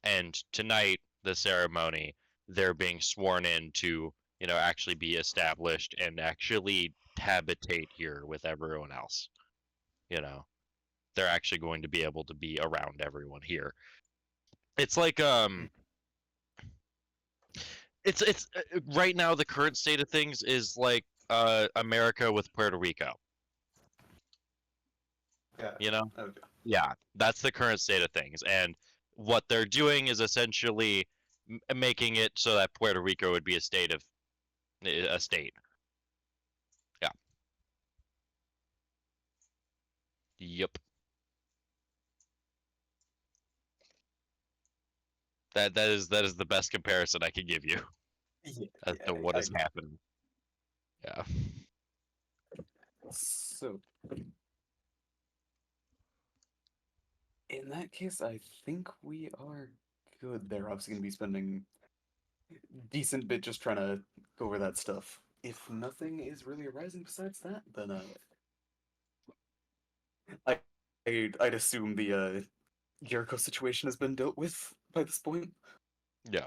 And tonight, the ceremony, they're being sworn in to, actually be established and actually habitate here with everyone else. They're actually going to be able to be around everyone here. It's like it's right now the current state of things is like America with Puerto Rico. Yeah. Okay. Yeah, that's the current state of things, and what they're doing is essentially making it so that Puerto Rico would be a state. Yeah. Yep. That is the best comparison I can give you Yeah, as to what is happening. Yeah. So, in that case, I think we are good. They're obviously going to be spending decent bit just trying to go over that stuff. If nothing is really arising besides that, then I'd assume the Jericho situation has been dealt with by this point. Yeah.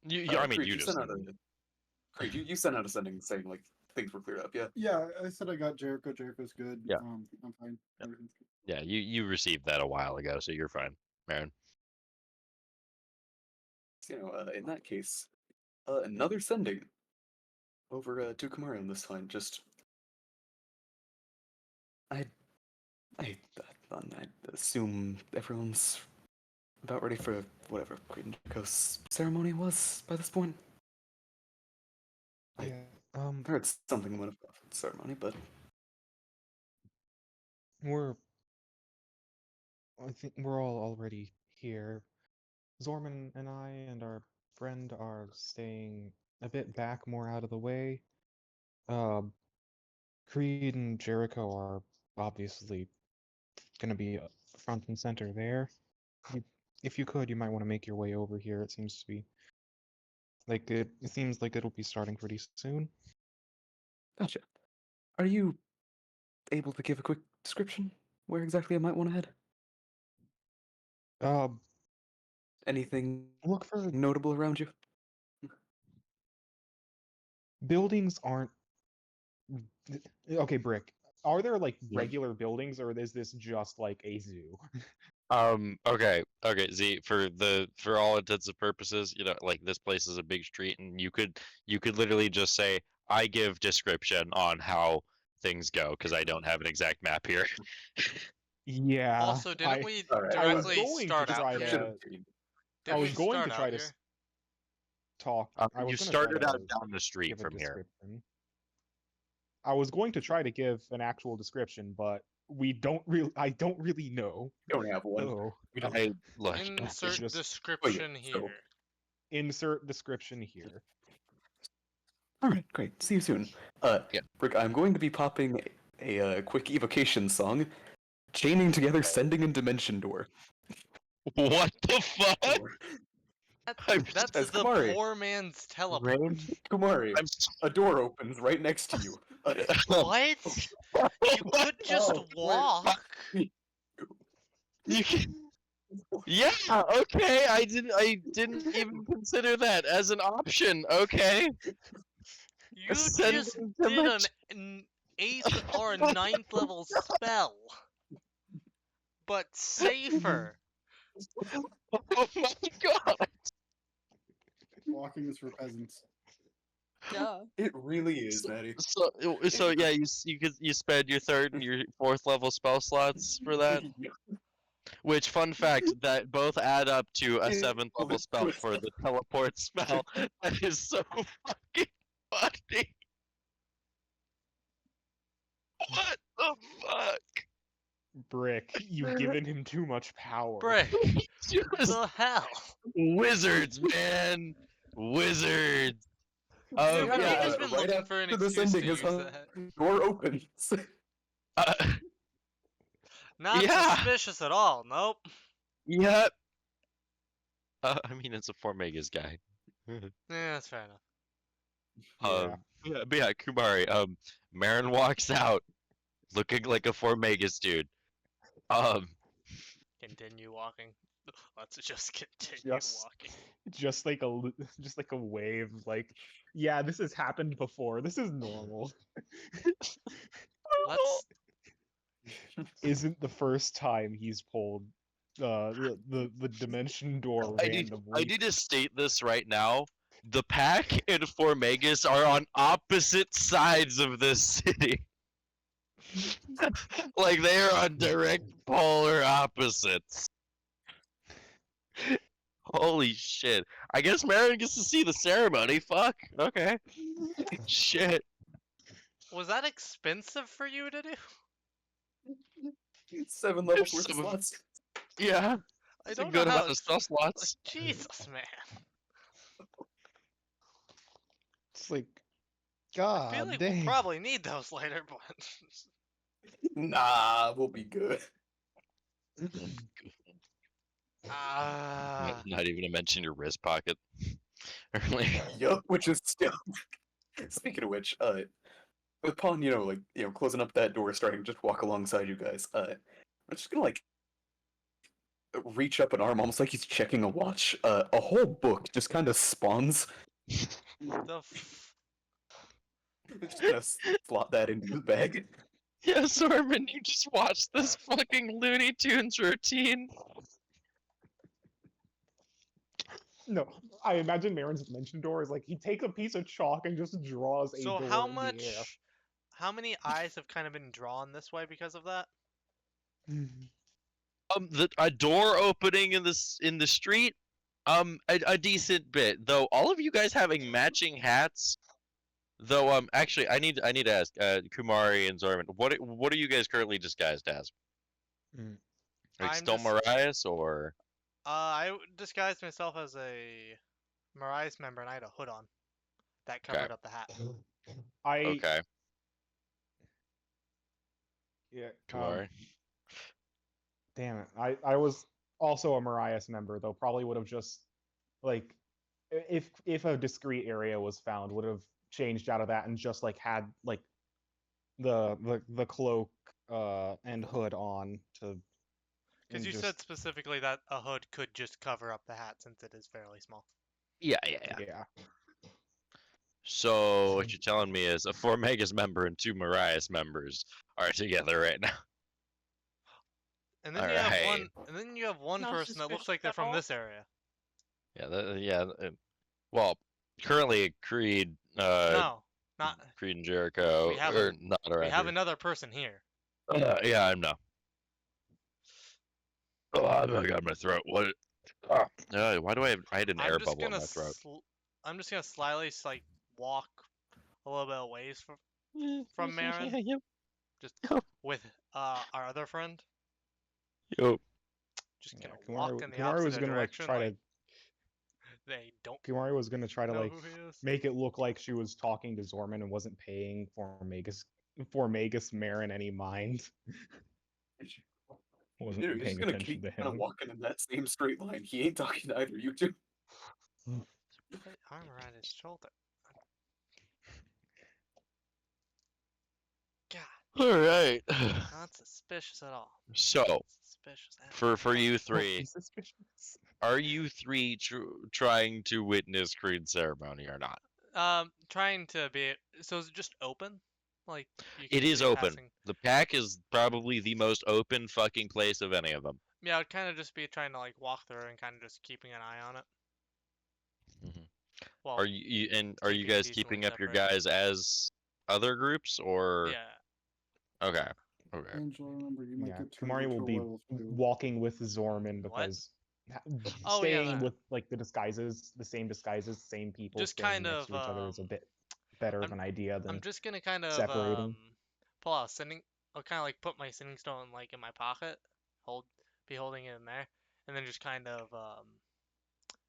I mean, Creed, you you just. sent out a Creed, you sent out a sending saying like things were cleared up. Yeah. Yeah, I said I got Jericho. Jericho's good. Yeah. I'm fine. Yeah. Everything's good. Yeah, you received that a while ago, so you're fine, Marin. So, in that case, another sending over to Kamarion this time. Just I'd assume everyone's about ready for whatever Creed and Jericho's ceremony was by this point. I Yeah. heard something about a ceremony, but I think we're all already here. Zorman and I and our friend are staying a bit back, more out of the way. Creed and Jericho are obviously going to be front and center there. If you could, you might want to make your way over here. It seems to be like it seems like it'll be starting pretty soon. gotcha. Are you able to give a quick description where exactly I might want to head? Anything Look for notable around you? buildings aren't okay, Brick. Are there like Yeah. regular buildings, or is this just like a zoo? Okay, Z, for all intents and purposes, you know, like this place is a big street, and you could literally just say, I give description on how things go, because I don't have an exact map here. Yeah. Also, didn't we Alright. I was directly going start to out try here? to- Should've seen. I Didn't was we going to start try out to here? talk. I was You gonna started try out to down the street give a from here. description. I was going to try to give an actual description, but I don't really know. Don't have one. So We don't. I look. Insert just- description so- here. insert description here. All right, great. See you soon. Yeah. Rick, I'm going to be popping a quick evocation song, chaining together Sending and Dimension Door. What the fuck? I'm That's as the Kamari. poor man's teleport. Rain? Kumari, I'm a door opens right next to you. What? You could just Oh, wait. walk. You can... Yeah, okay. I didn't even consider that as an option. Okay. You Send just them did to an 8th or a 9th level spell. But safer. Oh my god. Walking is for peasants. Duh. It really is, Maddie. So yeah, you spend your 3rd and your 4th level spell slots for that. Which, fun fact, that both add up to a 7th level spell for the teleport spell. That is so fucking funny. What the fuck? Brick, you've given him too much power. Brick, Just the hell? wizards, man. Wizards. Yeah, Um, but yeah, he's been right looking for an after the excuse to sending use is that. door opens. uh, Not Yeah. suspicious at all, nope. yep. I mean, it's a 4 megas guy. Yeah, that's fair enough. But yeah, Kumari. Marin walks out, looking like a 4 megas dude. Continue walking. Let's just continue Just- walking. Just like a wave, like, yeah, this has happened before. This is normal. Let's Isn't the first time he's pulled the dimension door I randomly. need to state this right now. The pack and 4 megas are on opposite sides of this city. Like they are on direct polar opposites. Holy shit. I guess Marin gets to see the ceremony. Fuck. Okay. Shit. Was that expensive for you to do? 7 levels There's worth of some- slots. Yeah. I It's a don't good know how amount of spell slots. Jesus, man. It's like, I God feel like dang. we'll probably need those later, but Nah, we'll be good. ah, Not even to mention your wrist pocket. earlier. Yup, which is still. Speaking of which, upon closing up that door, starting to just walk alongside you guys, I'm just gonna like reach up an arm, almost like he's checking a watch. A whole book just kind of spawns. The f- Just gonna slot that into his bag. Yeah, Sorman, you just watched this fucking Looney Tunes routine. No, I imagine Marin's dimension door is like he takes a piece of chalk and just draws a So door how in the air. much? How many eyes have kind of been drawn this way because of that? A door opening in the street, a decent bit. Though all of you guys having matching hats. Though actually, I need to ask Kumari and Zorman, what are you guys currently disguised as? Mm. Like I'm still just- Marias or? I disguised myself as a Marias member and I had a hood on that covered up the hat. I Okay, yeah. Kumari. Damn it. I was also a Marias member though. Probably would have just like if a discrete area was found, would have changed out of that and just like had like the cloak and hood on to. Because and you just- said specifically that a hood could just cover up the hat since it is fairly small. Yeah. yeah. So what you're telling me is a 4 Megas member and 2 Marias members are together right now. And then you have one. Alright. And then you have one Not person that looks suspicious like they're at from all. this area. Well, currently Creed, No, not. Creed and Jericho, We have or a- not We around have here. another person here. Yeah, I know. Oh, I got my throat. What? Why do I had an air I'm just bubble in gonna. my throat? I'm just gonna slyly like walk a little bit away from Marin, just with our other friend. Yo. Just Yeah, gonna walk in the Kumari was opposite gonna like direction. try like to. they don't Kumari was gonna try to know like who he is. make it look like she was talking to Zorman and wasn't paying for Magus Marin any mind. Wasn't Dude, he's paying gonna attention keep to kind of him. walking in that same straight line. He ain't talking to either you two. Put arm around his shoulder. God, All right. not suspicious at all. So, Suspicious. at all. for you Don't three, be suspicious. are you three trying to witness Creed ceremony or not? Trying to be. So is it just open? Like you It can is see open. passing- The pack is probably the most open fucking place of any of them. Yeah, I'd kind of just be trying to like walk through and kind of just keeping an eye on it. Mhm. Well, Are you are you keeping guys decently keeping up your separated. guys as other groups or? yeah. Okay. Okay. Angela, remember you might Yeah, get turned Kumari into will a be werewolf too. walking with Zorman What? because Oh, yeah, staying that. with like the disguises, the same disguises, same people Just standing kind next to of, each other is a bit better of an idea than I'm just gonna kind of separating. pull out a sending. I'll kind of like put my sending stone like in my pocket, be holding it in there, and then just kind of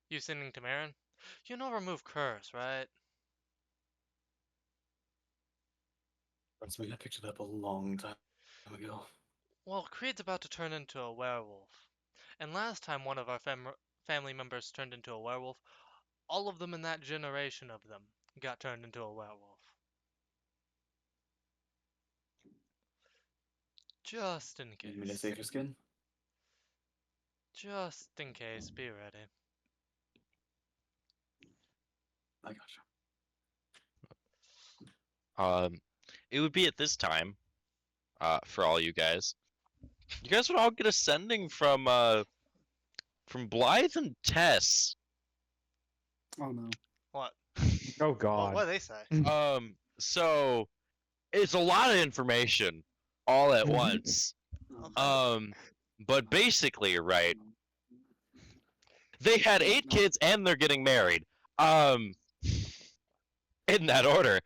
use sending to Marin. You know, remove curse, right? That's something I picked it up a long time ago. Well, Creed's about to turn into a werewolf, and last time one of our family members turned into a werewolf, all of them in that generation of them got turned into a werewolf. Just in You mean to case. save your skin? Just in case, be ready. I gotcha. It would be at this time, for all you guys. You guys would all get a sending from Blythe and Tess. Oh no. What? Oh Well, god. what do they say? So it's a lot of information all at once. Okay. But basically, right? They had 8 kids and they're getting married. In that order.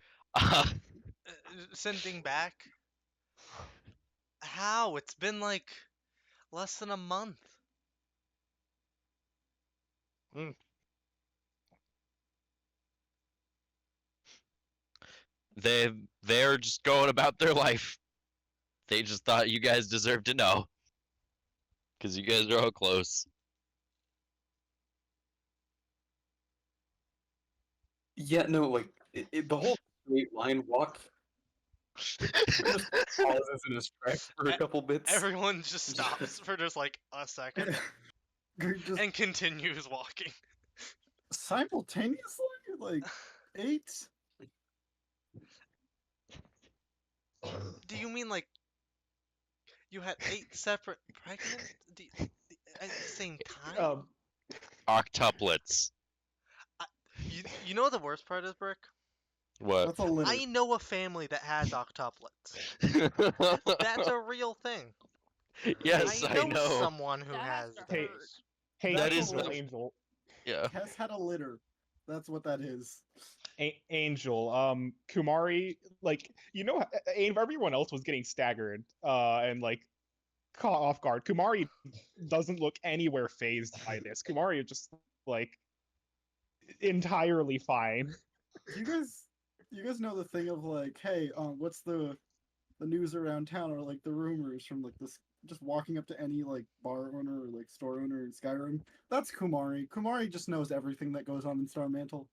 Sending back? How? It's been like less than a month. They're just going about their life. They just thought you guys deserved to know. Cause you guys are all close. Yeah, no, like the whole straight line walk just pauses in his tracks for a E- couple bits. Everyone just stops for just like a second Just and continues walking. simultaneously, like 8. Do you mean like you had 8 separate pregnant at the same time? Octuplets. You know what the worst part is, Brick? What? That's a litter. I know a family that has octuplets. That's a real thing. Yes, I know. someone who That has has to Hey, hurt. those. Hey, That That's is a the- litter. Angel. Yeah. Tess had a litter. That's what that is. Angel, Kumari, like, everyone else was getting staggered, and like caught off guard. Kumari doesn't look anywhere phased by this. Kumari is just like entirely fine. You guys know the thing of like, hey, what's the news around town, or like the rumors from like this, just walking up to any like bar owner or like store owner in Skyrim? That's Kumari. Kumari just knows everything that goes on in Star Mantle.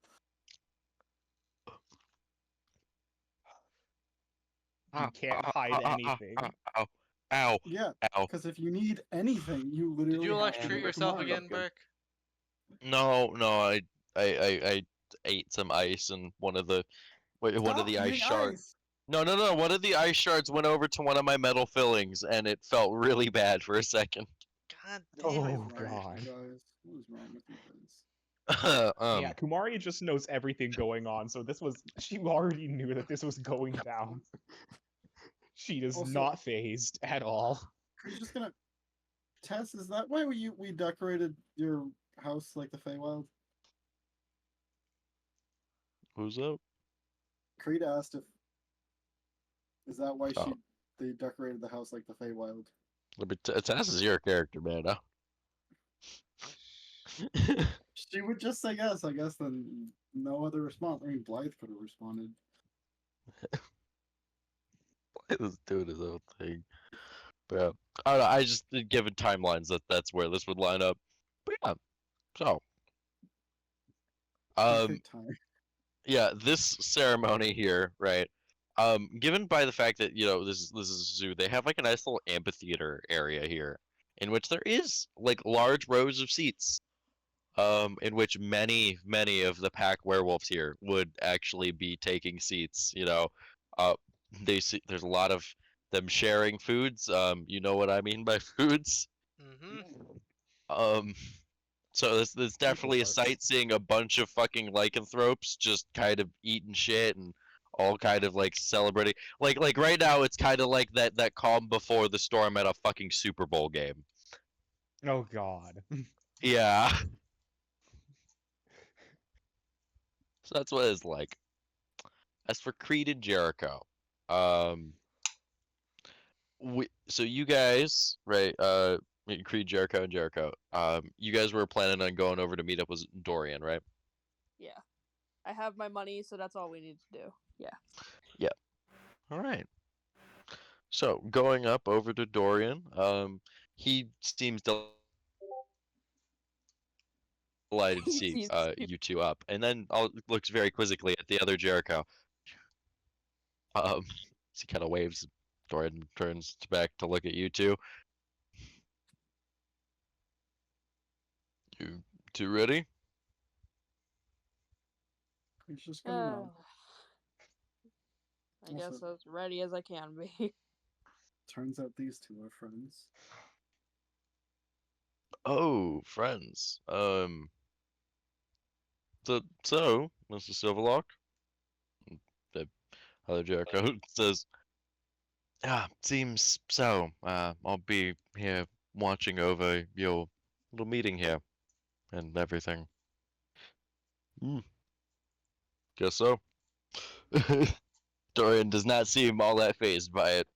You can't hide anything. Ow. Ow. Yeah, Ow. because if you need anything, you literally Did you have to electrocute go to yourself Kumari. again, Brick? No, I ate some ice and one of the Stop ice eating shards. ice! No. One of the ice shards went over to one of my metal fillings and it felt really bad for a second. God What damn is it. Oh, wrong with God. you guys? What is wrong with you guys? Yeah, Kumari just knows everything going on, so she already knew that this was going down. She is Also- not phased at all. Are you just gonna Tess, is that why we decorated your house like the Feywild? Who's up? Creed asked if is that why Oh. they decorated the house like the Feywild? Tess is your character, man. Huh? She would just say yes, I guess, then no other response. I mean, Blythe could have responded. He was doing his own thing. But yeah. I don't know, I just given timelines that's where this would line up. But yeah. So Perfect time. yeah, this ceremony here, right? Given by the fact that, this is a zoo, they have like a nice little amphitheater area here, in which there is like large rows of seats. In which many of the pack werewolves here would actually be taking seats. There's a lot of them sharing foods. You know what I mean by foods. Mm-hmm. So there's definitely a sight seeing a bunch of fucking lycanthropes just kind of eating shit and all kind of like celebrating. Like right now, it's kind of like that calm before the storm at a fucking Super Bowl game. Oh, God. Yeah. So that's what it's like. As for Creed and Jericho, so you guys, right? Creed, Jericho, and Jericho. You guys were planning on going over to meet up with Dorian, right? Yeah. I have my money, so that's all we need to do. Yeah. All right. So going up over to Dorian, he seems delighted to see Seems you two up, and then looks very quizzically at the other Jericho. He kind of waves. Dorian turns back to look at you two. You two ready? He's just gonna nod. I guess Also- as ready as I can be. Turns out these two are friends. Oh, friends. So, Mr. Silverlock, the other Jericho says, seems so. I'll be here watching over your little meeting here and everything. Guess so. Dorian does not seem all that phased by it.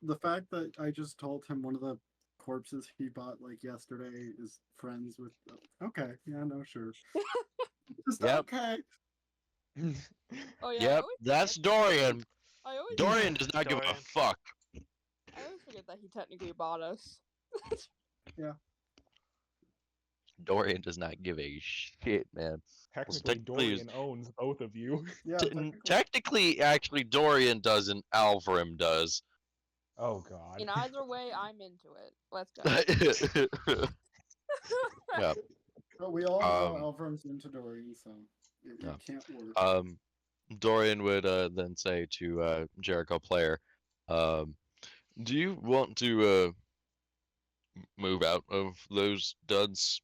The fact that I just told him one of the corpses he bought like yesterday is friends with. Okay, yeah, no, sure. Just Yep. okay. Oh yeah. Yep, that's Dorian. I always Dorian does not give a Dorian. fuck. I always forget that he technically bought us. Dorian does not give a shit, man. Technically, technically is- Dorian owns both of you. Yeah, Technically, actually, Dorian doesn't. Alvarim does. Oh god. In either way, I'm into it. Let's go. Yeah. But we all know Um, Alvarim's into Dorian, so it yeah. can't work. Dorian would then say to Jericho player, do you want to move out of those duds?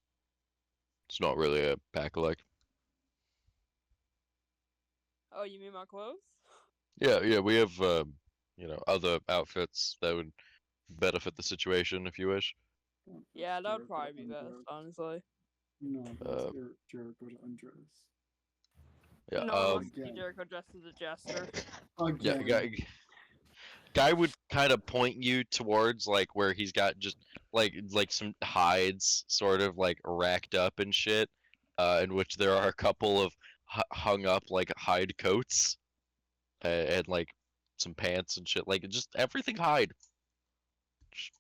It's not really a pack-alike. Oh, you mean my clothes? Yeah, we have other outfits that would better fit the situation if you wish. Yeah, that would Jericho probably be best, undress. honestly. No, that's Uh, Jericho to undress. Yeah, No one wants to see again. Jericho dressed as a jester. yeah, Again. guy would kind of point you towards like where he's got just like some hides sort of like racked up and shit, in which there are a couple of hung up like hide coats, and like some pants and shit, like just everything hide. Just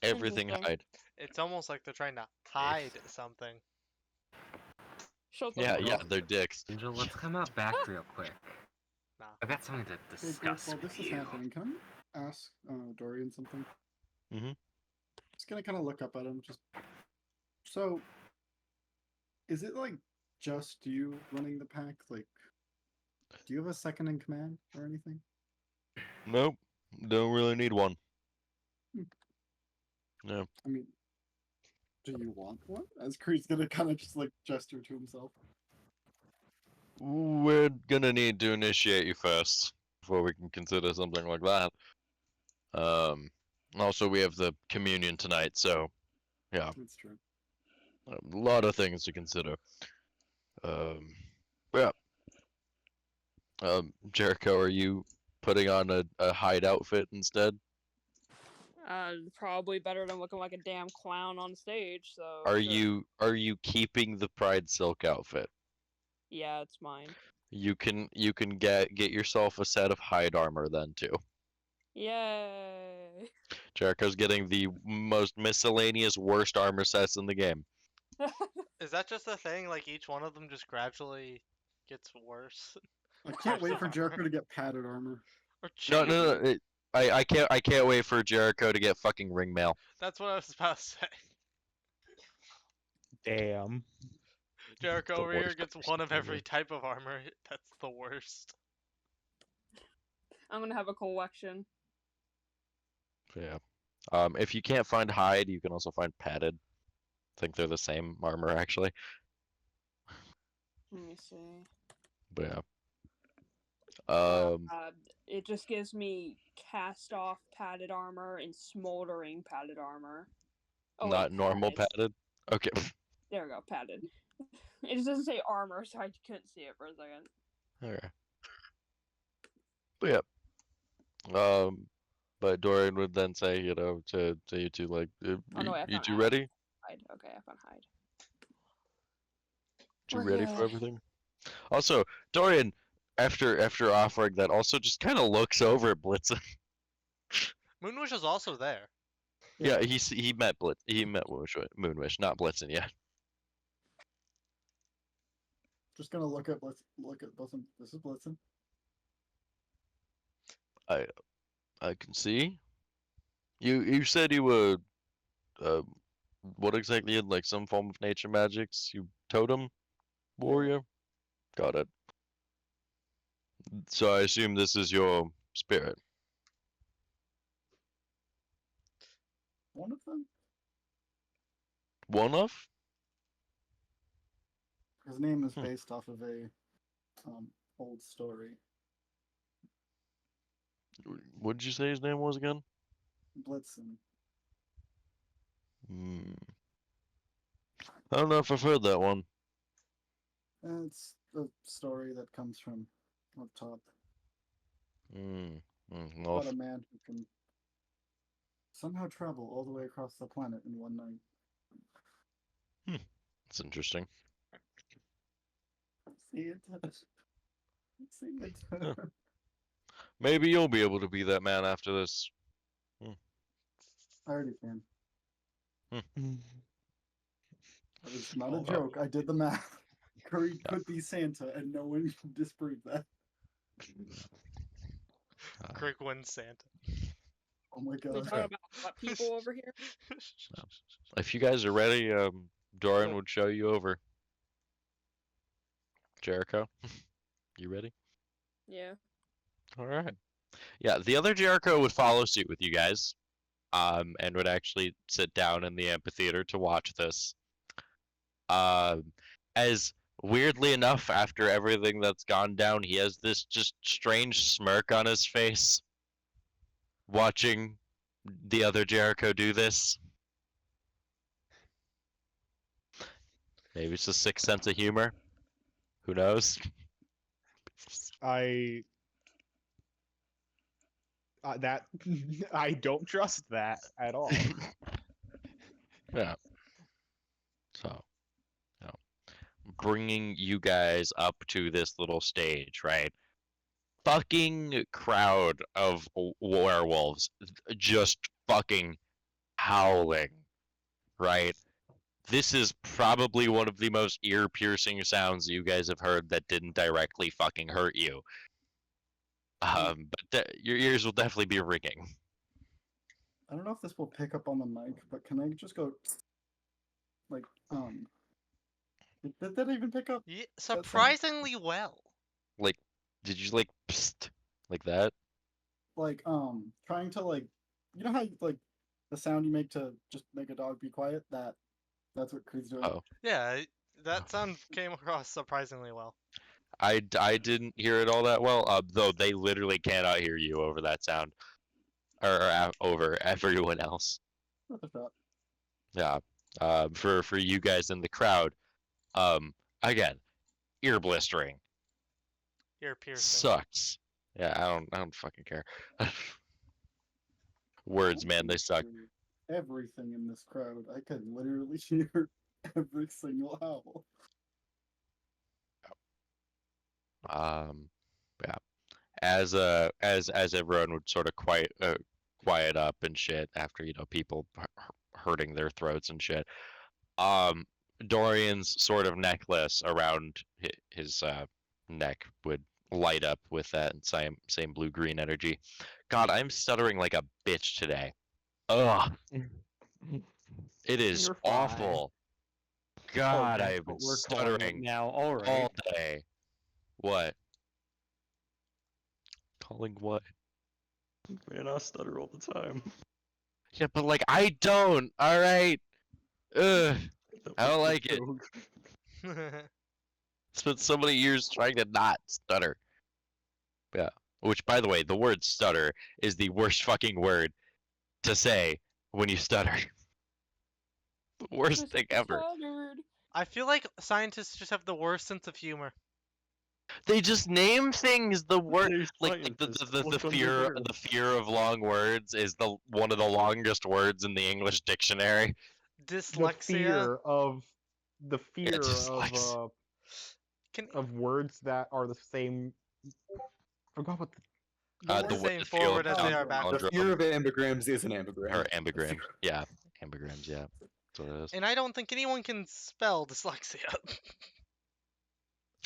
everything Interesting. hide. It's almost like they're trying to hide something. Shut the Yeah, fuck yeah, up. they're dicks. Angel, let's come out back real quick. Nah. I've got something to Hey, Griff, discuss while with this is you. happening, can I ask Dorian something? Mhm. Just gonna kind of look up at him. So, is it like just you running the pack? Like, do you have a second in command or anything? Nope, don't really need one. Hmm. No. I mean, do you want one? As Creed's gonna kind of just like gesture to himself. We're gonna need to initiate you first before we can consider something like that. Also we have the communion tonight, so yeah, That's true. a lot of things to consider. Yeah. Jericho, are you putting on a hide outfit instead? Probably better than looking like a damn clown on stage, so. Are sure. you keeping the Pride Silk outfit? Yeah, it's mine. You can get yourself a set of hide armor then too. Yay! Jericho's getting the most miscellaneous worst armor sets in the game. Is that just a thing? Like each one of them just gradually gets worse? I can't wait for Armor. Jericho to get padded armor. Or No. chain? I can't wait for Jericho to get fucking ring mail. That's what I was about to say. Damn. Jericho The over here worst gets armor one of set ever. every type of armor. That's the worst. I'm gonna have a collection. Yeah. If you can't find hide, you can also find padded. I think they're the same armor actually. Let me see. But yeah. Uh, it just gives me cast off padded armor and smoldering padded armor. Oh, wait, Not normal padded. padded. Okay. There we go, padded. It just doesn't say armor, so I couldn't see it for a second. Okay. But yeah. But Dorian would then say, to you two, like, Oh, no, wait, I you found two hide. ready? Hide. Okay, I found hide. You ready for Okay. everything? Also, Dorian, after offering that, also just kind of looks over at Blitzen. Moonwish is also there. Yeah, he met Moonwish, not Blitzen yet. Just gonna look at Blitzen. This is Blitzen. I can see. You said you were, what exactly? Like some form of nature magics? You totem warrior? Got it. So I assume this is your spirit. One of them. One of? His name is Hmm. based off of a old story. What did you say his name was again? Blitzen. I don't know if I've heard that one. It's a story that comes from up top Well, about a man who can somehow travel all the way across the planet in one night. it's interesting. See it? See it? Yeah. Maybe you'll be able to be that man after this. I already can. That is not Oh, a joke. I did the math. Curry could be Santa, and no one can disprove that. Greg wins Santa. Oh my We god. talking about what people over here? If you guys are ready, Dorian would show you over. Jericho, you ready? Yeah. All right. Yeah, the other Jericho would follow suit with you guys, and would actually sit down in the amphitheater to watch this. As weirdly enough, after everything that's gone down, he has this just strange smirk on his face, watching the other Jericho do this. Maybe it's a sixth sense of humor. Who knows? That I don't trust that at all. Yeah. So, you know, bringing you guys up to this little stage, right? Fucking crowd of werewolves just fucking howling, right? This is probably one of the most ear-piercing sounds you guys have heard that didn't directly fucking hurt you. But your ears will definitely be ringing. I don't know if this will pick up on the mic, but can I just go like did that even pick up? Yeah, sound- surprisingly well. Like, did you like psst like that? Like trying to like you know how like the sound you make to just make a dog be quiet? That's what Creed's doing. Oh, Yeah, that sound came across surprisingly well. I didn't hear it all that well. Though they literally cannot hear you over that sound, or over everyone else. What the fuck? Yeah. For you guys in the crowd, again, ear blistering. Ear piercing. Sucks. Yeah, I don't fucking care. Words, man, they suck. Everything in this crowd. I could literally hear every single howl. Yeah. As everyone would sort of quiet up and shit after people hurting their throats and shit. Dorian's sort of necklace around his neck would light up with that same blue-green energy. God, I'm stuttering like a bitch today. Ugh. It is You're fine. awful. God, Oh, I've that's been what we're calling it stuttering now. All right. all day. What? Calling what? Man, I stutter all the time. Yeah, but like I don't. All right. Ugh. I don't like it. Spent so many years trying to not stutter. Yeah. Which, by the way, the word stutter is the worst fucking word to say when you stutter. The worst thing ever. Stuttered. I feel like scientists just have the worst sense of humor. They just name things the word They're like the scientists. the Look under fear there. the fear of long words is the one of the longest words in the English dictionary. Dyslexia. The fear dyslexia. Can of words that are the same. Forgot what. the word- same the field forward as they are palindrome. backwards. The fear of ambigrams is an ambigram. Or ambigrams. Yeah. Ambigrams, yeah. That's what it is. And I don't think anyone can spell dyslexia.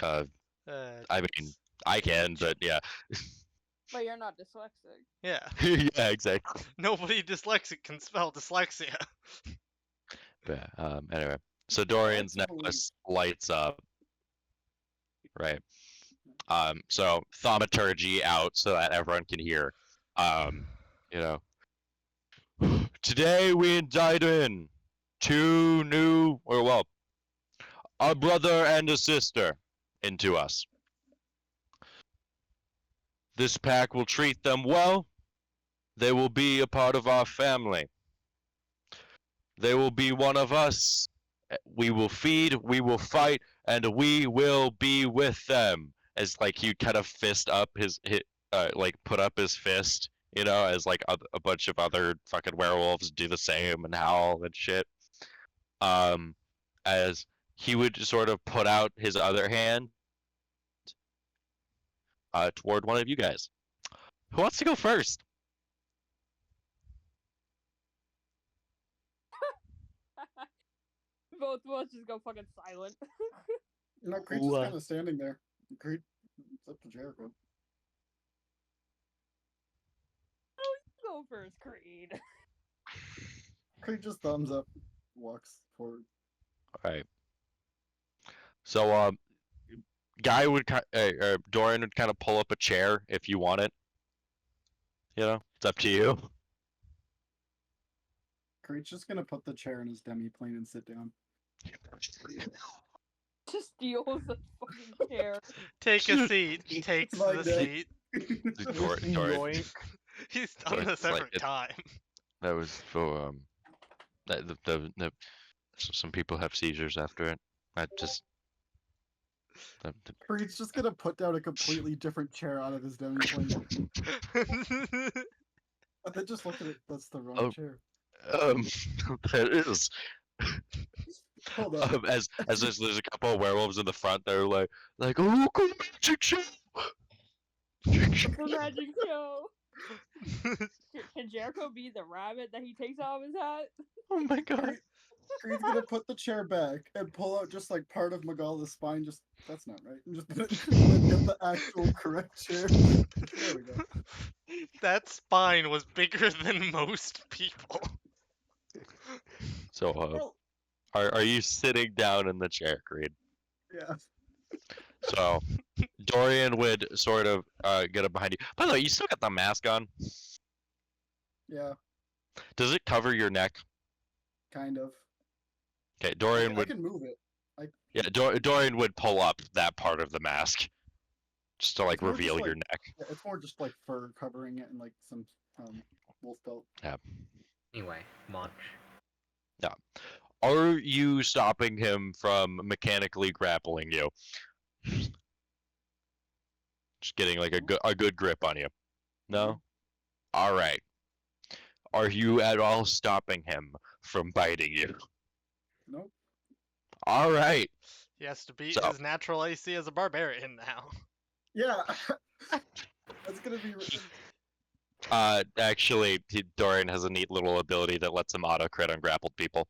I mean, I can, but yeah. But you're not dyslexic. Yeah. Yeah, exactly. Nobody dyslexic can spell dyslexia. But, anyway, so Dorian's Like to necklace lights up, right? So thaumaturgy out so that everyone can hear. You know, today we indict in a brother and a sister into us. This pack will treat them well. They will be a part of our family. They will be one of us. We will feed, we will fight, and we will be with them. As like he kind of fist up like put up his fist, as like a bunch of other fucking werewolves do the same and howl and shit. As he would sort of put out his other hand toward one of you guys. Who wants to go first? both of us just go fucking silent. No, Creed's just What? kind of standing there. Creed, it's up to Jericho. Go first, Creed. Creed just thumbs up, walks forward. Alright. So, Guy would Dorian would kind of pull up a chair if you want it. You know, it's up to you. Creed's just gonna put the chair in his demi-plane and sit down. Just steals the fucking chair. Take a seat. Takes my the day. seat. Dorian, Yoink. He's So on a it's like separate it- time. that was for some people have seizures after it. I just Creed's just gonna put down a completely different chair out of his demi-plane. And then just look at it. That's the wrong Oh. chair. that is. Hold on. As there's a couple of werewolves in the front, they're like, oh, cool magic show. The magic show. Can Jericho be the rabbit that he takes out of his hat? Oh my god. Creed's gonna put the chair back and pull out just like part of Magala's spine. Just that's not right. And just get the actual correct chair. There we go. That spine was bigger than most people. So, Well, are you sitting down in the chair, Creed? yeah. So, Dorian would sort of get up behind you. By the way, you still got the mask on. Yeah. Does it cover your neck? Kind of. Okay, I, Dorian I would. can move it. Yeah, Dorian would pull up that part of the mask, just to like It's more just reveal your like- neck. Yeah, it's more just like fur covering it and like some wolf belt. Anyway, munch. Are you stopping him from mechanically grappling you? Just getting like a good grip on you. No? Alright. Are you at all stopping him from biting you? Nope. Alright. He has to beat So- his natural AC as a barbarian now. Yeah. That's gonna be. Actually, Dorian has a neat little ability that lets him auto crit on grappled people.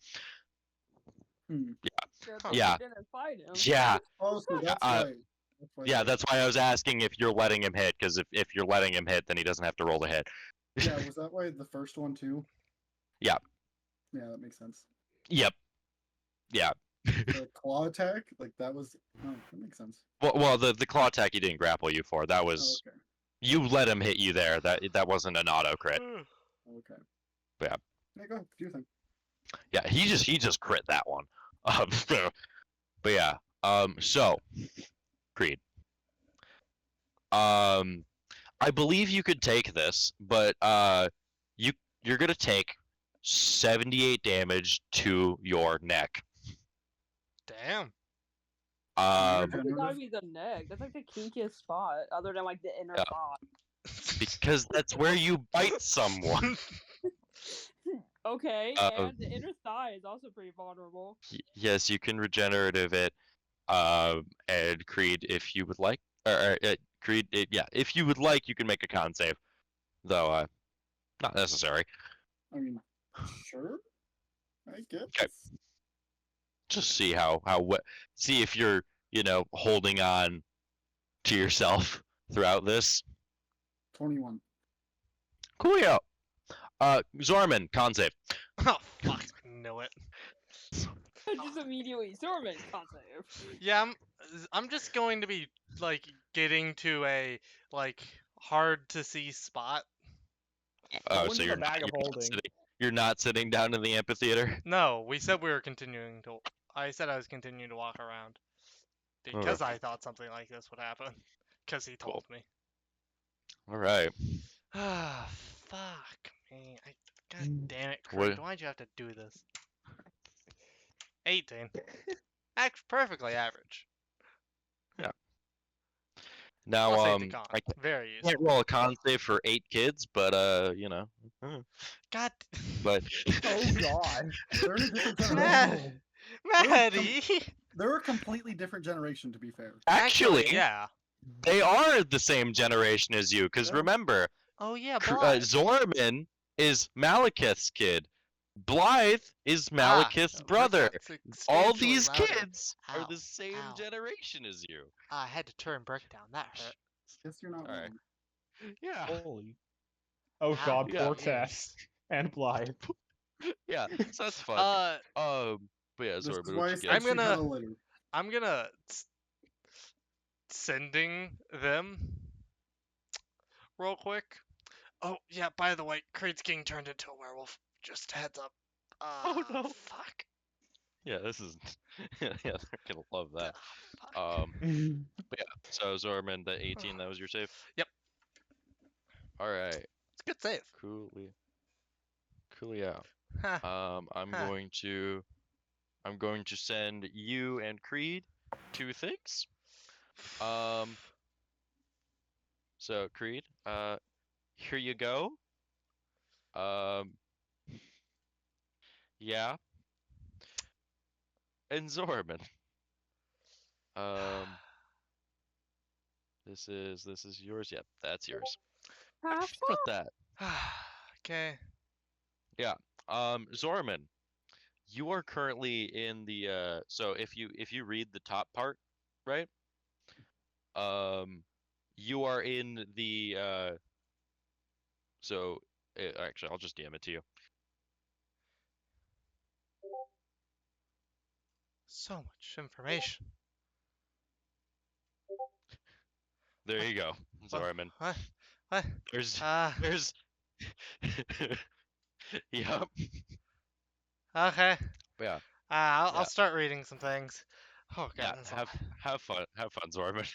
Jericho Yeah. didn't fight him. Yeah, Oh, so that's Uh, right. That's why yeah, they- that's why I was asking if you're letting him hit, because if you're letting him hit, then he doesn't have to roll the hit. Yeah, was that why the first one too? Yeah. Yeah, that makes sense. Yep. Yeah. The claw attack, like that was. Oh, that makes sense. Well, the claw attack he didn't grapple you for. That Oh, was okay. you let him hit you there. That wasn't an auto crit. Okay. Yeah. Yeah, go ahead. Do your thing. Yeah, he just crit that one. But yeah. So Creed. I believe you could take this, but you're gonna take 78 damage to your neck. Damn. It's gotta Regenerative? be the neck. That's like the kinkiest spot, other than like the inner Yeah. thigh. Because that's where you bite someone. Okay, Uh, and the inner thigh is also pretty vulnerable. Yes, you can regenerative it. And Creed, if you would like, Creed, yeah, if you would like, you can make a con save, though not necessary. I mean, sure. I guess. Okay. Just see how see if you're holding on to yourself throughout this. 21. Coolio. Zorman, con save. Oh fuck, I knew it. Just immediately, Sorman, con save. Yeah, I'm just going to be like getting to a like hard to see spot. Oh, one's so in you're the not, bag of you're not holding. sitting. You're not sitting down in the amphitheater. No, we said we were continuing to. I said I was continuing to walk around because I thought something like this would happen. Because he told me. All right. Ah, fuck me. God damn it, What- Creed. Why'd you have to do this? 18. Perfectly average. Now, Plus 8 to con. I Very can't useful. roll a con save for 8 kids, but God. but Oh god. They're in a different Matt. generation. Maddie! They're a completely different generation, to be fair. actually, yeah. they are the same generation as you. Because Yeah. remember, Oh yeah, but Zorman is Malekith's kid. Blythe is Malekith's wait, brother. that's All substantially these louder. kids are Ow, the same ow. generation as you. I had to turn Burke down. That hurt. Guess you're not Alright. wrong. Yeah. Holy. Oh Ow, god, Yeah. poor ears. Tess. And Blythe. Yeah. So that's fun. But yeah, This Zorba, is what why I you said get? I'm she had gonna- a litter. I'm gonna sending them real quick. Oh yeah, by the way, Creed's getting turned into a werewolf. Just a heads up. Oh, no. Fuck. Yeah, this is. Yeah, they're gonna love that. Fuck. So Zorman, the 18, that was your save. Yep. All right. It's a good save. Coolio. Ha. I'm Huh. going to send you and Creed 2 things. So Creed, here you go. Yeah. And Zorman. This is yours. Yep, that's yours. Have fun with that. Okay. Zorman, you are currently in the so if you read the top part, right? You are in the so actually I'll just DM it to you. So much information. There you go, Zorman. What? What? There's Ah. Yep. Okay. Yeah. I'll Yeah. start reading some things. Oh god. Yeah, that's a lot. have fun, Zorman.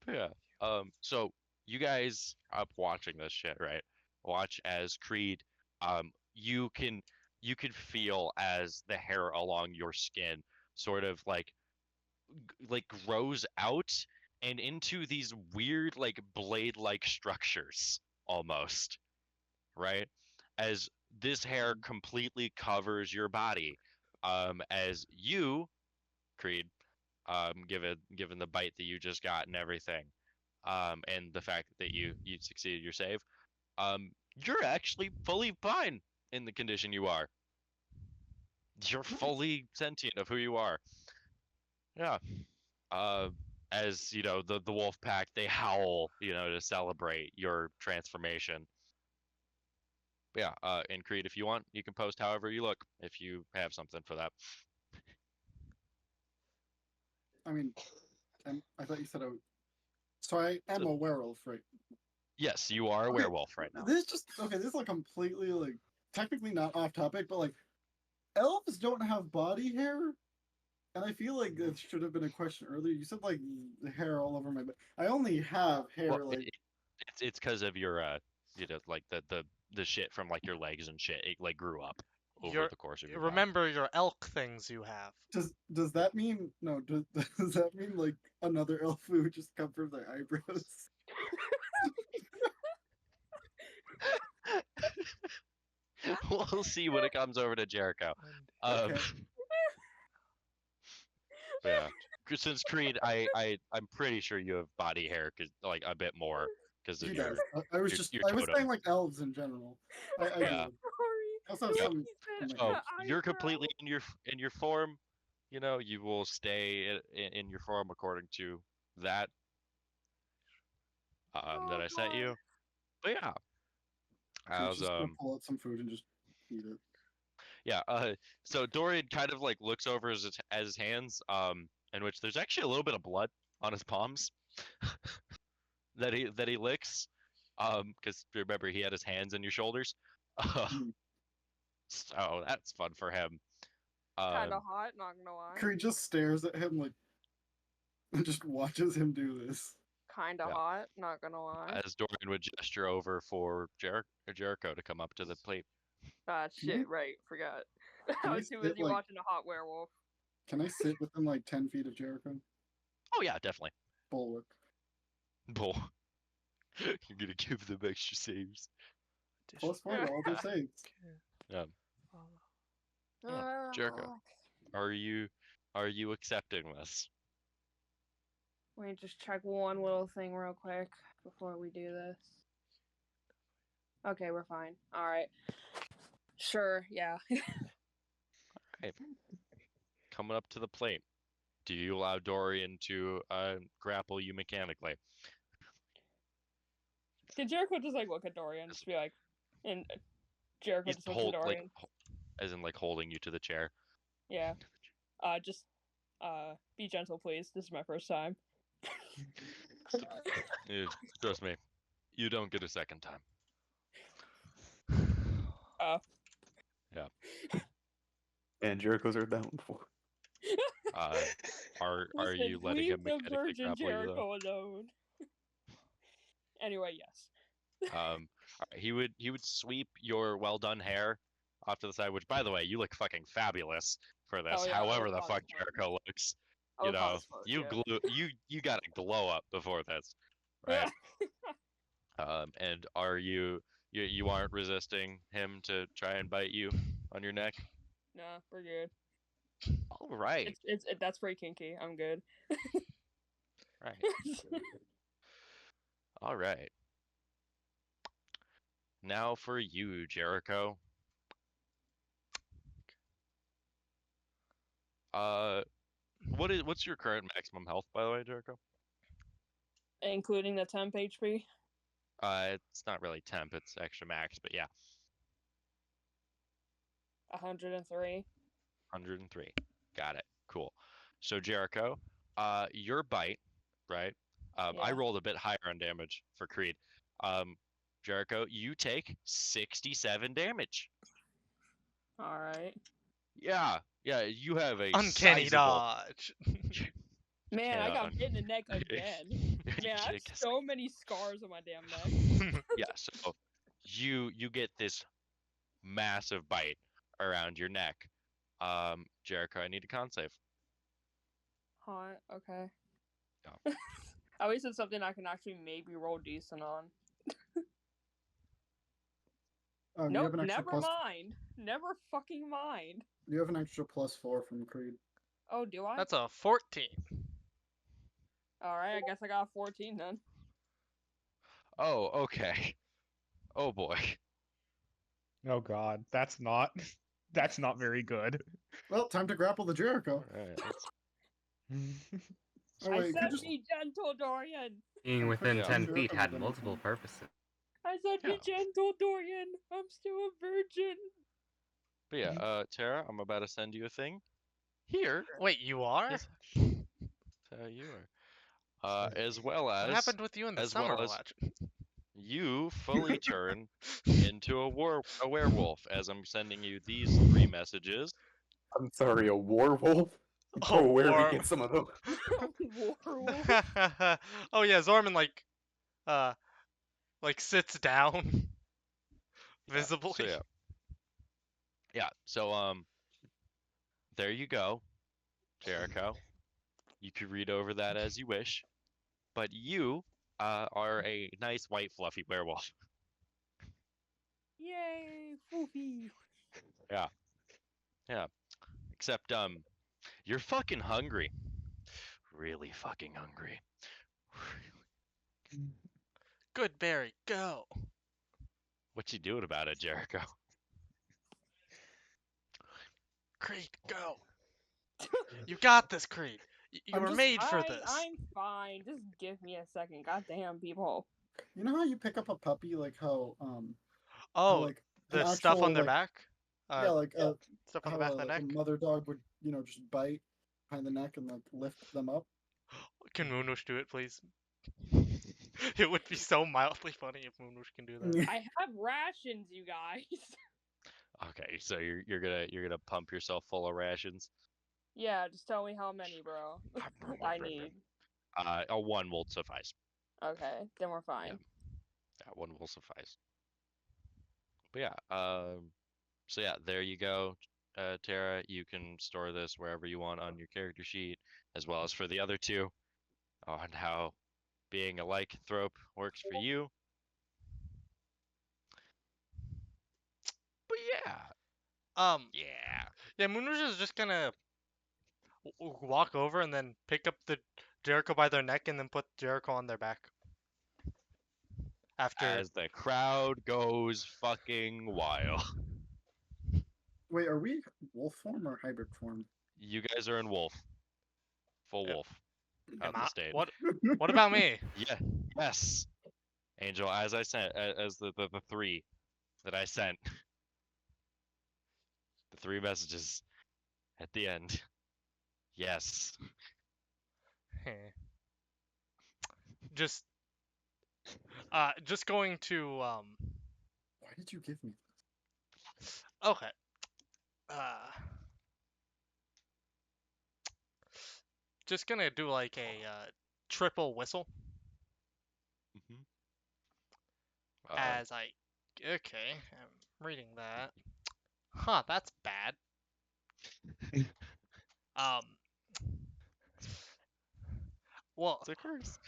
Yeah. So you guys up watching this shit, right? Watch as Creed. You can feel as the hair along your skin sort of like grows out and into these weird like blade-like structures almost, right? As this hair completely covers your body, as you, Creed, given the bite that you just got and everything, and the fact that you succeeded your save, you're actually fully fine in the condition you are. You're fully sentient of who you are. Yeah. As you know, the wolf pack, they howl, to celebrate your transformation. Yeah, and Creed, if you want, you can post however you look if you have something for that. I mean, I thought you said so I am a werewolf, right? Yes, you are a Okay, werewolf right now. This is this is like completely like technically not off topic, but like elves don't have body hair, and I feel like that should have been a question earlier. You said like the hair all over my back. I only have hair Well, like it's because of your like the shit from like your legs and shit. It like grew up over the course of your body. Remember your elk things you have. Does that mean no? Does that mean like another elf who would just come from their eyebrows? We'll see when it comes over to Jericho. Okay. Yeah. Since Creed, I'm pretty sure you have body hair, cause like a bit more, because of He your. does. I was your- just your I was totem. saying like elves in general. I Yeah. do. Also have Yep. some. So you're completely in your form. You will stay in your form according to that that I sent you. But yeah. How's just gonna pull out some food and just eat it. Yeah, so Dorian kind of like looks over his hands, in which there's actually a little bit of blood on his palms that he licks, because remember he had his hands in your shoulders, so that's fun for him. Kinda hot, not gonna lie. Creed just stares at him like and just watches him do this. Kinda Yeah. hot, not gonna lie. As Dorian would gesture over for Jericho to come up to the plate. Ah, shit, right, forgot. I I was too sit, busy like- watching a hot werewolf. Can I sit within like 10 feet of Jericho? Oh yeah, definitely. Bulwark. Bull. You're gonna give them extra saves. +1 to all their saves. Yeah. Jericho. Are you accepting this? Let me just check one little thing real quick before we do this. Okay, we're fine. All right. Sure. Yeah. Coming up to the plate. Do you allow Dorian to grapple you mechanically? Did Jericho just like look at Dorian, just be like, and Jericho He's just looks at Dorian. as in like holding you to the chair. Yeah. Just be gentle, please. This is my first time. Trust me, you don't get a second time. And Jericho's heard that one before. Are Listen, you letting leave him the mechanically Virgin grapple you though? Jericho alone. Anyway, yes. Alright, he would sweep your well done hair off to the side. Which, by the way, you look fucking fabulous for this. Oh, yeah, I However look the hot fuck as fuck. Jericho looks, I you look hot know, as fuck, yeah. you got a glow up before this, right? And are you aren't resisting him to try and bite you on your neck? Nah, we're good. All right, That's pretty kinky. I'm good. right, all right. Now for you, Jericho. What's your current maximum health, by the way, Jericho? Including the temp HP. It's not really temp, it's extra max, but yeah, 103. 103. Got it. Cool. So Jericho, your bite, right? I Yeah. rolled a bit higher on damage for Creed. Jericho, you take 67 damage. All right. Yeah, you have a Uncanny sizable... dodge. Man, I Yeah, got hit in the neck again. Man, I have so many scars on my damn neck. Yeah, so you get this massive bite around your neck. Jericho, I need a con save. Hot. Okay. Yeah. At least it's something I can actually maybe roll decent on. You Nope, have an extra never plus. mind. Never fucking mind. You have an extra +4 from Creed. Oh, do I? That's a 14. Alright, I guess I got 14 then. Oh, okay. Oh boy. Oh god, that's not very good. Well, time to grapple the Jericho. Alright, Oh, I wait, you said just... be gentle, Dorian! Being within Yeah. 10 Sure, feet other had than multiple anything. purposes. I said be Yeah. gentle, Dorian! I'm still a virgin! But yeah, Tara, I'm about to send you a thing. Here. Wait, you are? Yes. So you are. As well What as happened with you in the as summer well as- election? you fully turn into a werewolf as I'm sending you these 3 messages. I'm sorry, a werewolf? Oh, Oh, where war- we get some of those? Werewolf. Oh yeah, Zorman like sits down visibly. So yeah. So there you go, Jericho. You could read over that as you wish, but you are a nice white fluffy werewolf. Yay, foofy! Yeah. Except you're fucking hungry. Really fucking hungry. Good Barry, go. What you doing about it, Jericho? Creed, go. You got this, Creed. You were made for I'm this. fine. Just give me a second. Goddamn, people. You know how you pick up a puppy, like how how, Oh, like an the stuff actual, on their like, back? yeah, like Stuff on how the back of the like neck? a mother dog would, just bite behind the neck and like lift them up. Can Moonush do it, please? It would be so mildly funny if Moonush can do that. I have rations, you guys. Okay, so you're gonna pump yourself full of rations. Yeah, just tell me how many, bro. I need. A 1 will suffice. Okay, then we're fine. Yeah, 1 will suffice. But yeah, so yeah, there you go, Tara. You can store this wherever you want on your character sheet, as well as for the other 2, on how being a lycanthrope works for you. But yeah, Yeah, Moonush is just gonna walk over and then pick up the Jericho by their neck and then put Jericho on their back. After as the crowd goes fucking wild. Wait, are we wolf form or hybrid form? You guys are in wolf. Full wolf. Out am in the I- state. what about me? Yeah. Yes. Angel, as I sent, as the three that I sent, the three messages at the end. Yes. Just going to Why did you give me okay. Uh, just gonna do like a triple whistle as I. Okay, I'm reading that. Huh, that's bad. Well, It's a curse.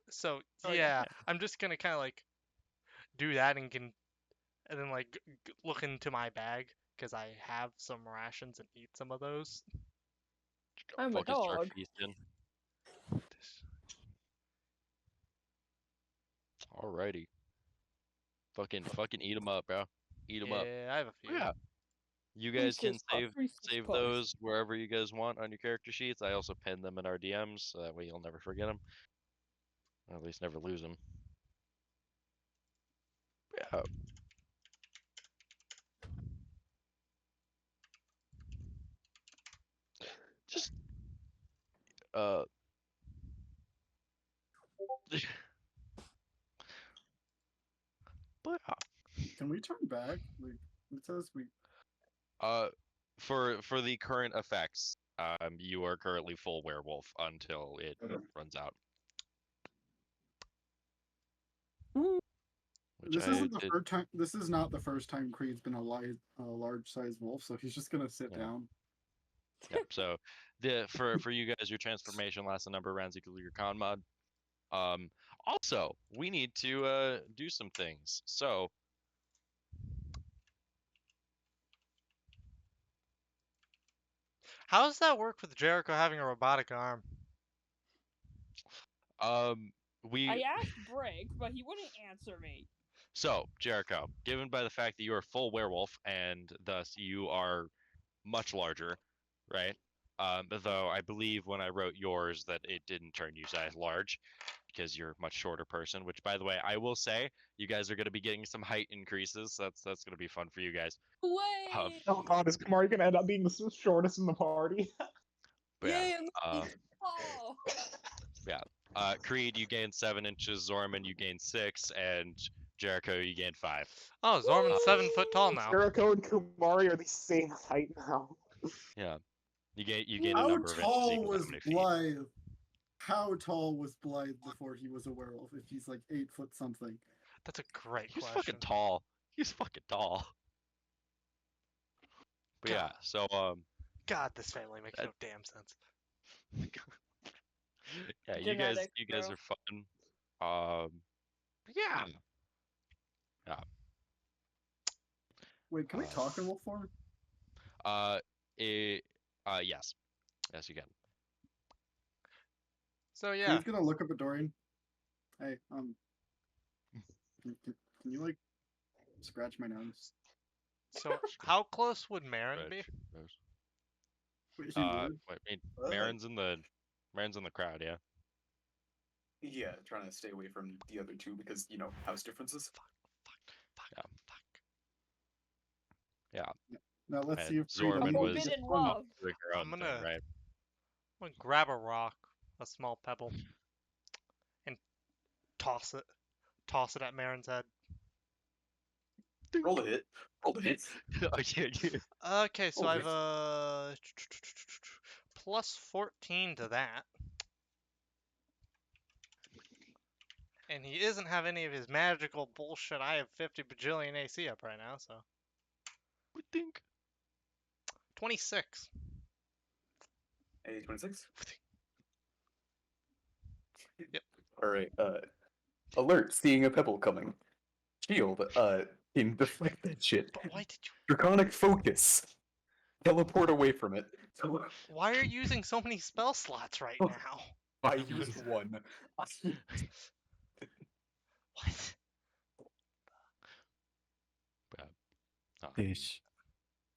so Oh, yeah, yeah. I'm just gonna kind of like do that and then like look into my bag because I have some rations and eat some of those. I'm a Fucking start dog. feasting. Alrighty. Fucking eat them up, bro. Eat them up. Yeah, I have a few. Yeah. You guys can Reese's save Puffs. those wherever you guys want on your character sheets. I also pin them in our DMs so that way you'll never forget them. Or at least never lose them. Yeah. Just but Can we turn back? Like it says we. for the current effects, you are currently full werewolf until it runs out. Which This I isn't the did- first time. This is not the first time Creed's been a large sized wolf, so he's just gonna sit Yeah. down. Yep. So for you guys, your transformation lasts a number of rounds equal to your con mod. Also, we need to do some things. So How does that work with Jericho having a robotic arm? we I asked Brick, but he wouldn't answer me. so Jericho, given by the fact that you are full werewolf and thus you are much larger, right? Though I believe when I wrote yours that it didn't turn you size large because you're a much shorter person. Which, by the way, I will say you guys are going to be getting some height increases. That's going to be fun for you guys. Wait. Oh god, is Kamari gonna end up being the shortest in the party? But yeah, Yay, I'm tall. Creed, you gain 7 inches. Zorman, you gain 6, and Jericho, you gain 5. Oh, Zorman's 7 foot tall now. Jericho and Kumari are the same height now. Yeah, you gain a How number of inches tall equal to was how many feet. Blythe? How tall was Blythe before he was a werewolf? If he's like 8 foot something. That's a great He's question. fucking tall. He's fucking tall. But yeah, so God, this family makes that- no damn sense. yeah, Genetics, you guys bro. are fun. Yeah. Wait, can we talk in wolf form? Yes, you can. So yeah, He's gonna look up at Dorian. Hey, can you like scratch my nose? so how close would Marin be? Right, Wait, he would? wait, Marin's in the crowd, yeah. Yeah, trying to stay away from the other two because, you know, house differences. Yeah. Now let's and see if Zorman Creed was- Forbidden love. Doing her own I'm thing, gonna- right? I'm gonna grab a rock, a small pebble, and toss it at Marin's head. Roll a hit. Roll a hit. Oh, yeah. Okay, so Oh, I've yes. plus 14 to that. And he doesn't have any of his magical bullshit. I have 50 bajillion AC up right now, so We think. 26. A 26. Yep. All right. Alert! Seeing a pebble coming. Shield. Can deflect that shit. But why did you? Draconic focus. Teleport away from it. So Why are you using so many spell slots right now? I used one. What? Ish.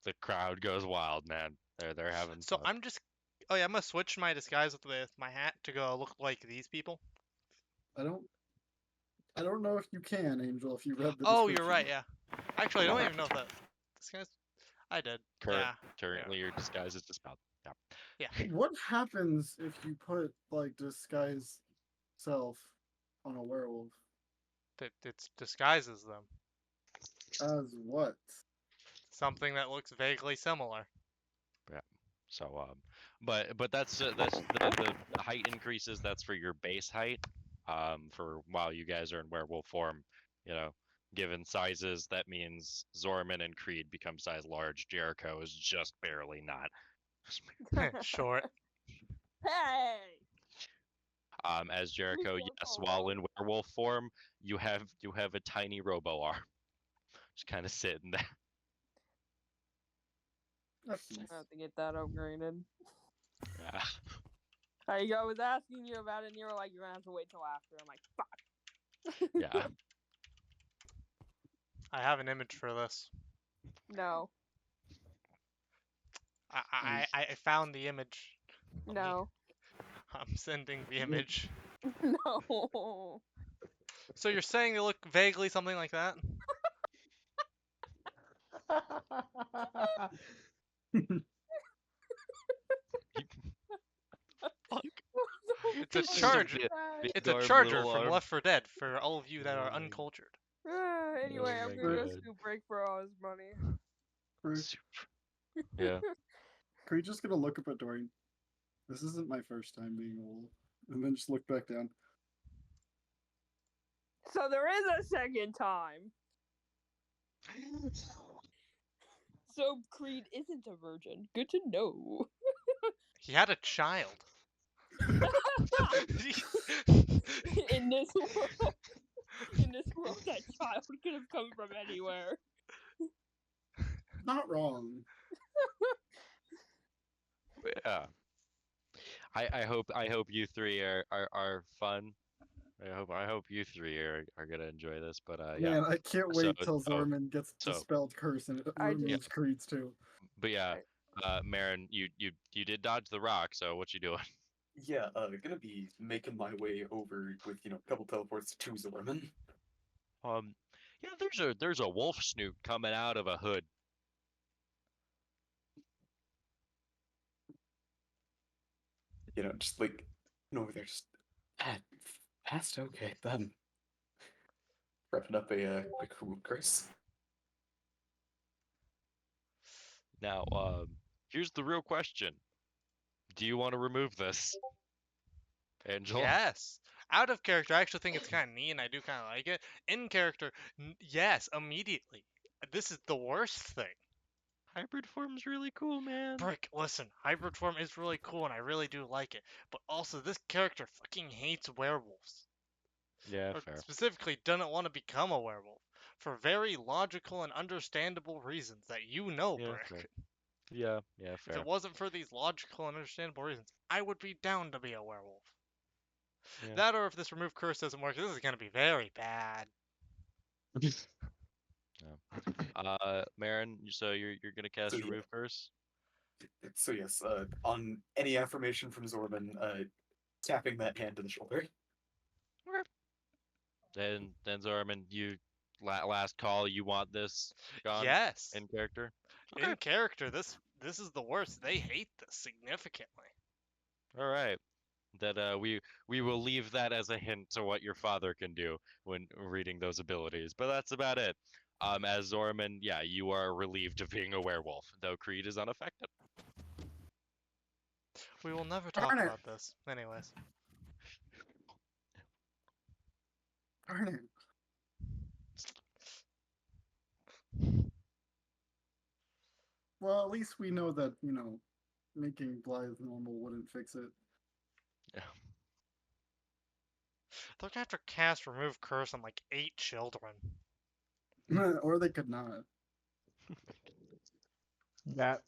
The crowd goes wild, man. They're having So fun. I'm just. Oh yeah, I'm gonna switch my disguise with my hat to go look like these people. I don't know if you can, Angel, if you read the Oh, you're right. description. Yeah. Actually, I don't even know if that disguise. I did. Yeah. Currently, your disguise is dispelled. Yeah. Yeah. What happens if you put like disguise self on a werewolf? It disguises them. As what? Something that looks vaguely similar. So but that's the height increases. That's for your base height. For while you guys are in werewolf form, you know, given sizes, that means Zorman and Creed become size large. Jericho is just barely not. Short. Hey! As Jericho, Please don't yes, call while out. in werewolf form, you have a tiny robo arm, just kind of sitting there. That's I nice. have to get that upgraded. Yeah. I was asking you about it, and you were like, you're gonna have to wait till after. I'm like, fuck. Yeah. I have an image for this. No. I found the image. No. I'm sending the image. No. So you're saying they look vaguely something like that? It's a Just charger. big- big It's a arm, charger little from arm. Left 4 Dead for all of you that are Oh my- uncultured. Anyway, Oh I'm my gonna go God. scoop break for all his money. Yeah. Creed just gonna look up at Dorian. This isn't my first time being a wolf. And then just look back down. So there is a second time. So Creed isn't a virgin. Good to know. He had a child. In this world, that child could have come from anywhere. Not wrong. Yeah. I hope you three are fun. I hope you three are gonna enjoy this. But yeah. Man, I can't wait So- till oh, Zorman gets so- dispelled curse and it I removes Creed's too. But yeah, Marin, you did dodge the rock. So what you doing? Yeah, gonna be making my way over with, a couple teleports to Zorman. Yeah, there's a wolf snoot coming out of a hood. Just like, over there, just fast. Okay, then. Wrapping up a quick wound curse. Now, here's the real question: do you want to remove this, Angel? Yes. Out of character, I actually think it's kind of neat and I do kind of like it. In character, yes, immediately. This is the worst thing. Hybrid form's really cool, man. Brick, listen, hybrid form is really cool and I really do like it. But also, this character fucking hates werewolves. Yeah, Or fair. specifically, doesn't want to become a werewolf. For very logical and understandable reasons that you know, Yeah, Brick. fair. Yeah, If fair. it wasn't for these logical and understandable reasons, I would be down to be a werewolf. Yeah. That or if this remove curse doesn't work, this is going to be very bad. Marin, so you're gonna cast So, yeah. remove curse? So yes, on any affirmation from Zorman, tapping that hand to the shoulder. Then Zorman, you last call. You want this gone? Yes. In character. In character, this is the worst. They hate this significantly. All right. That we will leave that as a hint to what your father can do when reading those abilities. But that's about it. As Zorman, yeah, you are relieved of being a werewolf, though Creed is unaffected. We will never talk Darn it. about this. Anyways. Darn it. Well, at least we know that, making Blythe normal wouldn't fix it. They're gonna have to cast remove curse on like 8 children. Or they could not. That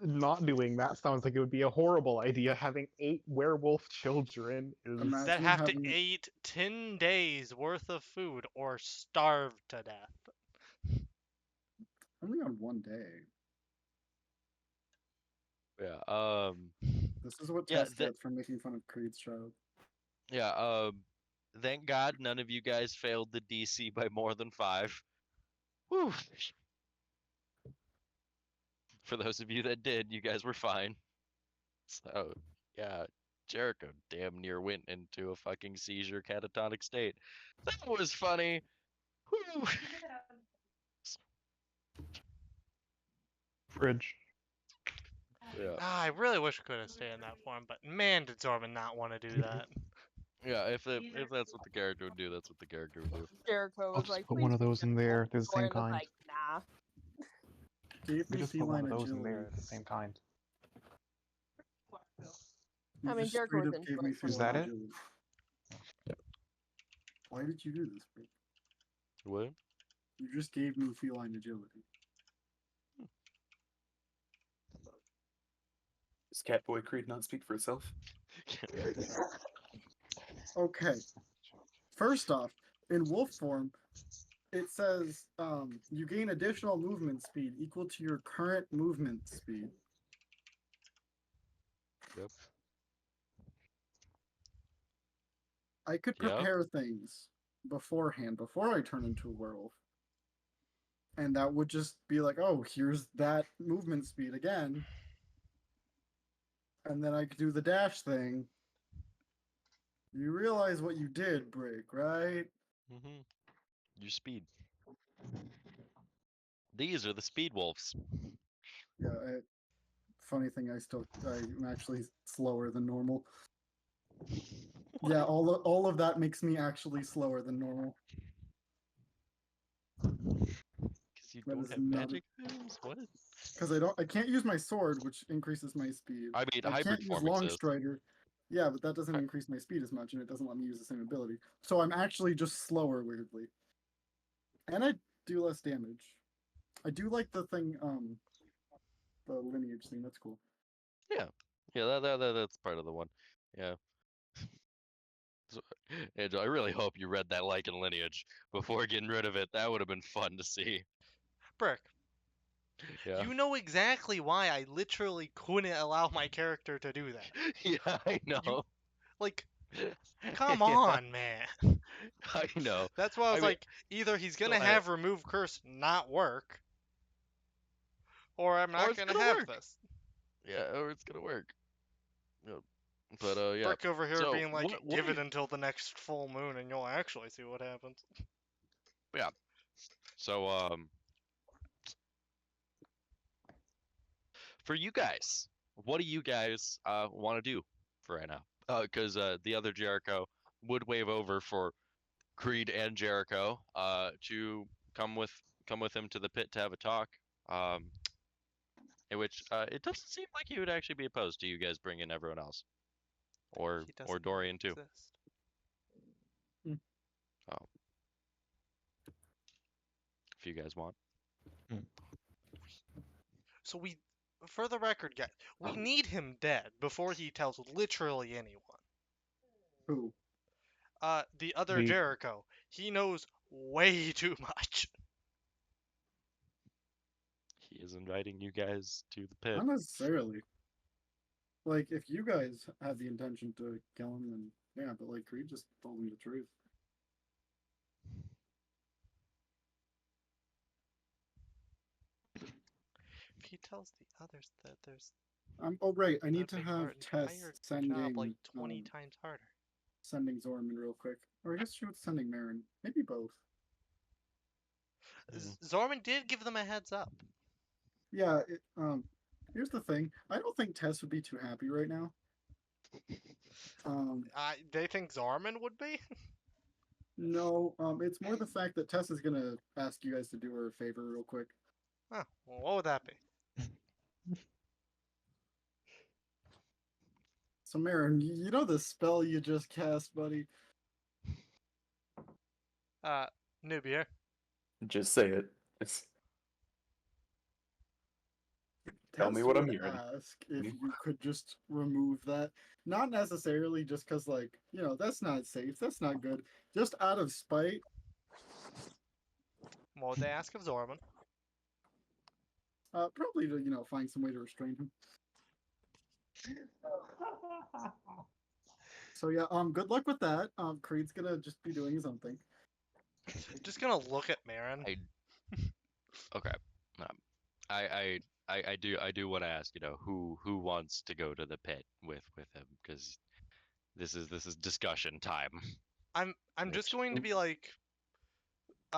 not doing that sounds like it would be a horrible idea. Having 8 werewolf children is Imagine That have to having- eat 10 days worth of food or starve to death. only on one day. Yeah. This is what Yeah, Tess gets for making fun of Creed's child. Yeah. Thank God none of you guys failed the DC by more than 5. Whew. For those of you that did, you guys were fine. So, yeah, Jericho damn near went into a fucking seizure catatonic state. That was funny. Whew. fridge. Yeah. I really wish we could have stayed in that form, but man, did Zorman not want to do that. Yeah, if that's what the character would do, that's what the character would do. Jericho I'll was just like, put one "Please of be those in gentle." there. They're the same Gordon was kind. like, nah. Gave We me just put one feline of those in agility. there. They're the same kind. You I mean, just Jericho straight was up in gave me first. Is that feline it? agility. Why did you do this, bro? What? You just gave me feline agility. Does Catboy Creed not speak for itself? Okay. First off, in wolf form, it says you gain additional movement speed equal to your current movement speed. Yep. I could Yep. prepare things beforehand before I turn into a werewolf. And that would just be like, oh, here's that movement speed again. And then I could do the dash thing. You realize what you did, Brick, right? Mm-hmm. Your speed. These are the speed wolves. Yeah. Funny thing, I'm actually slower than normal. Yeah, all of that makes me actually slower than normal. Because you That don't is have not a- magic moves? What? Because I can't use my sword, which increases my speed. I mean, I hybrid can't use form long exists. strider. Yeah, but that doesn't Hi- increase my speed as much, and it doesn't let me use the same ability. So I'm actually just slower, weirdly. And I do less damage. I do like the thing, the lineage thing. That's cool. Yeah, that's part of the one. Yeah. So, Angel, I really hope you read that like and lineage before getting rid of it. That would have been fun to see. Brick, Yeah. you know exactly why I literally couldn't allow my character to do that. Yeah, I know. Like, come Yeah, on, man. I know. That's why I was mean, like, either he's still gonna had- have remove curse not work, or I'm not it's gonna gonna have work. this. Yeah, or it's gonna work. Yep. But yeah. Brick over here So, being like, what give do it you- until the next full moon and you'll actually see what happens. So for you guys, what do you guys want to do for right now? Because the other Jericho would wave over for Creed and Jericho to come with him to the pit to have a talk. In which it doesn't seem like he would actually be opposed to you guys bringing everyone else, or He doesn't Dorian too. exist. If you guys want. So for the record, guys, we need him dead before he tells literally anyone. Who? The other The- Jericho, he knows way too much. He is inviting you guys to the pit. Not necessarily. Like, if you guys have the intention to kill him, then yeah, but like Creed just told me the truth. If he tells the others that there's Oh right, I need that to makes have our Tess entire sending job like 20 times harder. sending Zorman real quick. Or I guess she was sending Marin. Maybe both. Zorman did give them a heads up. Yeah, here's the thing. I don't think Tess would be too happy right now. They think Zorman would be? No, it's more the fact that Tess is gonna ask you guys to do her a favor real quick. Huh, well, what would that be? So Marin, you know the spell you just cast, buddy? Noob here. Just say it. It's Tell me guess what you I'm would hearing. ask if you could just remove that. Not necessarily just because, like, that's not safe. That's not good. Just out of spite. What would they ask of Zorman? Probably to, find some way to restrain him. So yeah, good luck with that. Creed's gonna just be doing his own thing. Just gonna look at Marin. Okay. I do want to ask, who wants to go to the pit with him, because this is discussion time. I'm just going to be like,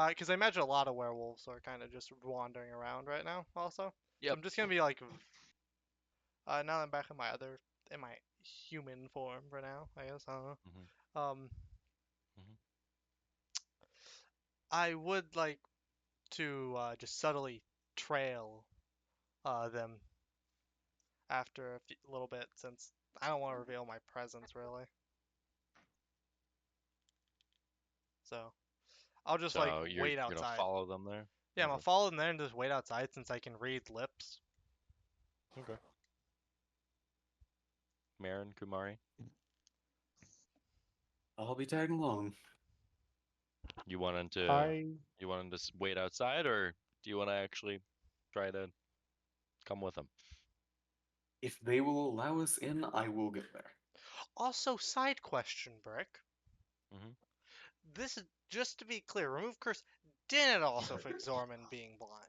because I imagine a lot of werewolves are kind of just wandering around right now. Also, so Yep. I'm just gonna be like, now that I'm back in my human form for now, I guess. I don't know. Mhm. Mhm. I would like to just subtly trail them after a little bit, since I don't want to reveal my presence really. So I'll just like So wait you're gonna outside. follow them there? Yeah, I'm gonna Okay. follow them there and just wait outside since I can read lips. Okay. Marin, Kumari, I'll be tagging along. you wanted to I wait outside, or do you want to actually try to come with them? If they will allow us in, I will get there. Also, side question, Brick. Mhm. This is just to be clear. Remove curse didn't also fix Zorman being blind.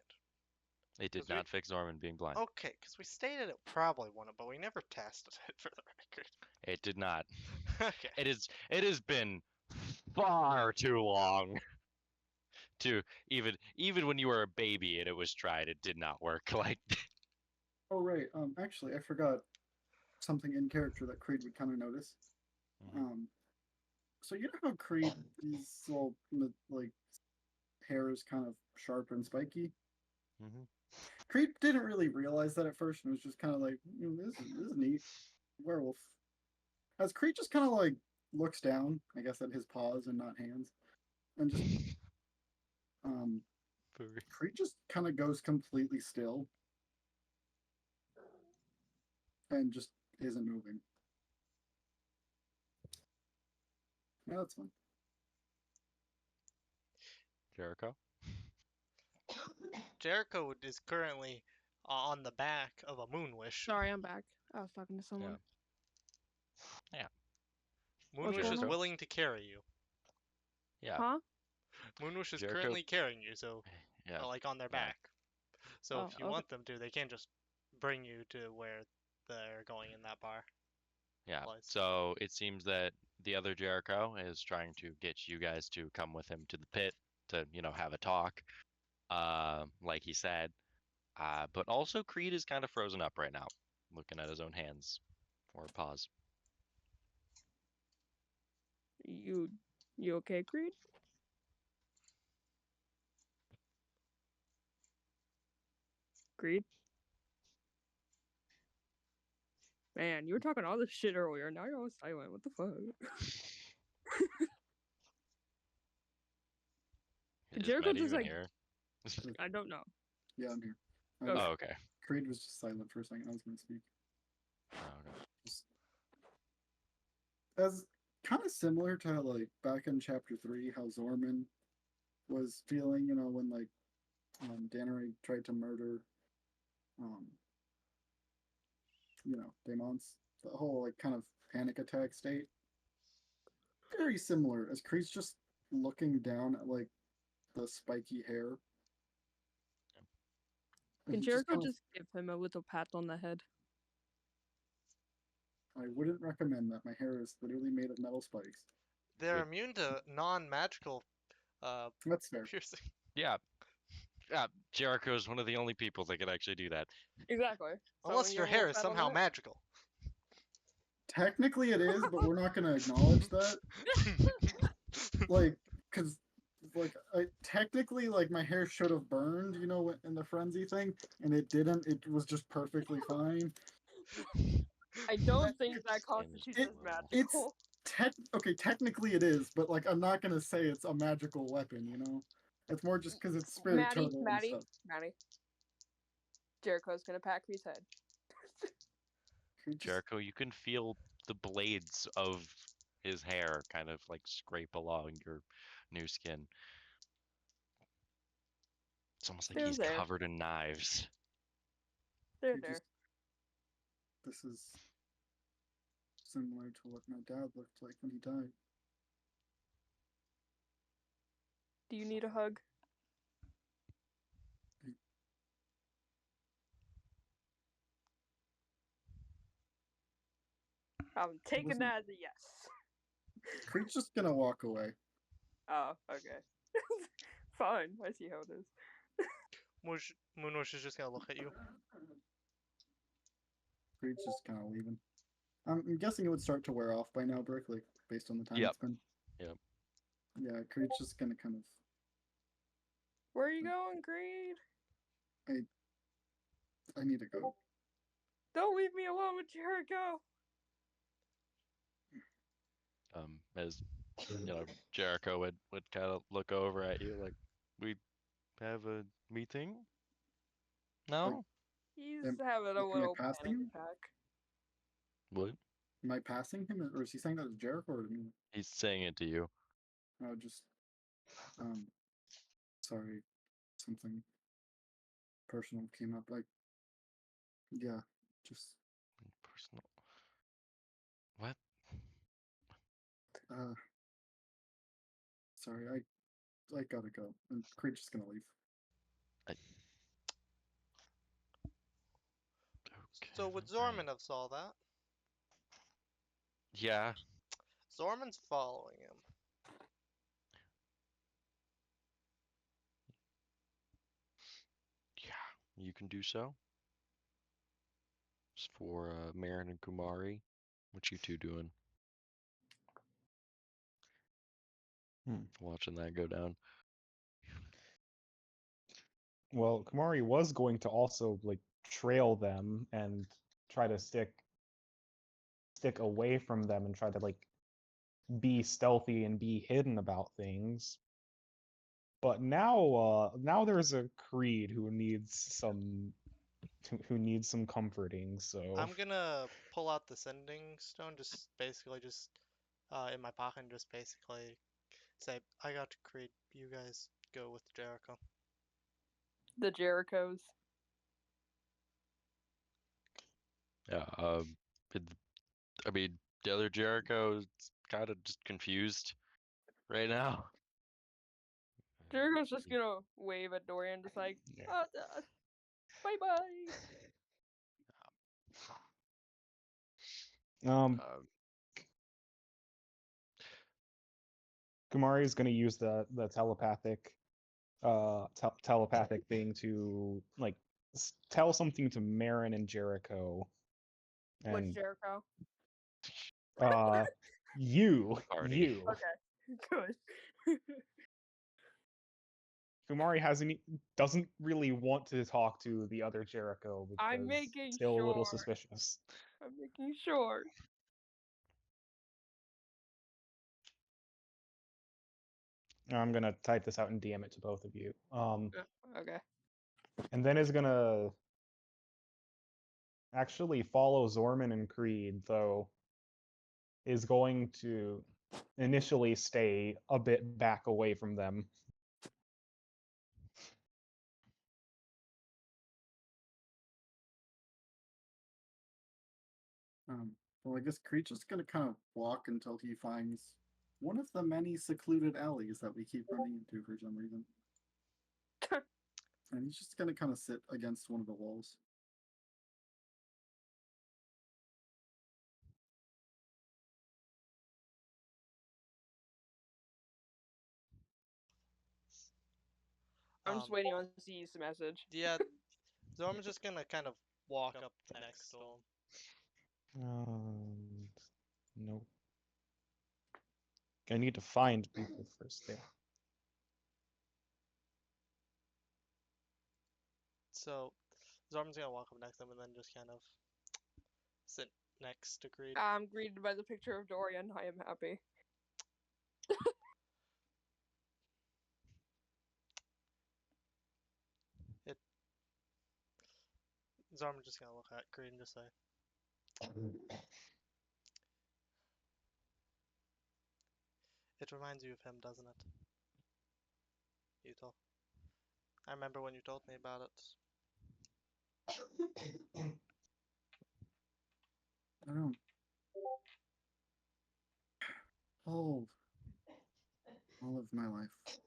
It did 'Cause we- not fix Zorman being blind. Okay, because we stated it probably wouldn't, but we never tested it for the record. It did not. Okay. It has been far too long to even when you were a baby and it was tried, it did not work. Like, Oh right. Actually, I forgot something in character that Creed would kind of notice. Mhm. So you know how Creed, his little like hair is kind of sharp and spiky. Mhm. Creed didn't really realize that at first, and was just kind of like, this is neat, werewolf. As Creed just kind of like looks down, I guess at his paws and not hands, and just Creed just kind of goes completely still and just isn't moving. Yeah, that's fine. Jericho. Jericho is currently on the back of a Moonwish. Sorry, I'm back. I was talking to someone. Yeah. What's Moonwish going is on? willing to carry you. Yeah. Huh? Moonwish is Jericho- currently carrying you, so Yeah. like on their Yeah. back. So Oh, if you okay. want them to, they can just bring you to where they're going in that bar. Yeah. Place. So it seems that the other Jericho is trying to get you guys to come with him to the pit to, have a talk. Like he said. But also Creed is kind of frozen up right now, looking at his own hands or paws. You okay, Creed? Creed? Man, you were talking all this shit earlier. Now you're all silent. What the fuck? Is Jericho Matt just, even like- here? I don't know. Yeah, I'm here. I Okay. was- Oh, okay. Creed was just silent for a second. I was going to speak. Oh, okay. As kind of similar to like back in chapter 3, how Zorman was feeling, when like Dannery tried to murder Damon's, the whole like kind of panic attack state. Very similar, as Creed's just looking down at like the spiky hair. And Can he Jericho kinda- just give him a little pat on the head? I wouldn't recommend that. My hair is literally made of metal spikes. They're Would- immune to non-magical That's fair. piercing. Yeah. Yeah. Jericho is one of the only people that can actually do that. Exactly. Unless your hair is somehow magical. Technically it is, but we're not going to acknowledge that. Like, because technically, like, my hair should have burned, in the frenzy thing, and it didn't. It was just perfectly fine. I don't think that It's constitutes in- as magical. Okay, technically it is, but like, I'm not gonna say it's a magical weapon. It's more just because it's spirit turtle and stuff. Maddie. Jericho's gonna pat Creed's head. Creed just- Jericho, you can feel the blades of his hair kind of like scrape along your new skin. It's almost like They're he's there. covered in knives. There, Creed there. just- This is similar to what my dad looked like when he died. Do you need a hug? I'm taking Listen. that as a yes. Creed's just gonna walk away. Oh, okay. Fine. I see how it is. Moonwish is just gonna look at you. Creed's just kind of leaving. I'm guessing it would start to wear off by now, Brick, like based on the time Yep. it's been. Yep. Yeah, Creed's just gonna kind of. Where are you going, Creed? I need to go. Don't leave me alone with Jericho. As you know, Jericho would kind of look over at you like, we have a meeting? No? He's Am- having am a I little passing panic him? attack. What? Am I passing him, or is he saying that to Jericho or to me? He's saying it to you. Oh, just sorry, something personal came up. Like, yeah, just Personal. What? sorry. I gotta go. And Creed's just gonna leave. So would Zorman have saw that? Yeah. Zorman's following him. Yeah, you can do so. Just for Marin and Kumari. What you two doing? Watching that go down. Well, Kamari was going to also like trail them and try to stick away from them and try to like be stealthy and be hidden about things. But now there's a Creed who needs some comforting, so I'm gonna pull out the sending stone, just basically just in my pocket, and just basically say, I got to Creed. You guys go with Jericho. The Jerichos. Yeah, I mean, the other Jericho's kind of just confused right now. Jericho's just gonna wave at Dorian, just like, Yeah. bye bye. um Kumari is going to use the telepathic thing to like tell something to Marin and Jericho. Which And Jericho? you Party. Okay, good. Kumari doesn't really want to talk to the other Jericho because I'm making still a little sure. suspicious. I'm making sure. I'm gonna type this out and DM it to both of you. Okay. And then is gonna actually follow Zorman and Creed, though is going to initially stay a bit back away from them. Well, I guess Creed's just gonna kind of walk until he finds one of the many secluded alleys that we keep running into for some reason. And he's just gonna kind of sit against one of the walls. I'm just waiting on Z's message. Yeah, Zorman's just gonna kind of walk up next to him. Nope. I need to find people first there. So Zorman's gonna walk up next to him and then just kind of sit next to Creed. I'm greeted by the picture of Dorian. I am happy. Zarm just gonna look at Creed and just say, "It reminds you of him, doesn't it?" Yuto. I remember when you told me about it. I don't. All of my life.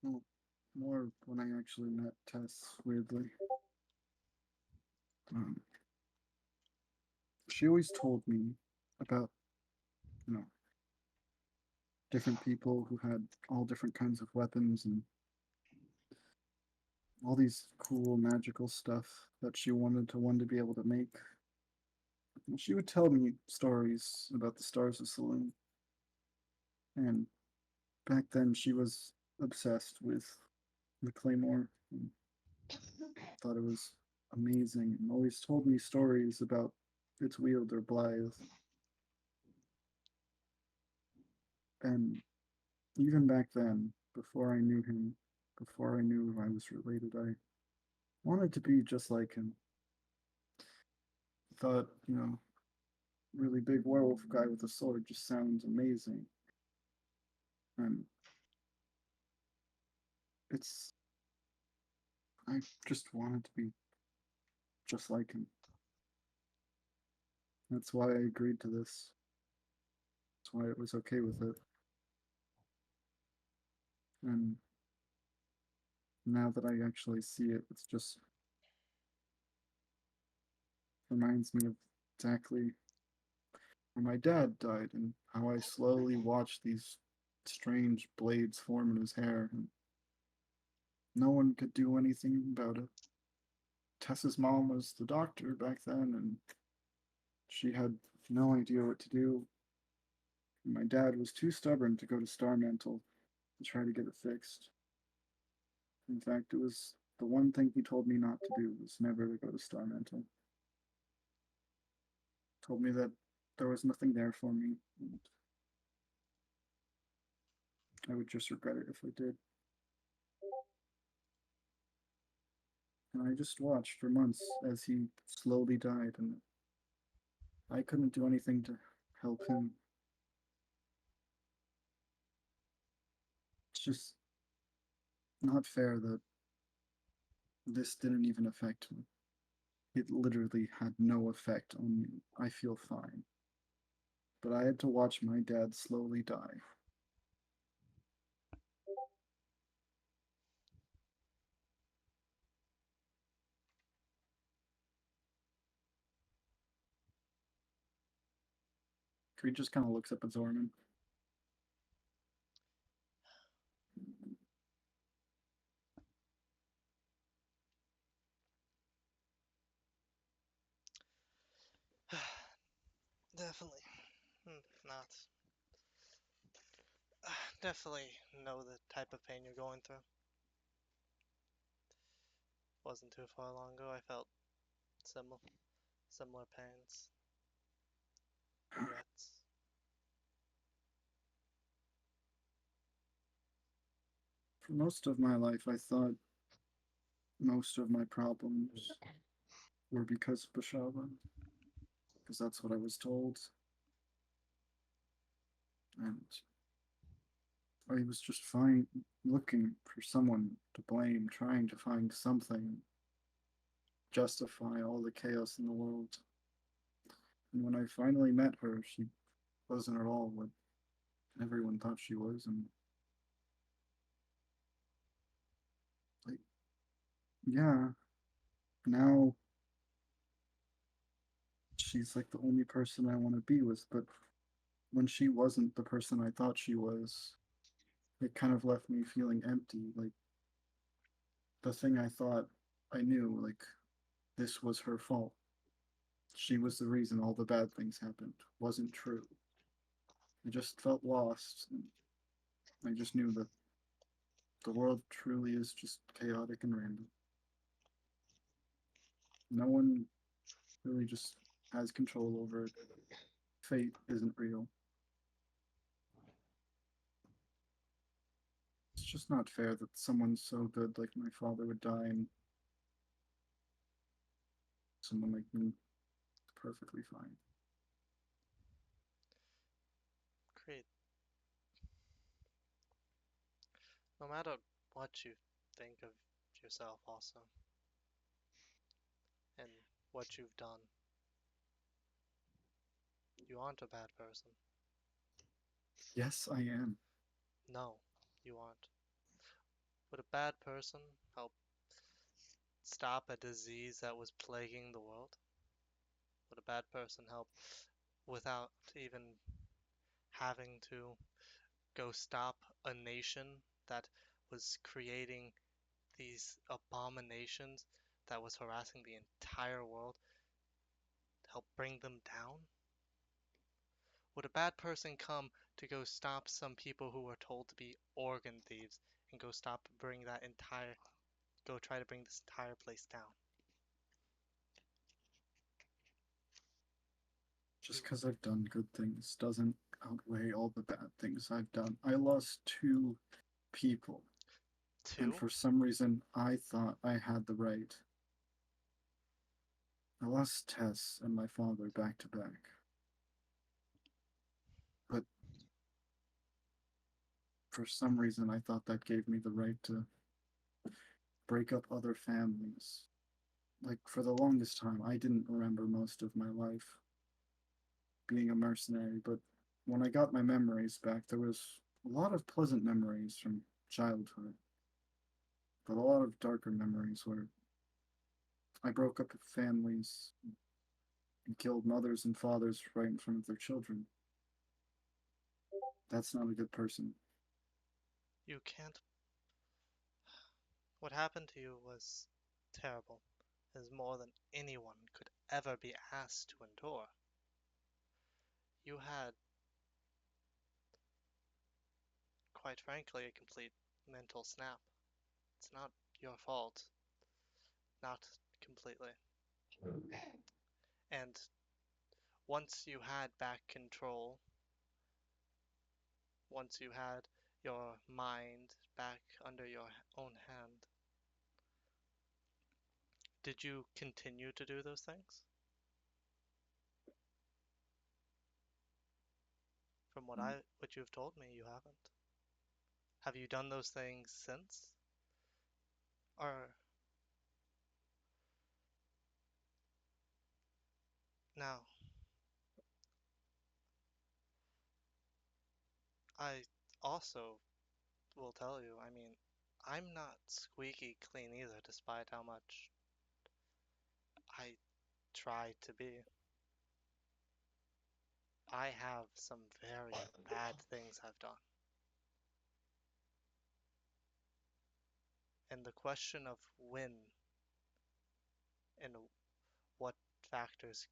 Well, more when I actually met Tess, weirdly. She always told me about, you know, different people who had all different kinds of weapons and all these cool magical stuff that she wanted to one to be able to make. And she would tell me stories about the Stars of Saloon. And back then she was obsessed with the Claymore and thought it was amazing and always told me stories about its wielder Blythe. And even back then, before I knew him, before I knew I was related, I wanted to be just like him. Thought, really big werewolf guy with a sword just sounds amazing. And I just wanted to be just like him. That's why I agreed to this. That's why it was okay with it. And now that I actually see it, it's just reminds me of exactly when my dad died and how I slowly watched these strange blades form in his hair, and no one could do anything about it. Tessa's mom was the doctor back then, and she had no idea what to do. And my dad was too stubborn to go to Starmantle to try to get it fixed. In fact, it was the one thing he told me not to do was never to go to Starmantle. Told me that there was nothing there for me, and I would just regret it if I did. And I just watched for months as he slowly died, and I couldn't do anything to help him. It's just not fair that this didn't even affect me. It literally had no effect on me. I feel fine. But I had to watch my dad slowly die. Creed just kind of looks up at Zorman. Definitely not. Definitely know the type of pain you're going through. Wasn't too far long ago. I felt similar pains, regrets. For most of my life, I thought most of my problems were because of Bashava. Because that's what I was told. And I was just fine looking for someone to blame, trying to find something, justify all the chaos in the world. And when I finally met her, she wasn't at all what everyone thought she was, and like, yeah, now she's like the only person I want to be with, but when she wasn't the person I thought she was, it kind of left me feeling empty. Like the thing I thought I knew, like this was her fault. She was the reason all the bad things happened. Wasn't true. I just felt lost. And I just knew that the world truly is just chaotic and random. No one really just has control over it. Fate isn't real. It's just not fair that someone so good like my father would die and someone like me, it's perfectly fine. Creed, no matter what you think of yourself, also, and what you've done, you aren't a bad person. Yes, I am. No, you aren't. Would a bad person help stop a disease that was plaguing the world? Would a bad person help without even having to go stop a nation that was creating these abominations that was harassing the entire world, help bring them down? Would a bad person come to go stop some people who were told to be organ thieves and go try to bring this entire place down? Just because I've done good things doesn't outweigh all the bad things I've done. I lost 2 people, and Two? for some reason I thought I had the right. I lost Tess and my father back to back. But for some reason I thought that gave me the right to break up other families. Like, for the longest time, I didn't remember most of my life being a mercenary, but when I got my memories back, there was a lot of pleasant memories from childhood, but a lot of darker memories where I broke up families and killed mothers and fathers right in front of their children. That's not a good person. You can't. What happened to you was terrible. It is more than anyone could ever be asked to endure. You had, quite frankly, a complete mental snap. It's not your fault. Not completely. And once you had back control, once you had your mind back under your own hand, did you continue to do those things? From what you've told me, you haven't. Have you done those things since? Or now? I also will tell you, I mean, I'm not squeaky clean either, despite how much I try to be. I have some very bad things I've done. And the question of when and what factors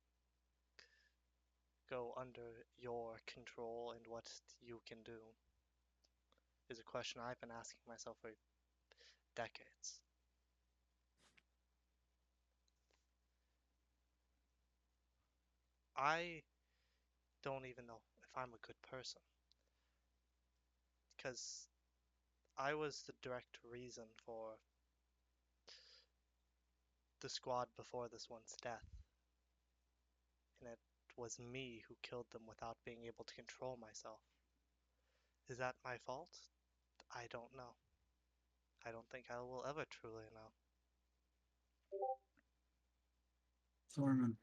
go under your control and what you can do is a question I've been asking myself for decades. I don't even know if I'm a good person because I was the direct reason for the squad before this one's death, and it was me who killed them without being able to control myself. Is that my fault? I don't know. I don't think I will ever truly know. Thorman,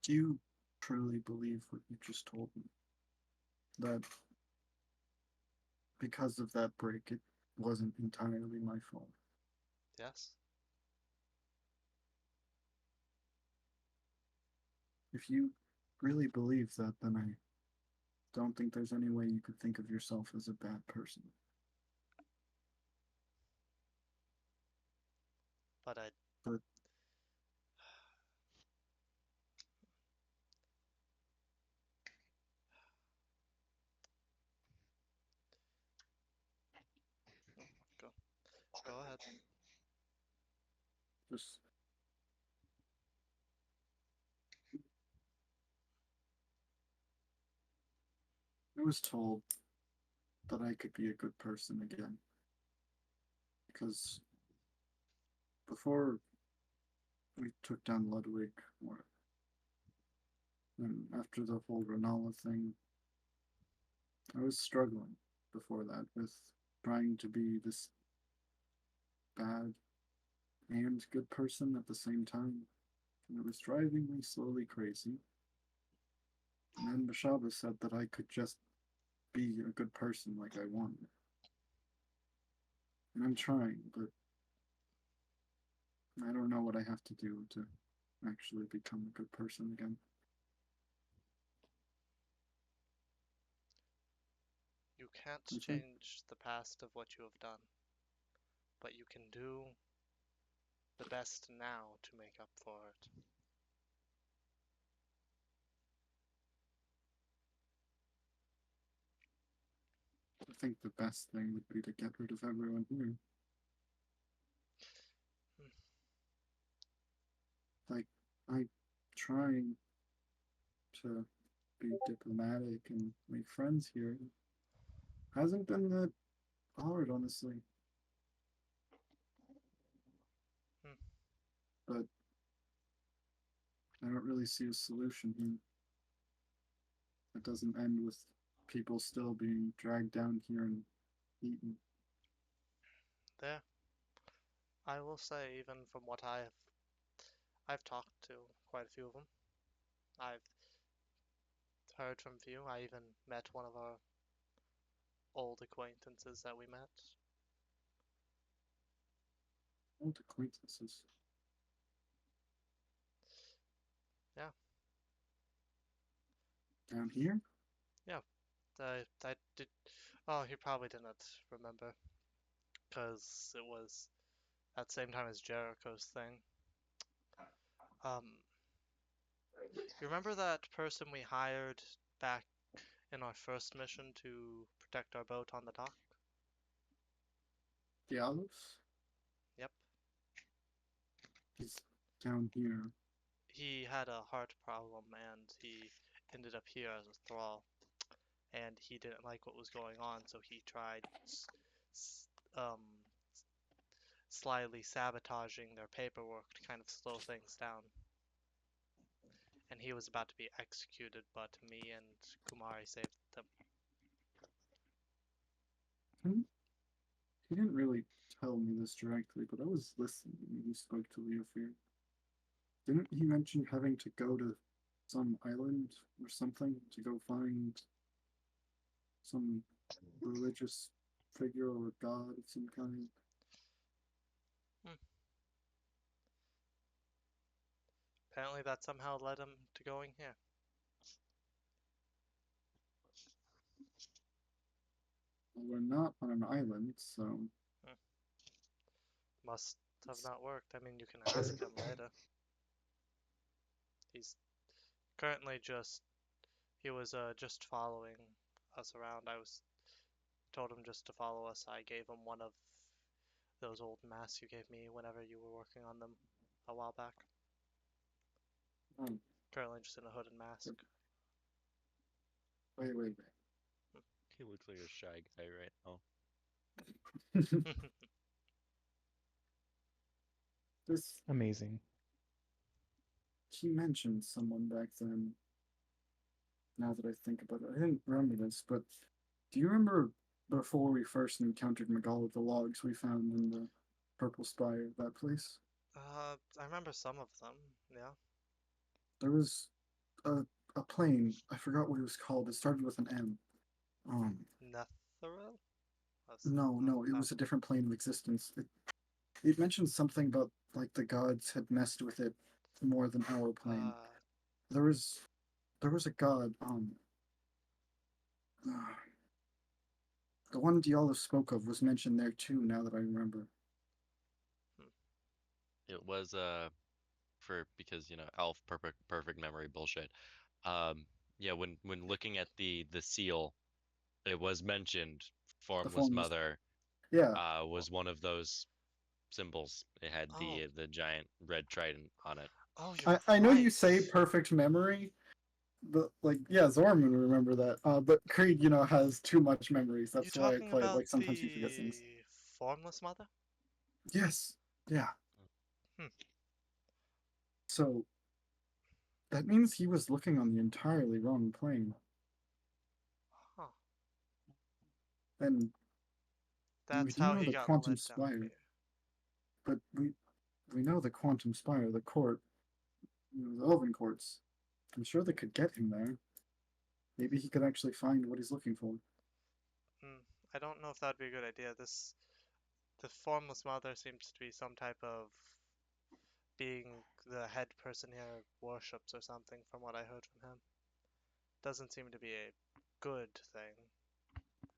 do you truly believe what you just told me? That because of that break, it wasn't entirely my fault? Yes? If you really believe that, then I don't think there's any way you could think of yourself as a bad person. But But go ahead. just I was told that I could be a good person again. Because before we took down Ludwig, or and after the whole Renala thing, I was struggling before that with trying to be this bad and good person at the same time. And it was driving me slowly crazy. And then Bashaba said that I could just be a good person like I wanted. And I'm trying, but I don't know what I have to do to actually become a good person again. You can't Okay. change the past of what you have done, but you can do the best now to make up for it. I think the best thing would be to get rid of everyone here. Like, I'm trying to be diplomatic and make friends here. Hasn't been that hard, honestly. But I don't really see a solution here. It doesn't end with people still being dragged down here and eaten. There, I will say, even from what I've talked to quite a few of them. I've heard from a few. I even met one of our old acquaintances that we met. Old acquaintances. Yeah. Down here? I did. Oh, he probably didn't remember, because it was at the same time as Jericho's thing. You remember that person we hired back in our first mission to protect our boat on the dock? Dialos? Yep. He's down here. He had a heart problem and he ended up here as a thrall. And he didn't like what was going on, so he tried slyly sabotaging their paperwork to kind of slow things down. And he was about to be executed, but me and Kumari saved them. He didn't really tell me this directly, but I was listening when he spoke to Leofear. Didn't he mention having to go to some island or something to go find some religious figure or god of some kind? Apparently that somehow led him to going here. Well, we're not on an island, so Must have not worked. I mean, you can ask him later. He's currently he was just following us around. Told him just to follow us. I gave him one of those old masks you gave me whenever you were working on them a while back. Currently just in a hood and mask. Wait. He looks like a shy guy right now. This Amazing. he mentioned someone back then. Now that I think about it, I didn't remember this, but do you remember before we first encountered Magal, the logs we found in the Purple Spire, that place? I remember some of them, yeah. There was a plane. I forgot what it was called. It started with an M. Netheril? No, it was a different plane of existence. It mentioned something about like the gods had messed with it more than our plane. There was a god. The one Diallo spoke of was mentioned there too. Now that I remember. It was because elf perfect memory bullshit. Yeah, when looking at the seal, it was mentioned Formless Mother. Yeah. Was one of those symbols. It had the giant red trident on it. Oh, I know you say perfect memory, but Zorman would remember that. But Creed, has too much memories. That's why I play it. Like sometimes he forgets things. Formless Mother? Yes. Yeah. So that means he was looking on the entirely wrong plane. Huh. And we That's do how know he the got Quantum led down Spire, here. but we know the Quantum Spire, the court, the Elven courts. I'm sure they could get him there. Maybe he could actually find what he's looking for. I don't know if that'd be a good idea. The Formless Mother seems to be some type of being the head person here worships or something, from what I heard from him. Doesn't seem to be a good thing.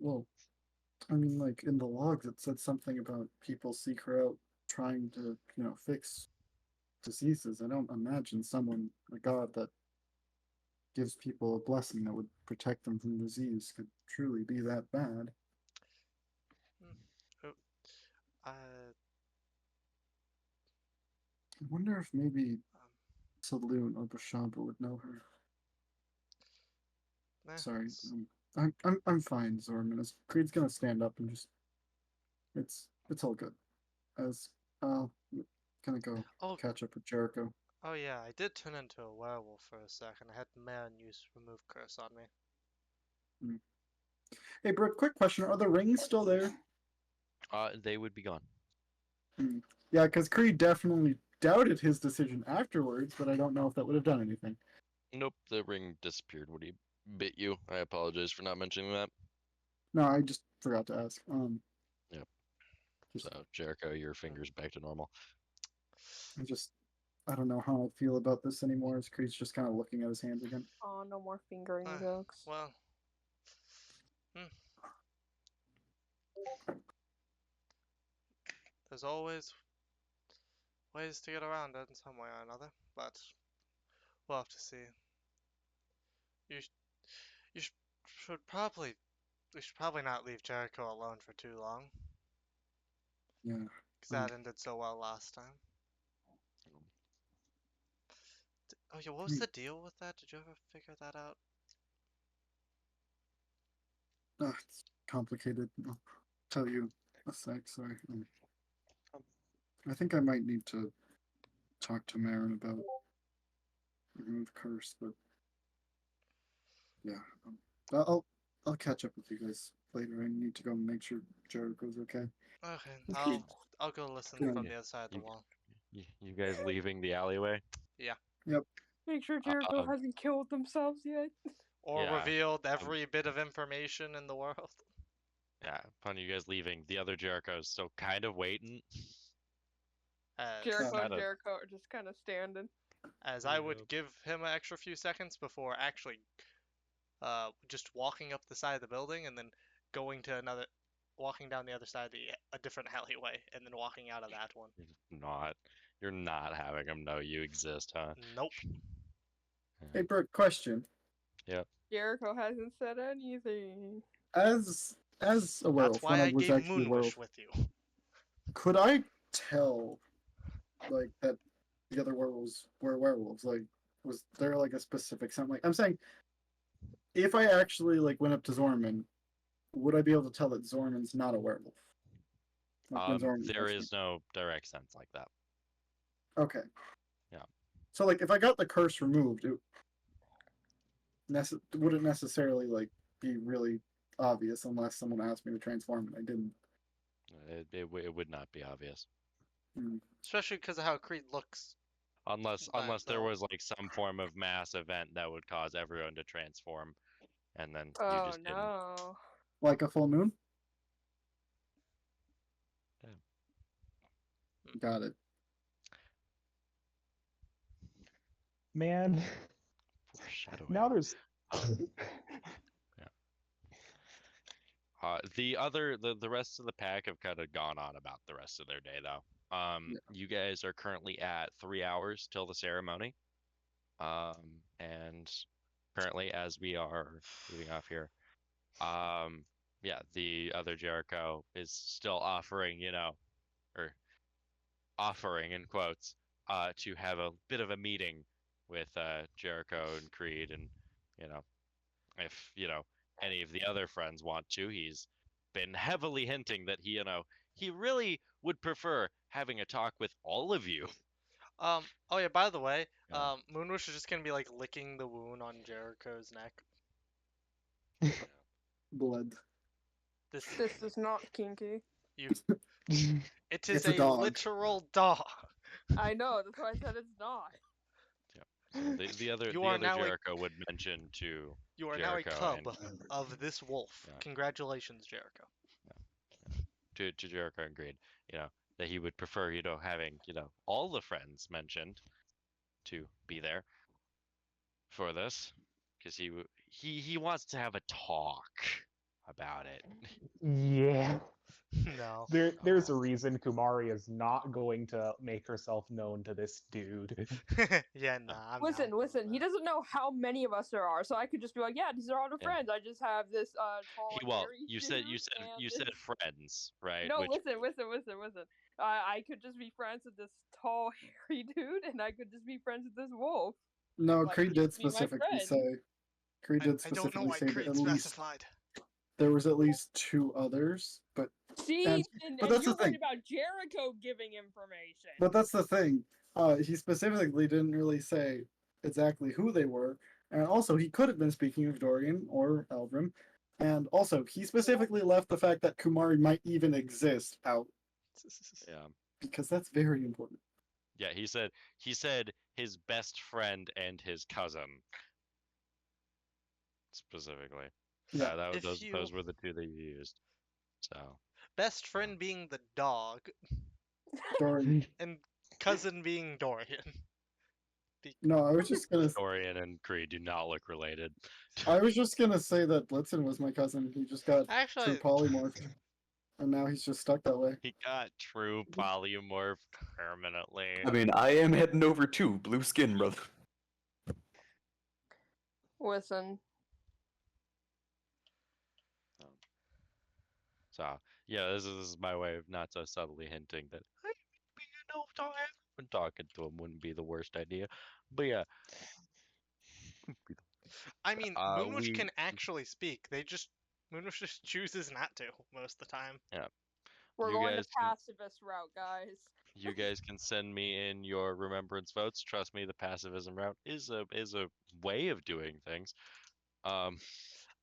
Well, I mean, like in the logs, it said something about people seek her out trying to, fix diseases. I don't imagine a god that gives people a blessing that would protect them from disease, could truly be that bad. Uh, I wonder if maybe um, Saloon or Bashaba would know her. Sorry, it's- I'm fine, Zorman. As Creed's gonna stand up and just, it's all good. As gonna go Oh, catch up with Jericho. oh yeah, I did turn into a werewolf for a second. I had Marin use remove curse on me. Hey, Brooke, quick question: are the rings still there? They would be gone. Yeah, because Creed definitely doubted his decision afterwards, but I don't know if that would have done anything. Nope, the ring disappeared when he bit you. I apologize for not mentioning that. No, I just forgot to ask. Yep. Just, So Jericho, your finger's back to normal. I don't know how I feel about this anymore. As Creed's just kind of looking at his hands again. Oh, no more fingering Ah, jokes. Well, there's always ways to get around it in some way or another, but we'll have to see. You sh you sh should probably we should probably not leave Jericho alone for too long, Yeah. because that ended so well last time. Oh yeah, what was the deal with that? Did you ever figure that out? It's complicated. I'll tell you a sec. Sorry. I think I might need to talk to Marin about remove curse, but yeah, I'll catch up with you guys later. I need to go make sure Jericho's okay. Okay, I'll go listen Yeah. from the other side of the You- wall. You guys leaving the alleyway? Make sure Jericho Um, hasn't killed themselves yet. Or Yeah, revealed every bit of information in the world. Yeah, upon you guys leaving, the other Jericho's still kind of waiting. Jericho and Kinda- Jericho are just kind of standing. As I would give him an extra few seconds before actually just walking up the side of the building and then walking down the other side of a different alleyway and then walking out of that one. You're not having them know you exist, huh? Nope. Hey, Brooke, question. Jericho hasn't said anything. As a werewolf, That's why when I I was gave actually a werewolf, Moonwish with you. could I tell, like, that the other werewolves were werewolves? Like, was there like a specific something? Like, I'm saying, if I actually like went up to Zorman, would I be able to tell that Zorman's not a werewolf? Like, when Zorman There touched is no direct sense like that. me? Okay. Yeah. So, like, if I got the curse removed, wouldn't necessarily like be really obvious unless someone asked me to transform and I didn't. It would not be obvious. Especially because of how Creed looks. Unless there though. was like some form of mass event that would cause everyone to transform, and then you Oh just didn't. no. Like a full moon? Yeah. Got it. Man, Foreshadowing. now there's. The rest of the pack have kind of gone on about the rest of their day though. You guys are currently at 3 hours till the ceremony. And currently as we are moving off here, yeah, the other Jericho is still offering, or offering in quotes, to have a bit of a meeting with Jericho and Creed, and if any of the other friends want to. He's been heavily hinting that he really would prefer having a talk with all of you. Oh yeah. By the way, Yeah. Moonwish is just gonna be like licking the wound on Jericho's neck. Blood. This This is not kinky. you. It is It's a dog. literal dog. I know. That's why I said it's not. So the other You are now a- Jericho would mention to You are now a Jericho cub and of this wolf. Yeah. Congratulations, Jericho. to Jericho and Greed, that he would prefer, having, all the friends mentioned to be there for this, because he wants to have a talk about it. Yeah. No. There's a reason Kumari is not going to make herself known to this dude. Yeah, nah. I'm Listen, not. listen. He doesn't know how many of us there are, so I could just be like, yeah, these are all the Yeah. friends. I just have this tall. Well, hairy you said dude and you this- said friends, right? No, Which listen. I could just be friends with this tall, hairy dude, and I could just be friends with this wolf. No, Like, Creed he's did be my specifically friend. say. Creed did I don't know specifically why say that Creed at least specified. there was at least 2 others, but See, And- and, but and that's the you're worried thing. about Jericho giving information. But that's the thing. He specifically didn't really say exactly who they were, and also he could have been speaking of Dorian or Eldrim, and also he specifically left the fact that Kumari might even exist out yeah, because that's very important. yeah. He said his best friend and his cousin specifically. Yeah. That If those you- were the two that you used. So Best friend being the dog, Dorian. and cousin being Dorian. No, I was just gonna. Dorian and Creed do not look related. I was just gonna say that Blitzen was my cousin. He just got Actually, true polymorphed, and now he's just stuck that way. He got true polymorph permanently. I mean, I am heading over to blue skin, brother. Listen, So yeah, this is my way of not so subtly hinting that when talking to him wouldn't be the worst idea. But yeah, I mean, Uh, Moonwish we- can actually speak. Moonwish just chooses not to most of the time. we're You going the guys can- pacifist route, guys. you guys can send me in your remembrance votes. Trust me, the pacifism route is a way of doing things.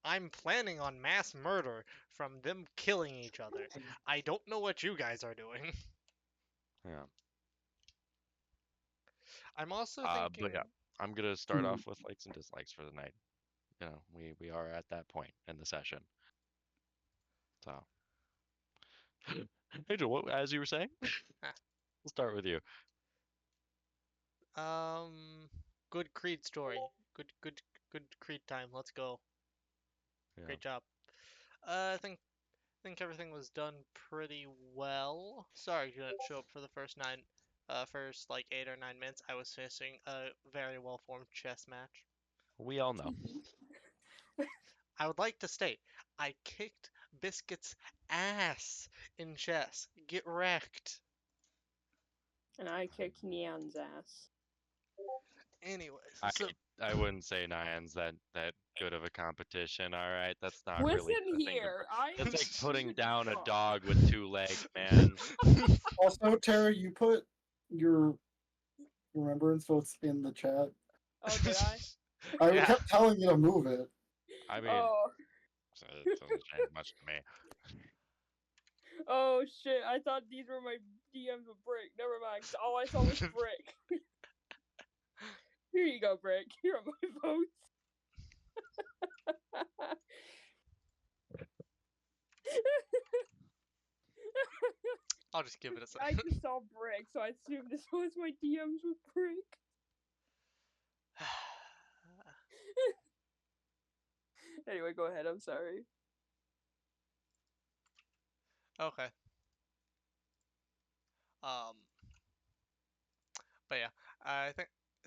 I'm planning on mass murder from them killing each other. I don't know what you guys are doing. Yeah. I'm also But thinking. yeah. I'm gonna start Hmm. off with likes and dislikes for the night. We are at that point in the session. So, Angel, what as you were saying? We'll start with you. Good Creed story. Good Creed time. Let's go. Yeah. Great job. I think everything was done pretty well. Sorry you didn't show up for the first like 8 or 9 minutes. I was facing a very well formed chess match. We all know. I would like to state I kicked Biscuit's ass in chess. Get wrecked. And I kicked Neon's ass. Anyways, I so I wouldn't say Nyan's that good of a competition. All right, that's not really. Listen the thing to- here, I. That's like putting down a dog with 2 legs, man. Also, Tara, you put your remembrance votes in the chat. Oh, did I? I Yeah. kept telling you to move it. I mean, Oh, it doesn't change much to me. oh shit! I thought these were my DMs with Brick. Never mind. All I saw was Brick. Here you go, Brick. Here are my votes. I'll just give it a I second. just saw Brick, so I assumed this was my DMs with Brick. Anyway, go ahead. I'm sorry. Okay. But yeah, I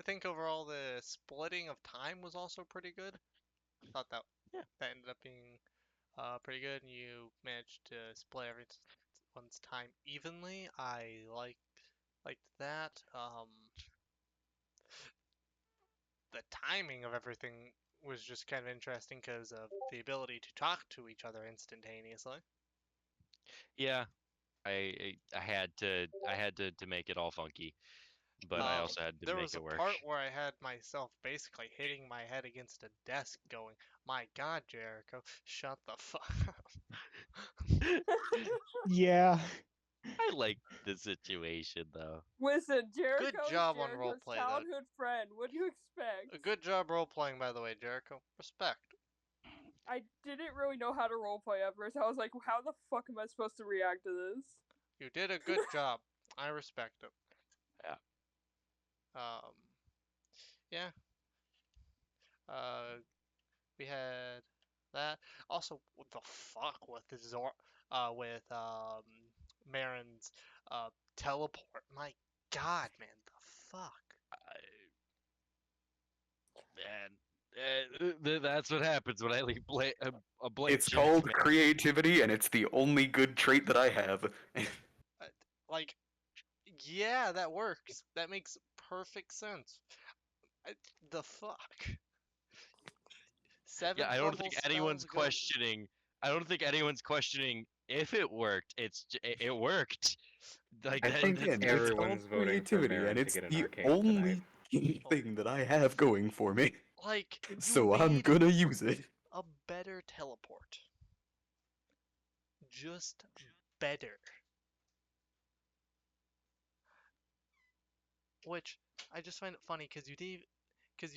think overall the splitting of time was also pretty good. I thought that ended up being pretty good, and you managed to split everyone's time evenly. I liked that. The timing of everything was just kind of interesting because of the ability to talk to each other instantaneously. Yeah, I had to make it all funky. but I also had to there make was it a work. part where I had myself basically hitting my head against a desk going, my God, Jericho, shut the fuck up. Yeah. I like the situation though. Listen, Jericho is job on Jericho's roleplay, though. childhood friend. What do you expect? A good job role playing, by the way, Jericho. Respect. I didn't really know how to roleplay at first. I was like, how the fuck am I supposed to react to this? You did a good job. I respect it. Yeah. Yeah. We had that. Also, what the fuck with Marin's teleport. My God, man, the fuck. And that's what happens when I leave a blank It's check, called man. creativity, and it's the only good trait that I have. Like, yeah, that works. That makes perfect sense. The fuck. Seventh Yeah, I don't level think spells anyone's go- questioning. I don't think anyone's questioning if it worked. It worked. Like I think that's it's everyone's all voting for creativity, Marin and to it's get an the arcane only thing that I have going for me. Like, you So I'm made gonna use it. a better teleport. Just better. Which I just find it funny because you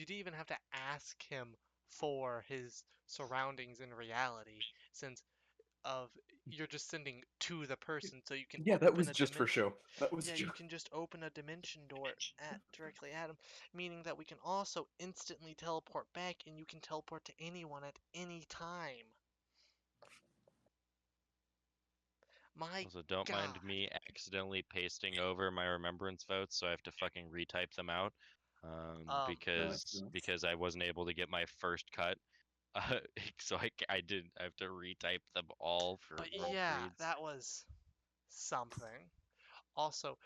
didn't even have to ask him for his surroundings in reality, since you're just sending to the person, so you can Yeah, that open was a just for dimension. show. That was Yeah, just. you can just open a dimension door directly at him, meaning that we can also instantly teleport back, and you can teleport to anyone at any time. My Also, don't mind God. me accidentally pasting over my remembrance votes, so I have to fucking retype them out. Because I wasn't able to get my first cut. So I didn't. I have to retype them all for But roll yeah, reads. that was something. Also,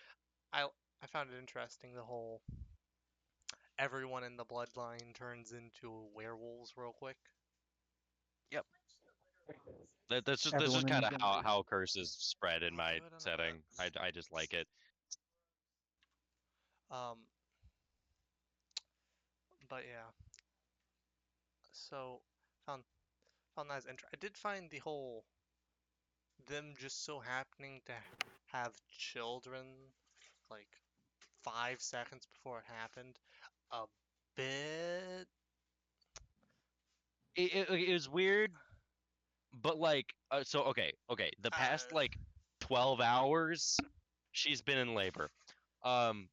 I found it interesting, the whole everyone in the bloodline turns into werewolves real quick. Yep. That's just Everyone in kind the of how curses spread in my Good on setting. I just like it. But yeah. So found that as interesting. I did find the whole them just so happening to have children like 5 seconds before it happened a bit. It was weird, but like so okay. The past like 12 hours, she's been in labor. I'm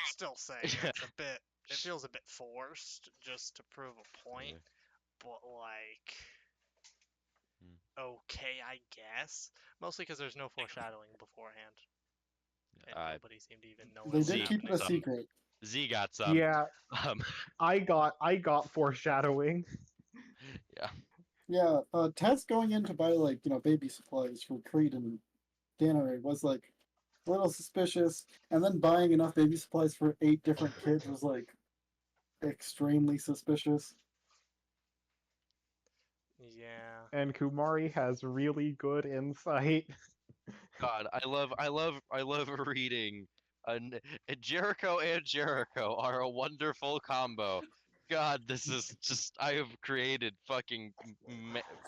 still saying it's a bit. It feels a bit forced just to prove a point, Yeah. but like, okay, I guess. Mostly because there's no foreshadowing beforehand, and nobody seemed to even know. They it was did keep it a happening. secret. Z got some. Yeah, I got foreshadowing. Yeah. Yeah, Tess going in to buy like baby supplies for Creed and Danare was like a little suspicious, and then buying enough baby supplies for 8 different kids was like extremely suspicious. Yeah. And Kumari has really good insight. God, I love reading. Jericho and Jericho are a wonderful combo. God, this is just I have created fucking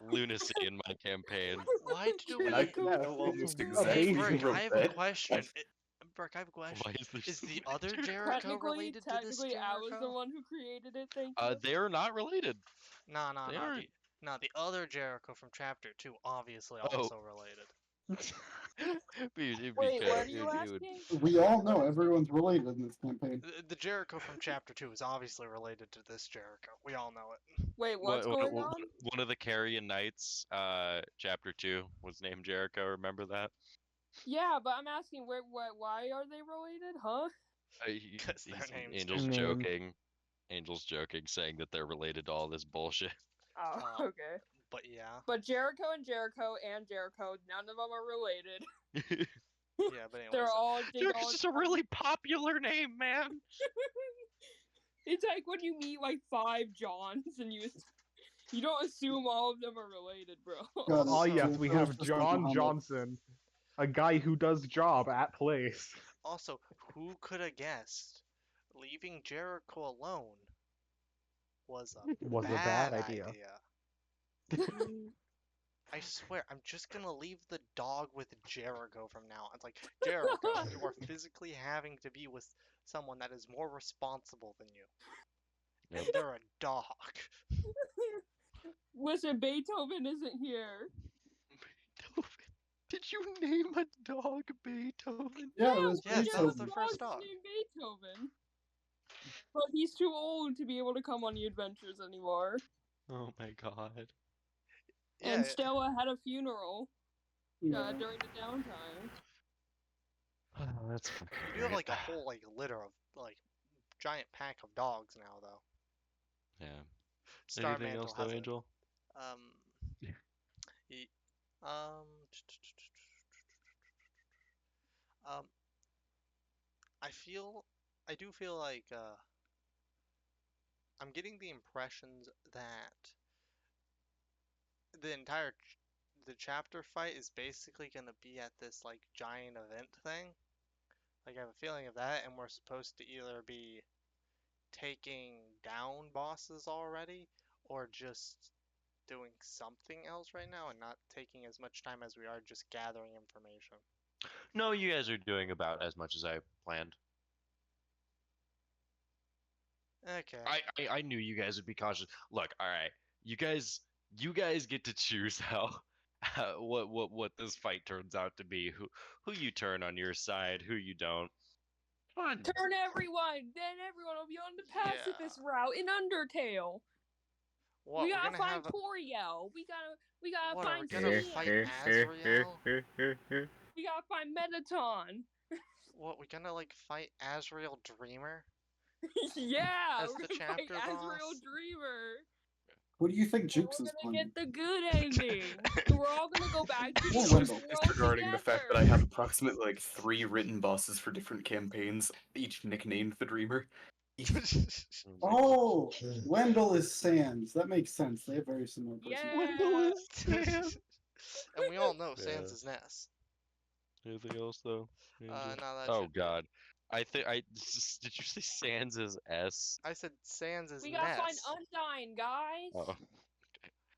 lunacy in my campaign. Why do we? And I can tell almost Hey, exactly who Brick, wrote I have a that. question. Brick, I have a question. Why is there Is so the many other Jericho? Jericho related to this Technically, I was the Jericho? one who created it. Thank you. They're not related. No. They aren't. The other Jericho from Chapter 2, obviously Oh. also related. Wait, what are you asking? We all know everyone's related in this campaign. The Jericho from Chapter 2 is obviously related to this Jericho. We all know it. Wait, what's going on? One of the Carrion Knights, chapter 2, was named Jericho. Remember that? Yeah, but I'm asking, why are they related, huh? 'Cause their names Angel's Name. joking. Angel's joking, saying that they're related to all this bullshit. Oh, Um, okay. But yeah. But Jericho, none of them are related. Yeah, but anyway. They're all. Jericho's just a really popular name, man. It's like when you meet like 5 Johns and you don't assume all of them are related, bro. God, Oh So- yes, we Jericho's have just like John Muhammad. Johnson. a guy who does job at place. Also, who could have guessed leaving Jericho alone was a Was a bad idea. I swear, I'm just gonna leave the dog with Jericho from now on. It's like, Jericho, you are physically having to be with someone that is more responsible than you. Yep. And they're a dog. Listen, Beethoven isn't here. Did you name a dog Beethoven? Yeah, it was Yes, that was Beethoven. the first dog's dog. named Beethoven. But he's too old to be able to come on the adventures anymore. Oh my god. Yeah, And Stella had a funeral Yeah. during the downtime. Oh, that's fucking you have great. like a whole like litter of like giant pack of dogs now, though. Yeah. Star Anything Mantle else though, has a Angel? he, um, um, I do feel like I'm getting the impressions that the chapter fight is basically gonna be at this like giant event thing. Like I have a feeling of that, and we're supposed to either be taking down bosses already, or just doing something else right now and not taking as much time as we are just gathering information. No, you guys are doing about as much as I planned. Okay. I knew you guys would be cautious. Look, all right, you guys get to choose how what this fight turns out to be. Who you turn on your side, who you don't. Fun. Turn everyone, then everyone will be on the pacifist route in Undertale. What, we we're gotta gonna find have a, Toriel. We gotta what, are we find gonna Sam. fight Azrael? We gotta find Metaton. What, we gonna like fight Azrael Dreamer? Yeah, As we're the gonna fight chapter Azrael boss? Dreamer. What do you think And Jukes we're is gonna playing? get the good ending. And we're all gonna go back to the Yeah, first Wendell. world Disregarding the fact that I together. have approximately like 3 written bosses for different campaigns, each nicknamed the Dreamer. Oh, Wendell is Sans. That makes sense. They have very similar personalities. Yeah. And we all know Yeah. Sans is Ness. Anything else though? Angel? No, that Oh should be it. god. I think did you say Sans is S? I said Sans is We gotta Ness. find Undyne, guys. Oh.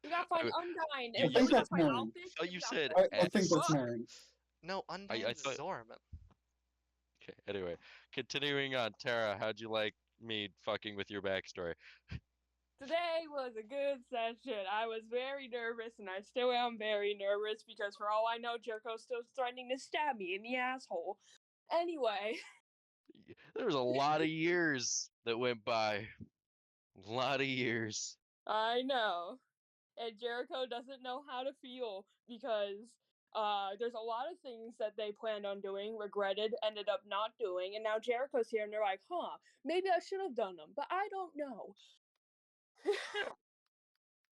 We gotta find I- Undyne. you- And you we said- gotta find Marion. Alphys. Oh, and you we gotta said find- I think that's S. Marion. No, Undyne's thought- Zorman. Okay, anyway, continuing on, Tara, how'd you like me fucking with your backstory? Today was a good session. I was very nervous, and I still am very nervous because, for all I know, Jericho's still threatening to stab me in the asshole. Anyway, There was a lot of years that went by. A lot of years. I know. And Jericho doesn't know how to feel because there's a lot of things that they planned on doing, regretted, ended up not doing, and now Jericho's here and they're like, huh, maybe I should have done them, but I don't know.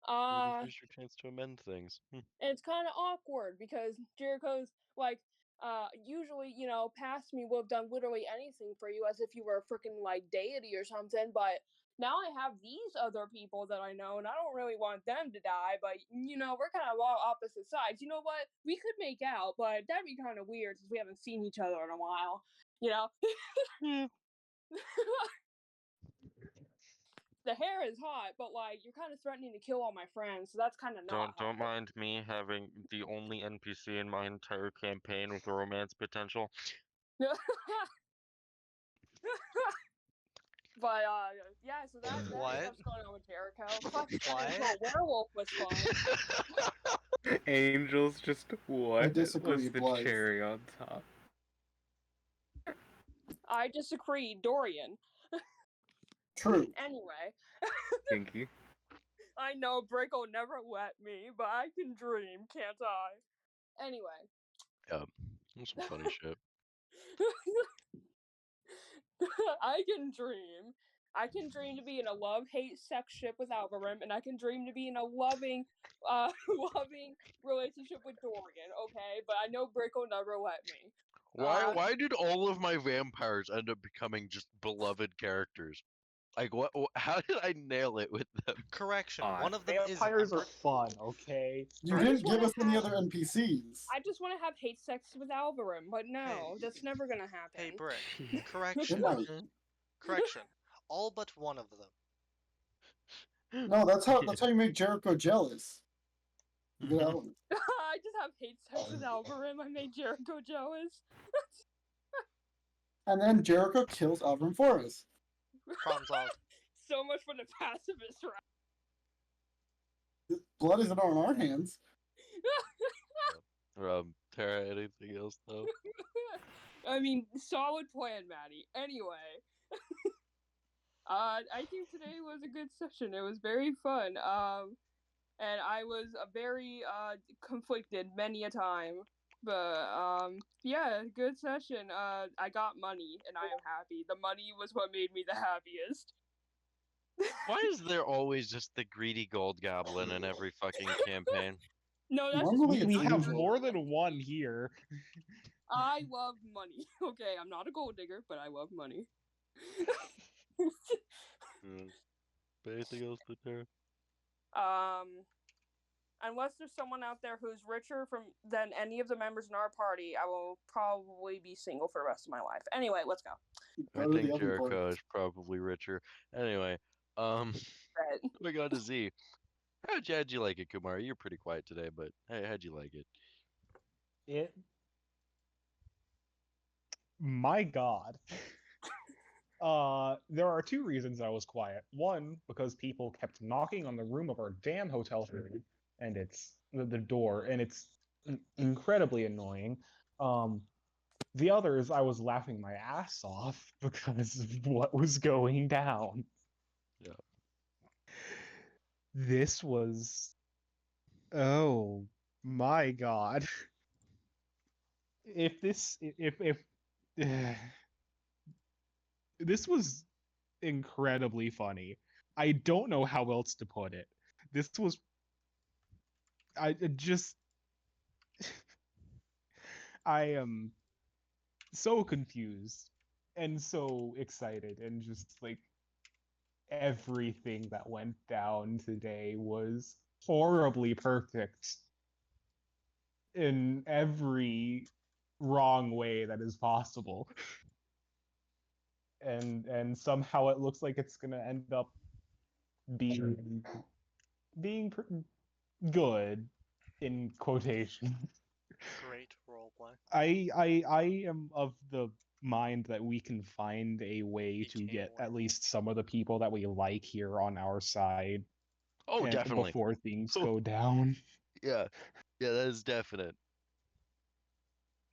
Here's your chance to amend things. And it's kind of awkward because Jericho's like, usually, you know, past me would have done literally anything for you as if you were a freaking like deity or something, but now I have these other people that I know, and I don't really want them to die, but you know, we're kind of all opposite sides. You know what? We could make out, but that'd be kind of weird since we haven't seen each other in a while. You know? Yeah. The hair is hot, but like you're kind of threatening to kill all my friends, so that's kind of not. Don't mind me having the only NPC in my entire campaign with a romance potential. But yeah, so that's What? what's going on with Jericho. Plus, What? werewolf was fun. Angels just what? disagree, Was the Blythe. cherry on top? I disagree, Dorian. True. Anyway, Kinky. I know Brick will never let me, but I can dream, can't I? Anyway. That's some funny shit. I can dream. I can dream to be in a love-hate sex ship with Alvarim, and I can dream to be in a loving relationship with Dorian, okay? But I know Brick will never let me. Why did all of my vampires end up becoming just beloved characters? Like what? How did I nail it with them? Correction. Uh, One of them is Vampires are fun, okay? You I didn't just give wanna us any have- other NPCs. I just want to have hate sex with Alvarin, but no, that's never gonna happen. Hey, Brick. It Correction. might. Correction. All but one of them. No, that's how you make Jericho jealous. You get Alvin. I just have hate sex with Alvarin. I made Jericho jealous. And then Jericho kills Alvin for us. Problem solved. So much for the pacifist route. Blood isn't on our hands. Tara, anything else though? I mean, solid plan, Maddie. Anyway, I think today was a good session. It was very fun. And I was very conflicted many a time. But yeah, good session. I got money, and I am happy. The money was what made me the happiest. Why is there always just the greedy gold goblin in every fucking campaign? No, that's Normally just We it's me. have usual. more than one here. I love money. Okay, I'm not a gold digger, but I love money. Anything else to Tara? Unless there's someone out there who's richer than any of the members in our party, I will probably be single for the rest of my life. Anyway, let's go. I Go to the think oven Jericho port. is probably richer. Anyway, Right. we got to Z. How'd you like it, Kumar? You're pretty quiet today, but hey, how'd you like it? My God. There are two reasons I was quiet. One, because people kept knocking on the room of our damn hotel room, and it's the door, and it's incredibly annoying. The other is I was laughing my ass off because of what was going down. Yeah. This was, oh my God. If this was incredibly funny. I don't know how else to put it. This was just I am so confused and so excited, and just like everything that went down today was horribly perfect in every wrong way that is possible. And somehow it looks like it's gonna end up being good in quotation. Great roleplay. I am of the mind that we can find a way to Became get at werewolf. least some of the people that we like here on our side. Oh, and definitely. before things go down. Yeah, that is definite.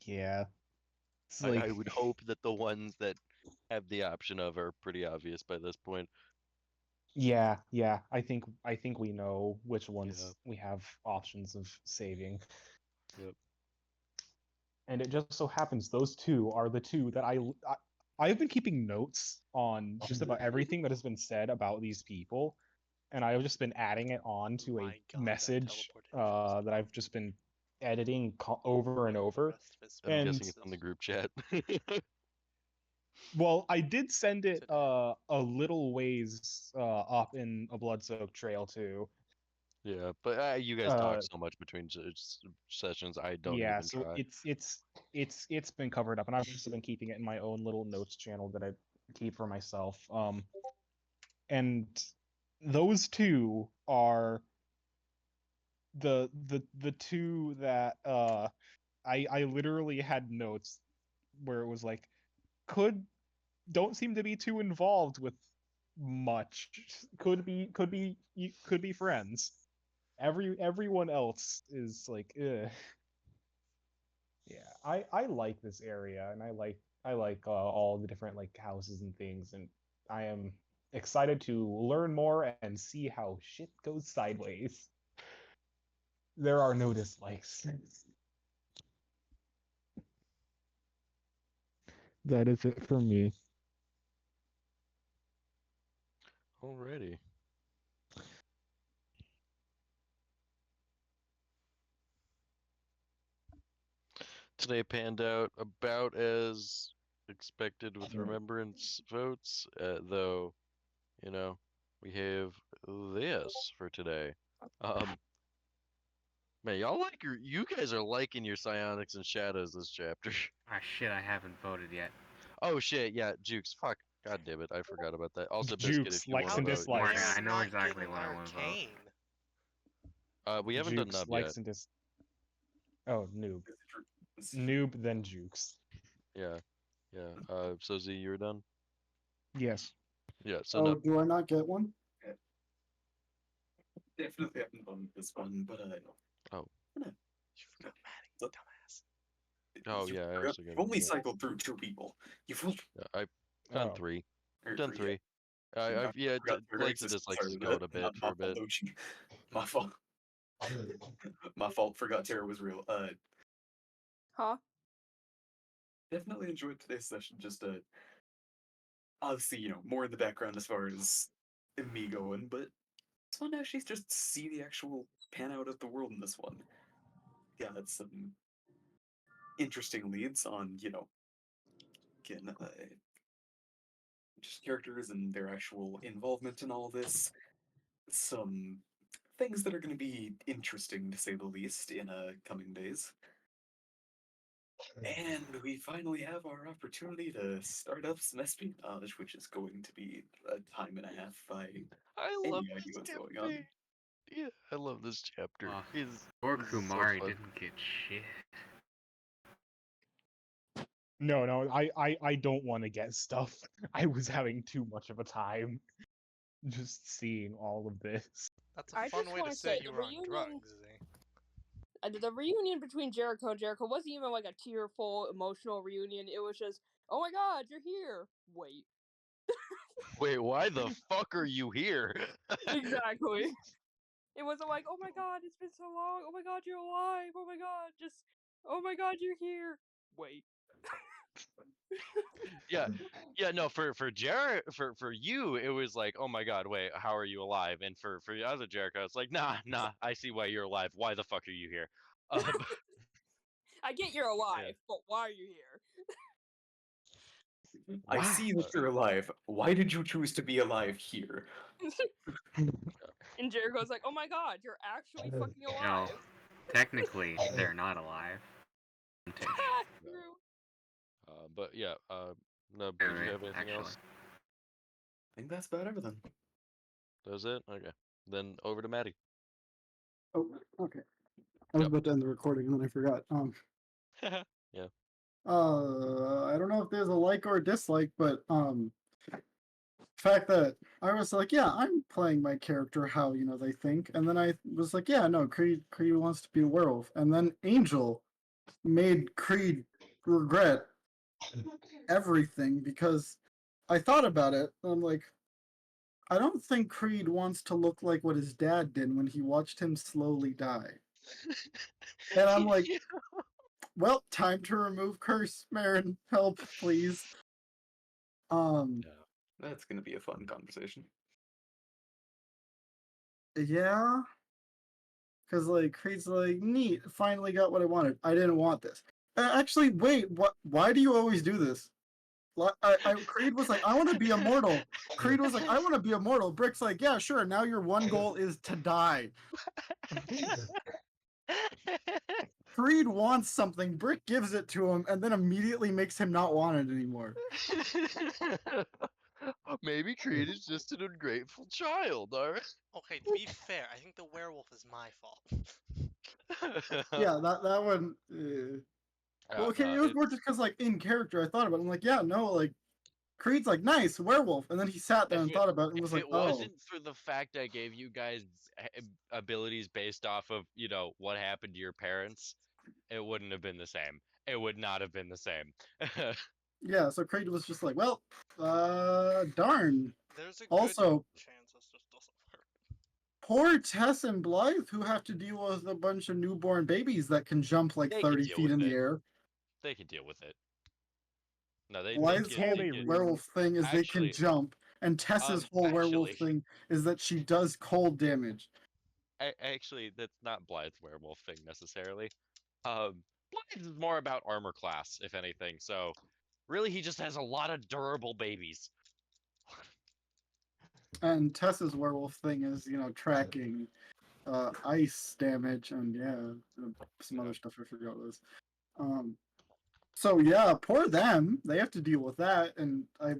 Yeah. It's like, I would hope that the ones that have the option of are pretty obvious by this point. yeah. I think we know which ones we have options of saving. Yep. And it just so happens those two are the two that I've been keeping notes on just about everything that has been said about these people, and I've just been adding it on to My a God, that message teleportation that I've just been editing over and over. Rest of his I'm And- guessing it's on the group chat. Well, I did send it Today. a little ways up in a Bloodsoaked Trail too. Yeah, but you guys talk so much between sessions. I don't Yeah, even so try. it's been covered up, and I've just been keeping it in my own little notes channel that I keep for myself. And those two are the two that I literally had notes where it was like don't seem to be too involved with much. Could be friends. Everyone else is like, ugh. Yeah, I like this area, and I like all the different like houses and things, and I am excited to learn more and see how shit goes sideways. There are no dislikes. That is it for me. Alrighty. Today panned out about as expected with remembrance votes, though, you know, we have this for today. Man, you guys are liking your psionics and shadows this chapter. Ah, shit, I haven't voted yet. Oh shit, yeah, Jukes. Fuck. God damn it, I forgot about that. Also, Biscuit, Jukes, if you likes want to and vote. Morgan, dislikes. I know not exactly getting what I want to vote. arcane. We haven't done Jukes Nub likes yet. and dis. Oh, noob. Noob, then Jukes. Yeah, yeah. So Z, you're done. Yes. Yeah. So Oh, Nub. do I not get one? Definitely haven't done this one, but Oh. You forgot Maddie, Look. dumbass. Oh you yeah, I forgot- also got You've only it. cycled through 2 people. You've only Yeah, I've done Oh. 3. or Done 3. I've I forgot your likes and existence. dislikes Sorry is about going a that. bit Not for a bit. fault, Ocean. My fault. My fault. Forgot Terra was real. Huh? Definitely enjoyed today's session. Just obviously, more in the background as far as me going, but it's fun to actually just see the actual pan out of the world in this one. Yeah, that's some interesting leads on, again, just characters and their actual involvement in all this. Some things that are going to be interesting, to say the least, in coming days. And we finally have our opportunity to start up some espionage, which is going to be a time and a half by I any love idea this what's going chapter. on. Yeah, I love this chapter. It's Poor this is so Kumari fun. didn't get shit. No, I don't want to get stuff. I was having too much of a time just seeing all of this. That's a I fun just way to wanna say say, you the were on reunion- drugs, Z. The reunion between Jericho and Jericho wasn't even like a tearful, emotional reunion. It was just, oh my god, you're here. Wait. Wait, why the fuck are you here? Exactly. It wasn't like, oh my god, it's been so long. Oh my god, you're alive. Oh my god, just, oh my god, you're here. Wait. Yeah, no, for you, it was like, oh my god, wait, how are you alive? And for the other Jericho, it's like, nah, I see why you're alive. Why the fuck are you here? I get you're alive, but why are you here? I Wow. see that you're alive. Why did you choose to be alive here? And Jericho's like, oh my god, you're actually fucking No, alive. technically, they're not alive. True. But yeah, no, Wait, did you wait, have anything actually. else? I think that's about everything. That was it? Okay. Then over to Maddie. Oh, okay. I was Yep. about to end the recording and then I forgot. Yeah. I don't know if there's a like or a dislike, but fact that I was like, yeah, I'm playing my character how they think, and then I was like, yeah, no, Creed wants to be a werewolf, and then Angel made Creed regret everything because I thought about it. And I'm like, I don't think Creed wants to look like what his dad did when he watched him slowly die. And I'm like, well, time to remove curse, Marin. Help, please. That's gonna be a fun conversation. Yeah. Because, like, Creed's like, neat, finally got what I wanted. I didn't want this. Actually, wait, what? Why do you always do this? Creed was like, I want to be immortal. Creed was like, I want to be immortal. Brick's like, yeah, sure. Now your one goal is to die. Creed wants something. Brick gives it to him, and then immediately makes him not want it anymore. Maybe Creed is just an ungrateful child, alright? Okay, to be fair, I think the werewolf is my fault. Yeah, that one. Well, okay, it was more it's- just because, like, in character, I thought about it. I'm like, yeah, no, like, Creed's like, nice, werewolf. And then he sat there and If thought about it and if was like, it oh. wasn't for the fact I gave you guys abilities based off of, what happened to your parents, it wouldn't have been the same. It would not have been the same. Yeah, so Creed was just like, well, darn. There's a Also- good chance this just doesn't work. Poor Tess and Blythe, who have to deal with a bunch of newborn babies that can jump like They can 30 deal feet with in the it. air. They can deal with it. No, they Blythe's get, whole they get werewolf thing is they can Actually, jump, and Tess's whole werewolf actually- thing is that she does cold damage. actually that's not Blythe's werewolf thing necessarily. Blythe is more about armor class, if anything. So really he just has a lot of durable babies. and Tessa's werewolf thing is, tracking ice damage and some other stuff I forgot was. So yeah, poor them. They have to deal with that, and I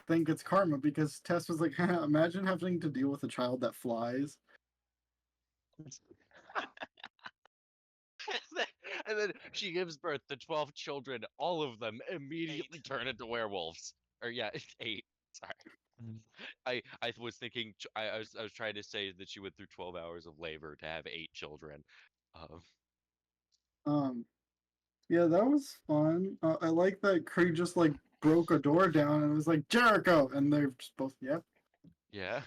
think it's karma because Tess was like, imagine having to deal with a child that flies. And then she gives birth to 12 children. All of them immediately turn into werewolves. Or yeah, 8. Sorry. I was thinking. I was trying to say that she went through 12 hours of labor to have 8 children. Yeah, that was fun. I like that Creed just like broke a door down and was like Jericho, and they're just both yep. Yeah.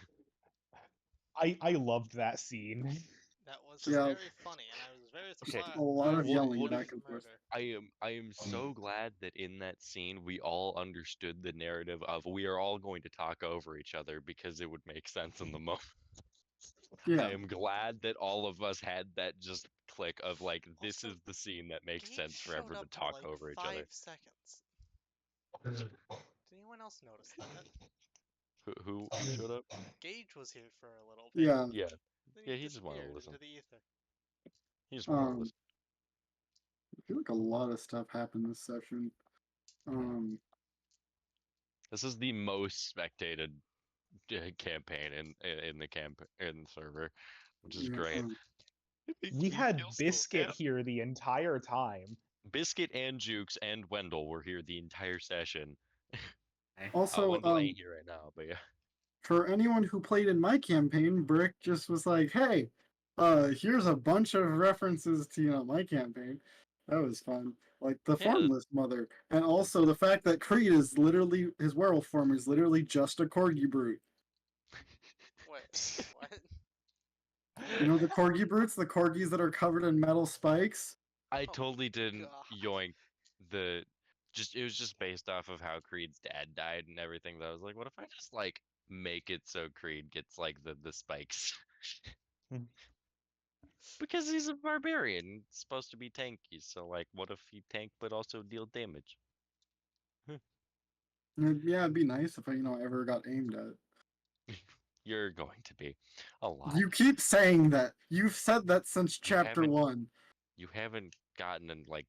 I loved that scene. That was Yeah. very funny, and I was very Okay, surprised. A lot of what- yelling what back if- and forth. I am so glad that in that scene we all understood the narrative of we are all going to talk over each other because it would make sense in the moment. Yeah. I am glad that all of us had that just click of like this Also, is the scene that makes Gage sense for showed everyone up to for talk like over each 5 other. seconds. Did anyone else notice that? Who showed up? Gage was here for a little bit. Yeah. Yeah, Then yeah, he he just wanted to disappeared listen. into the ether. He just wanted to Um, listen. I feel like a lot of stuff happened this session. This is the most spectated campaign in the server, which is yeah, great. We You had feel so Biscuit bad. here the entire time. Biscuit and Jukes and Wendell were here the entire session. Also, Wendell ain't here right now, but yeah. for anyone who played in my campaign, Brick just was like, "Hey, here's a bunch of references to my campaign." That was fun. Like the Yeah, Formless Mother, and also the fact that Creed is literally his werewolf form is literally just a corgi brute. Wait, what? You know the corgi brutes, the corgis that are covered in metal spikes. I Oh totally didn't God. yoink the it was just based off of how Creed's dad died and everything. That I was like, what if I just like make it so Creed gets like the spikes? Hmm. Because he's a barbarian, it's supposed to be tanky. So like, what if he tank but also deal damage? Yeah, it'd be nice if I ever got aimed at. You're going to be a lot. You keep saying that. You've said that since You chapter haven't- 1. You haven't gotten in like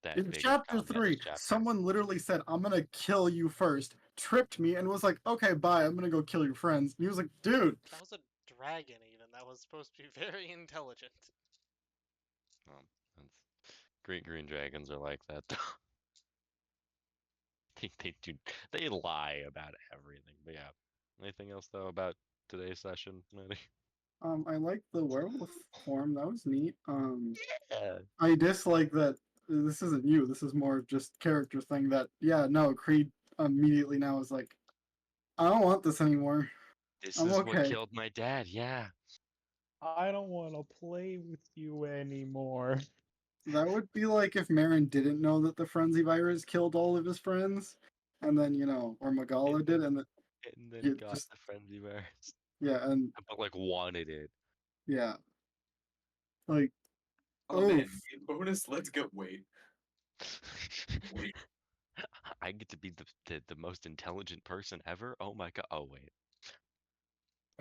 that In big of chapter combat 3, this chapter. someone literally said, "I'm gonna kill you first," tripped me, and was like, "Okay, bye, I'm gonna go kill your friends." And he was like, "Dude." That was a dragon, even. That was supposed to be very intelligent. Green dragons are like that. They lie about everything. But yeah. Anything else though about today's session, Maddie? I like the werewolf form. That was neat. Yeah. I dislike that this isn't you. This is more of just character thing. That Creed immediately now is like, I don't want this anymore. This I'm is what okay. killed my dad. Yeah. I don't want to play with you anymore. That would be like if Marin didn't know that the frenzy virus killed all of his friends, and then or Magala did, and And then you got just the frenzy virus. and But like wanted it. yeah, like Oh oof. man, bonus. Let's go. Wait. Wait. I get to be the most intelligent person ever. Oh my god. Oh wait.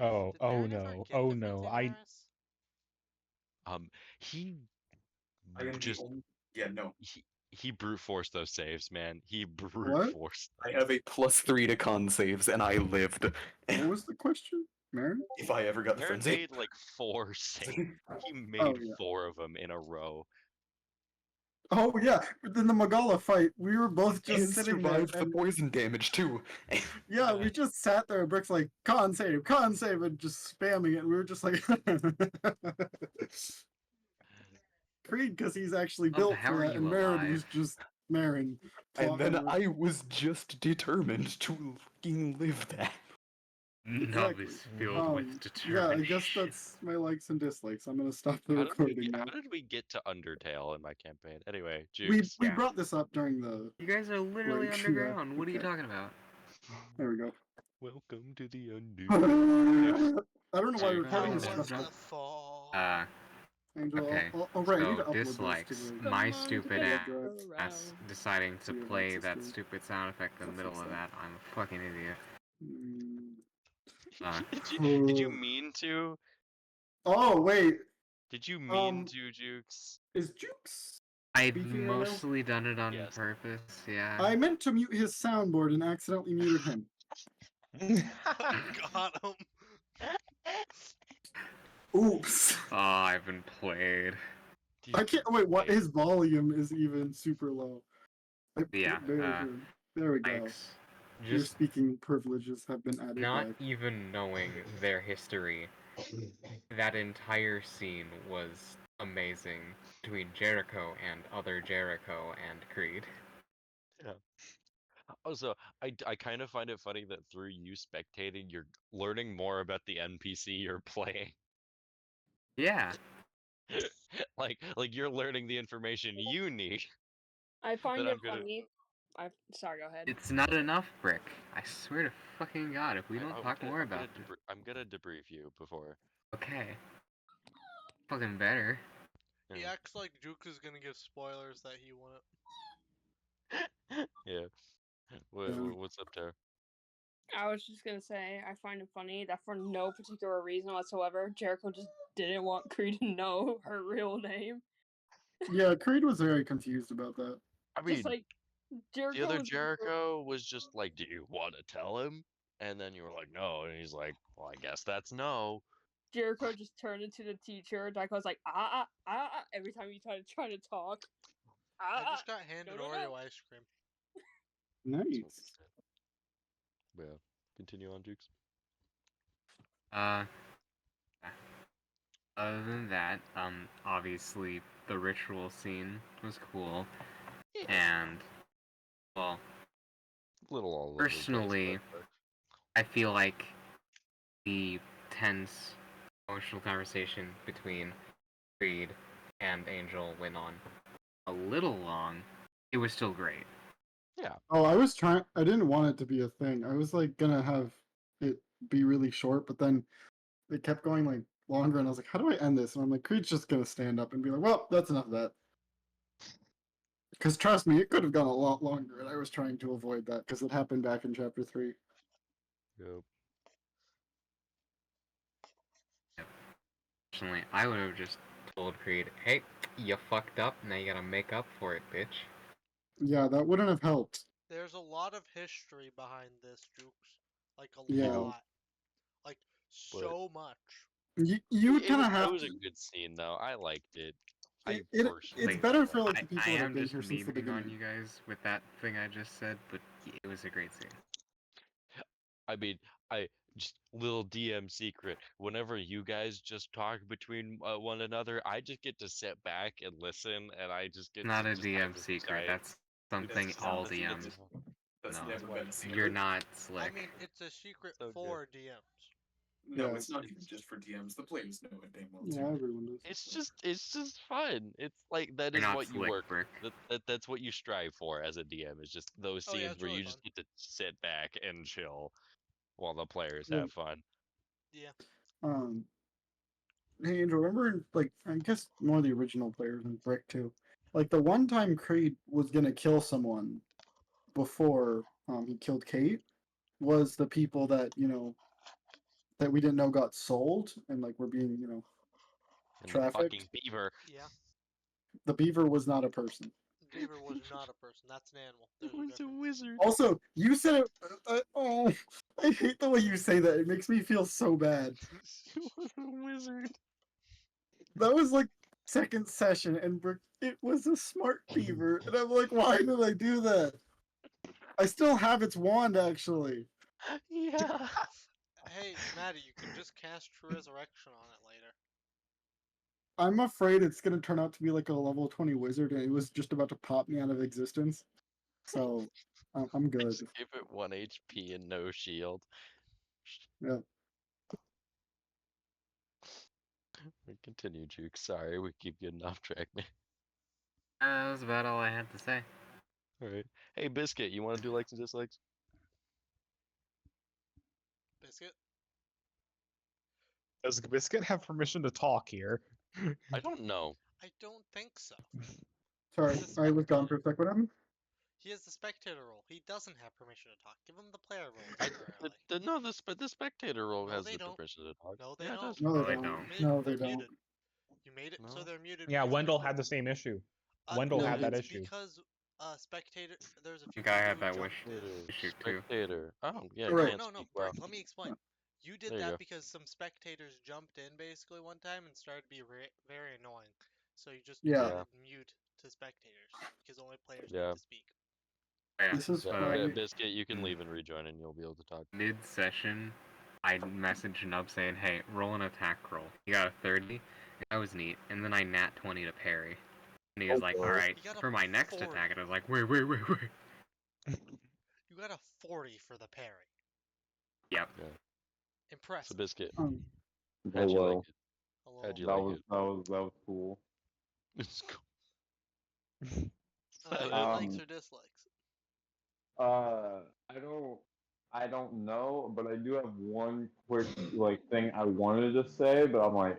Oh, Did oh Marin ever no, get oh the no. frenzy virus? He I am just the only. Yeah, no. he brute forced those saves, man. He brute What? forced. I have a +3 to con saves, and I lived. What was the question, Marin? If I ever got the Marin frenzy. made like 4 saves. He made Oh, yeah. 4 of them in a row. Oh yeah, but in the Magala fight, we were both just And sitting there. survived the And, poison damage too. yeah, we just sat there. Brick's like, con save, and just spamming it. And we were just like, Creed, because he's actually the built hell for are that, and you Marin was alive? just Marin. And then plotting I was just determined to fucking live that. Nub is filled with Yeah, I determination. guess that's my likes and dislikes. I'm gonna stop the How did, recording now. how did we get to Undertale in my campaign? Anyway, We Jukes. Yeah. brought this up during the. You guys are literally Break, yeah, underground. What are you okay. talking about? There we go. Welcome to the I Undertale. don't know why Dude, recording no, is it's stuff. not. Wonderful. Angel, Okay, right, I need to so upload those dislikes. to My Come on, stupid get ass around. deciding to Yeah, play that's that good. stupid sound effect in the I'll middle fix of that. that. I'm a fucking idiot. Did you Oh. mean to? Oh wait, Did you mean Um, to, Jukes? is Jukes? I've Speaking right now? mostly done it on Yes. purpose, yeah. I meant to mute his soundboard and accidentally muted him. Got him. Oops. Oh, I've been played. I can't wait. What? Wait. His volume is even super low. Yeah, There we go. Yikes. Your Just speaking privileges have been added not back. even knowing their history, that entire scene was amazing between Jericho and other Jericho and Creed. Also, I kind of find it funny that through you spectating, you're learning more about the NPC you're playing. Yeah, like you're learning the information you need. I find But it I'm gonna- funny. Sorry, go ahead. it's not enough, Brick. I swear to fucking God, if we don't talk more about it. I'm gonna debrief you before. Okay. Fucking better. He Yeah. acts like Duke is gonna give spoilers that he wouldn't. Yeah. What's up, Tara? I was just gonna say, I find it funny that for no particular reason whatsoever, Jericho just didn't want Creed to know her real name. Yeah, Creed was very confused about that. I mean, Just like Jericho. the other was- Jericho was just like, "Do you want to tell him?" And then you were like, "No," and he's like, "Well, I guess that's no." Jericho just turned into the teacher. Jericho's like every time he try to talk. I just got handed no, Oreo no. ice cream. Nice. Yeah. Continue on, Jukes. Other than that, obviously the ritual scene was cool, and well, Little all over the place, personally, but- I feel like the tense emotional conversation between Creed and Angel went on a little long. It was still great. Oh, I didn't want it to be a thing. I was like gonna have it be really short, but then it kept going like longer, and I was like, how do I end this? And I'm like, Creed's just gonna stand up and be like, well, that's enough of that. Because trust me, it could have gone a lot longer, and I was trying to avoid that because it happened back in chapter 3. Yep. Personally, I would have just told Creed, "Hey, you fucked up. Now you gotta make up for it, bitch." Yeah, that wouldn't have helped. There's a lot of history behind this, Jukes. Like a Yeah. lot. Like so much. You would kind of It have was a to. good scene, though. I liked it. I It's personally better for like I, the people I that have am been just here since the memeing on beginning. you guys with that thing I just said, but it was a great scene. I mean, I just little DM secret. Whenever you guys just talk between one another, I just get to sit back and listen, and I just get Not to a just have DM this secret. giant- That's something just all not a secret. DMs. That's No, never been a secret. you're not I slick. mean, it's a secret So good. for DMs. No, Yeah. it's not even just for DMs. The players know it damn well Yeah, too. everyone does. It's just fun. It's like that You're is not what you slick, work. Brick. That's what you strive for as a DM. Is just those Oh, yeah, scenes it's where really you fun. just get to sit back and chill while the players Yeah. have fun. Yeah. Hey, Angel, remember, like, I guess more of the original players and Brick too. Like the one time Creed was gonna kill someone before he killed Kate was the people that that we didn't know got sold and like were being And the trafficked. fucking beaver. Yeah. The beaver was not a person. Beaver was not a person. That's an animal. It There's a was a difference. wizard. Also, you said it. Oh, I hate the way you say that. It makes me feel so bad. It was a wizard. That was like second session, and it was a smart beaver, and I'm like, why did I do that? I still have its wand, actually. Yeah. Hey, Maddie, you can just cast True Resurrection on it later. I'm afraid it's gonna turn out to be like a level 20 wizard, and it was just about to pop me out of existence. So I'm good. Just give it 1 HP and no shield. Yeah. Continue, Juke. Sorry, we keep getting off track, man. That was about all I had to say. Alright. Hey, Biscuit, you want to do likes and dislikes? Biscuit? Does Biscuit have permission to talk here? I don't know. I don't think so. Sorry, He's a I was gone for spectator. a sec. What happened? He has the spectator role. He doesn't have permission to talk. Give him the player role I, temporarily. no, the spectator role No, has they the don't. permission to talk. No, they Yeah, it don't. does. No, No, they they don't. don't. No, They're they don't. muted. You made it so No. they're muted. Yeah, because Wendell people- had the same issue. Uh, Wendell no, had that it's issue. because spectator. There's a few think I people had who that jumped wish. in. Issue too. Spectator. Oh, yeah, you Alright. can't No, no, speak well. Brick, let me explain. You did There you that go. because some spectators jumped in basically one time and started to be very annoying. So you just Yeah. added mute to spectators because only players Yeah. need to speak. Yeah. This is Yeah, why. Biscuit, you can Mm. leave and rejoin, and you'll be able to talk. Mid-session, I messaged Nub saying, "Hey, roll an attack roll. You got a 30." That was neat. And then I nat 20 to parry. And he was like, Oh, "All right, You got a for my next 40. attack." And I was like, "Wait." You got a 40 for the parry. Yep. So Impressive. Biscuit, Um, how'd you Hello. like it? Hello. How'd you That like was it? that was cool. It's cool. Any Um, likes or dislikes? I don't know, but I do have one quick thing I wanted to say, but I'm like,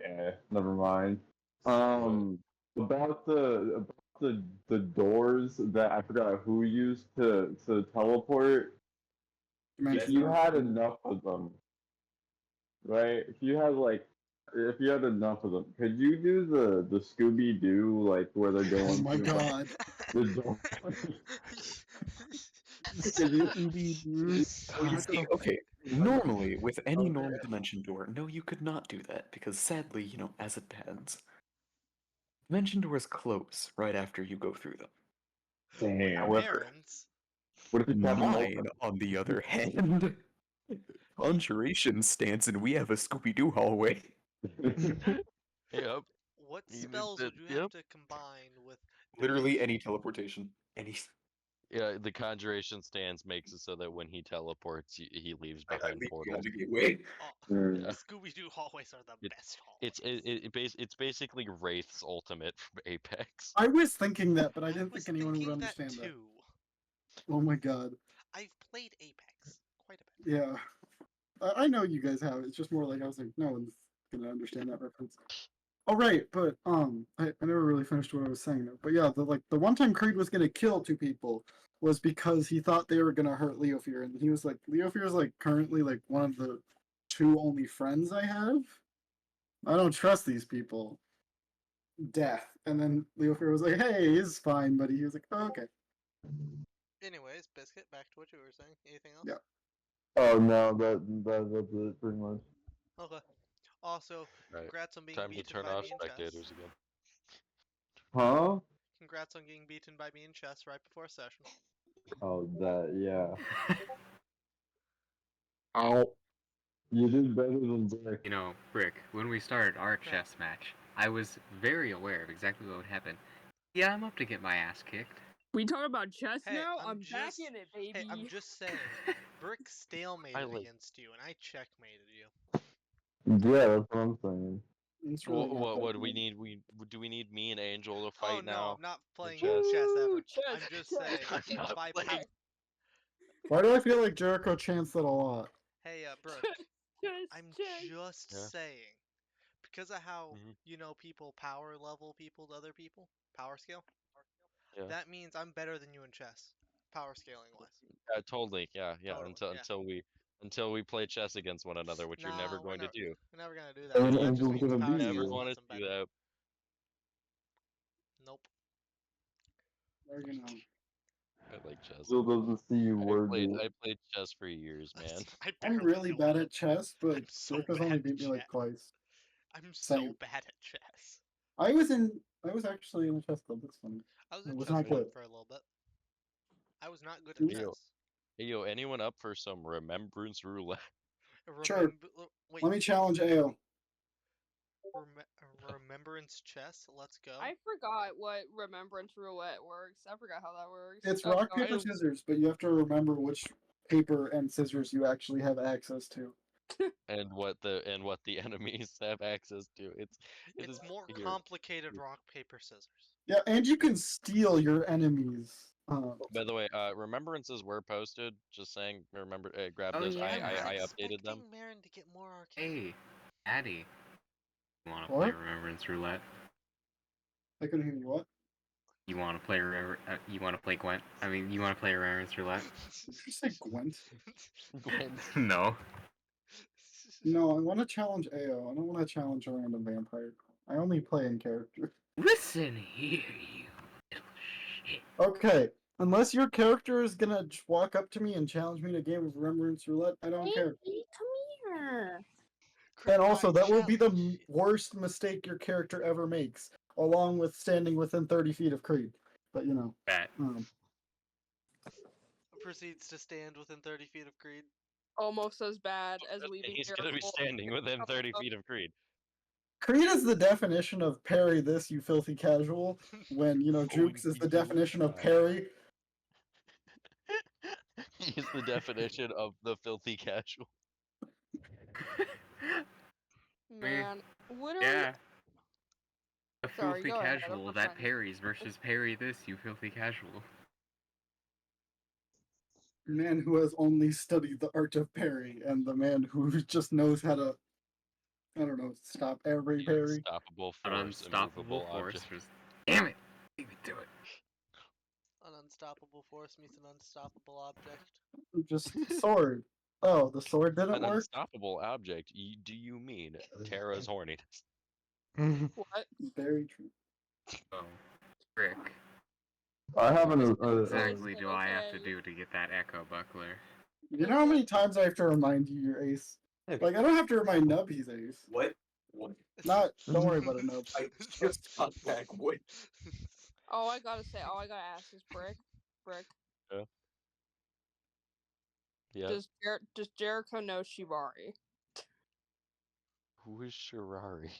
never mind. About the doors that I forgot who used to teleport. If you had enough of them, right? If you had enough of them, could you do the Scooby Doo where they're oh going my through god. the door? So you see, okay, normally with any normal dimension door, no, you could not do that because sadly, as it happens, dimension doors close right after you go through them. Damn. However, Aaron's. What if it's not mine, on the other hand, Conjuration stands and we have a Scooby Doo hallway. Yep. What You need spells that- would you have yep. to combine with? Literally any teleportation. Any. Yeah, the conjuration stance makes it so that when he teleports, he leaves I behind leave portals. behind a gateway. Oh, Yeah. Scooby-Doo hallways are the best hallways. It's basically Wraith's ultimate from Apex. I was thinking that, but I I didn't was think anyone would thinking that understand that. too. Oh my god. I've played Apex quite a bit. Yeah. I know you guys have. It's just more like I was like, no one's gonna understand that reference. Oh right, but I never really finished what I was saying though. But yeah, the one time Creed was gonna kill two people was because he thought they were gonna hurt Leofear, and he was like, Leofear is currently one of the two only friends I have. I don't trust these people. Death. And then Leofear was like, hey, he's fine, buddy. He was like, oh, okay. Anyways, Biscuit, back to what you were saying. Anything else? Yeah. Oh no, that's it pretty much. Okay. Also, Right. congrats on being Time to beaten turn by off me in chess. spectators again. Huh? Congrats on getting beaten by me in chess right before session. Oh, yeah. Ow. You did better than Brick. You know, Brick, when we started our Yeah. chess match, I was very aware of exactly what would happen. Yeah, I'm up to get my ass kicked. We talk about chess Hey, now? I'm back just- in it, baby. Hey, I'm just saying. Brick stalemated I like- against you, and I checkmated you. Yeah, that's what I'm saying. It's really not that What do we good. need? Do we need me and Angel to Oh fight no, now? I'm not playing chess? chess ever. Woo, chess, I'm just chess. saying. I'm not if I playing. Why do I feel like Jericho chants that a lot? Hey, Brooke, Chess, I'm chess. just Yeah. saying, because of how Mhm. people power level people to other people, power scale. Yeah. That means I'm better than you in chess, power scaling wise. Totally. Yeah. Totally, Until we play chess against one another, which you're never Nah, going to do. We're never gonna do that. And That just Angel's means gonna power beat scale Never you. want wise, to I'm do better. that. Nope. Or, you know. I like chess. Still doesn't see you worthy. I played chess for years, man. I I'm barely really know bad it. at chess, but I'm so Jericho's bad only at beat me chess. twice. I'm so Same. bad at chess. I was actually in a chess club. That's funny. I was It in was chess not club good. for a little bit. I was not good Yo. at chess. Hey, yo, anyone up for some remembrance roulette? Sure. Wait, Let me challenge AO. remembrance chess. Let's go. I forgot what Remembrance Roulette works. I forgot how that works. It's Oh, rock, God. paper, scissors, but you have to remember which paper and scissors you actually have access to. And what the enemies have access to. It It's is more here. complicated rock, paper, scissors. Yeah, and you can steal your enemies. By the way, remembrances were posted. Just saying, remember, grab Oh, those. yeah. I I'm updated them. expecting Marin to get more arcade. Hey, Addy. You want to What? play Remembrance Roulette? I couldn't hear you. What? You want to play you want to play Gwent? I mean, you want to play Remembrance Roulette? Did you say Gwent? No. No, I want to challenge AO. I don't want to challenge a random vampire. I only play in character. Listen here, you little shit. Okay, unless your character is gonna walk up to me and challenge me in a game of Remembrance Roulette, I don't care. Come here. And also, that will be the Challenge. worst mistake your character ever makes, along with standing within 30 feet of Creed. But you know, That. Proceeds to stand within 30 feet of Creed. Almost as bad as leaving. He's gonna be Jericho. standing within 30 feet of Creed. Creed is the definition of parry this, you filthy casual. When you know Jukes is the definition of parry. He's the definition of the filthy casual. Man, literally. Yeah. A Sorry, filthy go ahead, I'm casual not that trying to- parries versus parry this, you filthy casual. Man who has only studied the art of parry, and the man who just knows how to, I don't know, stop every The parry. unstoppable An force, unstoppable immovable force. object. Just, damn it! Leave me to it. An unstoppable force meets an unstoppable object. Just sword. Oh, the sword didn't An work? unstoppable object? Do you mean Terra's horniness? What? Very true. Oh, Rick. I have an. What exactly do I have to Okay. do to get that Echo Buckler? You know how many times I have to remind you you're ace? Like, I don't have to remind Nub he's ace. What? What? Don't worry about it, Nub. I just got back. What? All I gotta say, all I gotta ask is Brick. Yeah. Does Jericho know Shibari? Who is Shirari?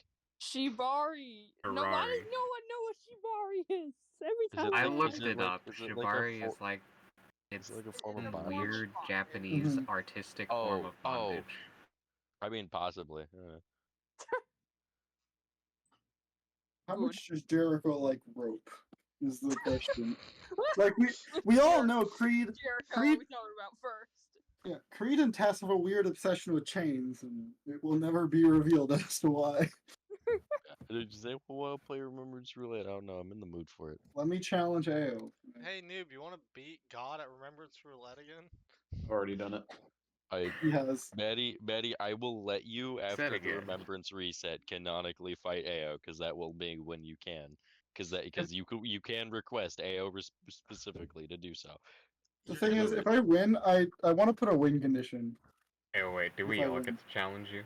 Shibari. No, why Ferrari. does no one know what Shibari is? Every Is time it I like- looked is it it like- up. is it like a Shibari for- is like it's like a form of some bondage? weird Japanese Mhm. artistic form of bondage. I mean, possibly. How Good. much does Jericho like rope? Is the question. Like, we all know Creed. Jericho, Creed- we talking about first. Yeah, Creed and Tess have a weird obsession with chains, and it will never be revealed as to why. Did you say, well, play Remembrance Roulette? I don't know. I'm in the mood for it. Let me challenge AO. Hey noob, you want to beat God at Remembrance Roulette again? Already done it. He has. Maddie, I will let you Said after the again. Remembrance reset canonically fight AO because that will be when you can. Because you can request AO specifically to do so. The You're thing gonna is, be- if I win, I want to put a win condition. Hey, wait, do If we I all win. get to challenge you?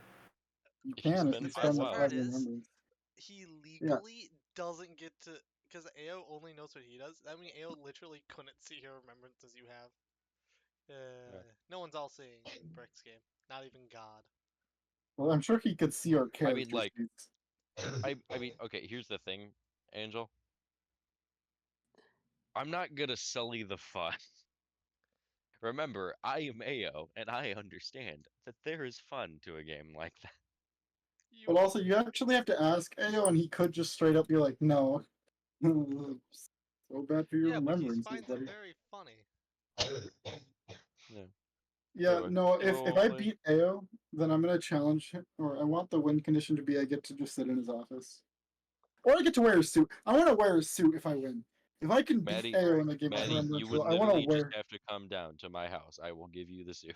You He's can if been you The spend best the wow. part 5 is- remembrance. he legally doesn't get to, because AO only knows what he does. That means AO literally couldn't see your remembrances you have. No one's all seeing in Brick's game, not even God. Well, I'm sure he could see our I character mean, like- sheets. I mean, okay, here's the thing, Angel. I'm not gonna sully the fun. Remember, I am AO, and I understand that there is fun to a game like that. You But also, you actually have to ask AO, and he could just straight up be like, no. So bad for your yeah, but he remembrances, finds buddy. it very funny. Yeah, Anyway, no, you if wanna I play? beat AO, then I'm gonna challenge him, or I want the win condition to be I get to just sit in his office. Or I get to wear a suit. I want to wear a suit if I win. If I can beat Maddie, AO in the game of Maddie, Remembrance you would Roulette, I want literally to wear. just have to come down to my house. I will give you the suit.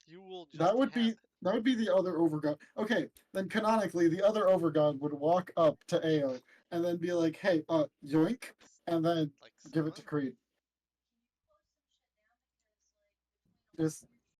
You will just That would have be the other overgod. Okay, then canonically the other overgod would walk up to AO and then be like, "Hey, yoink," and then like give it to son? Creed. Just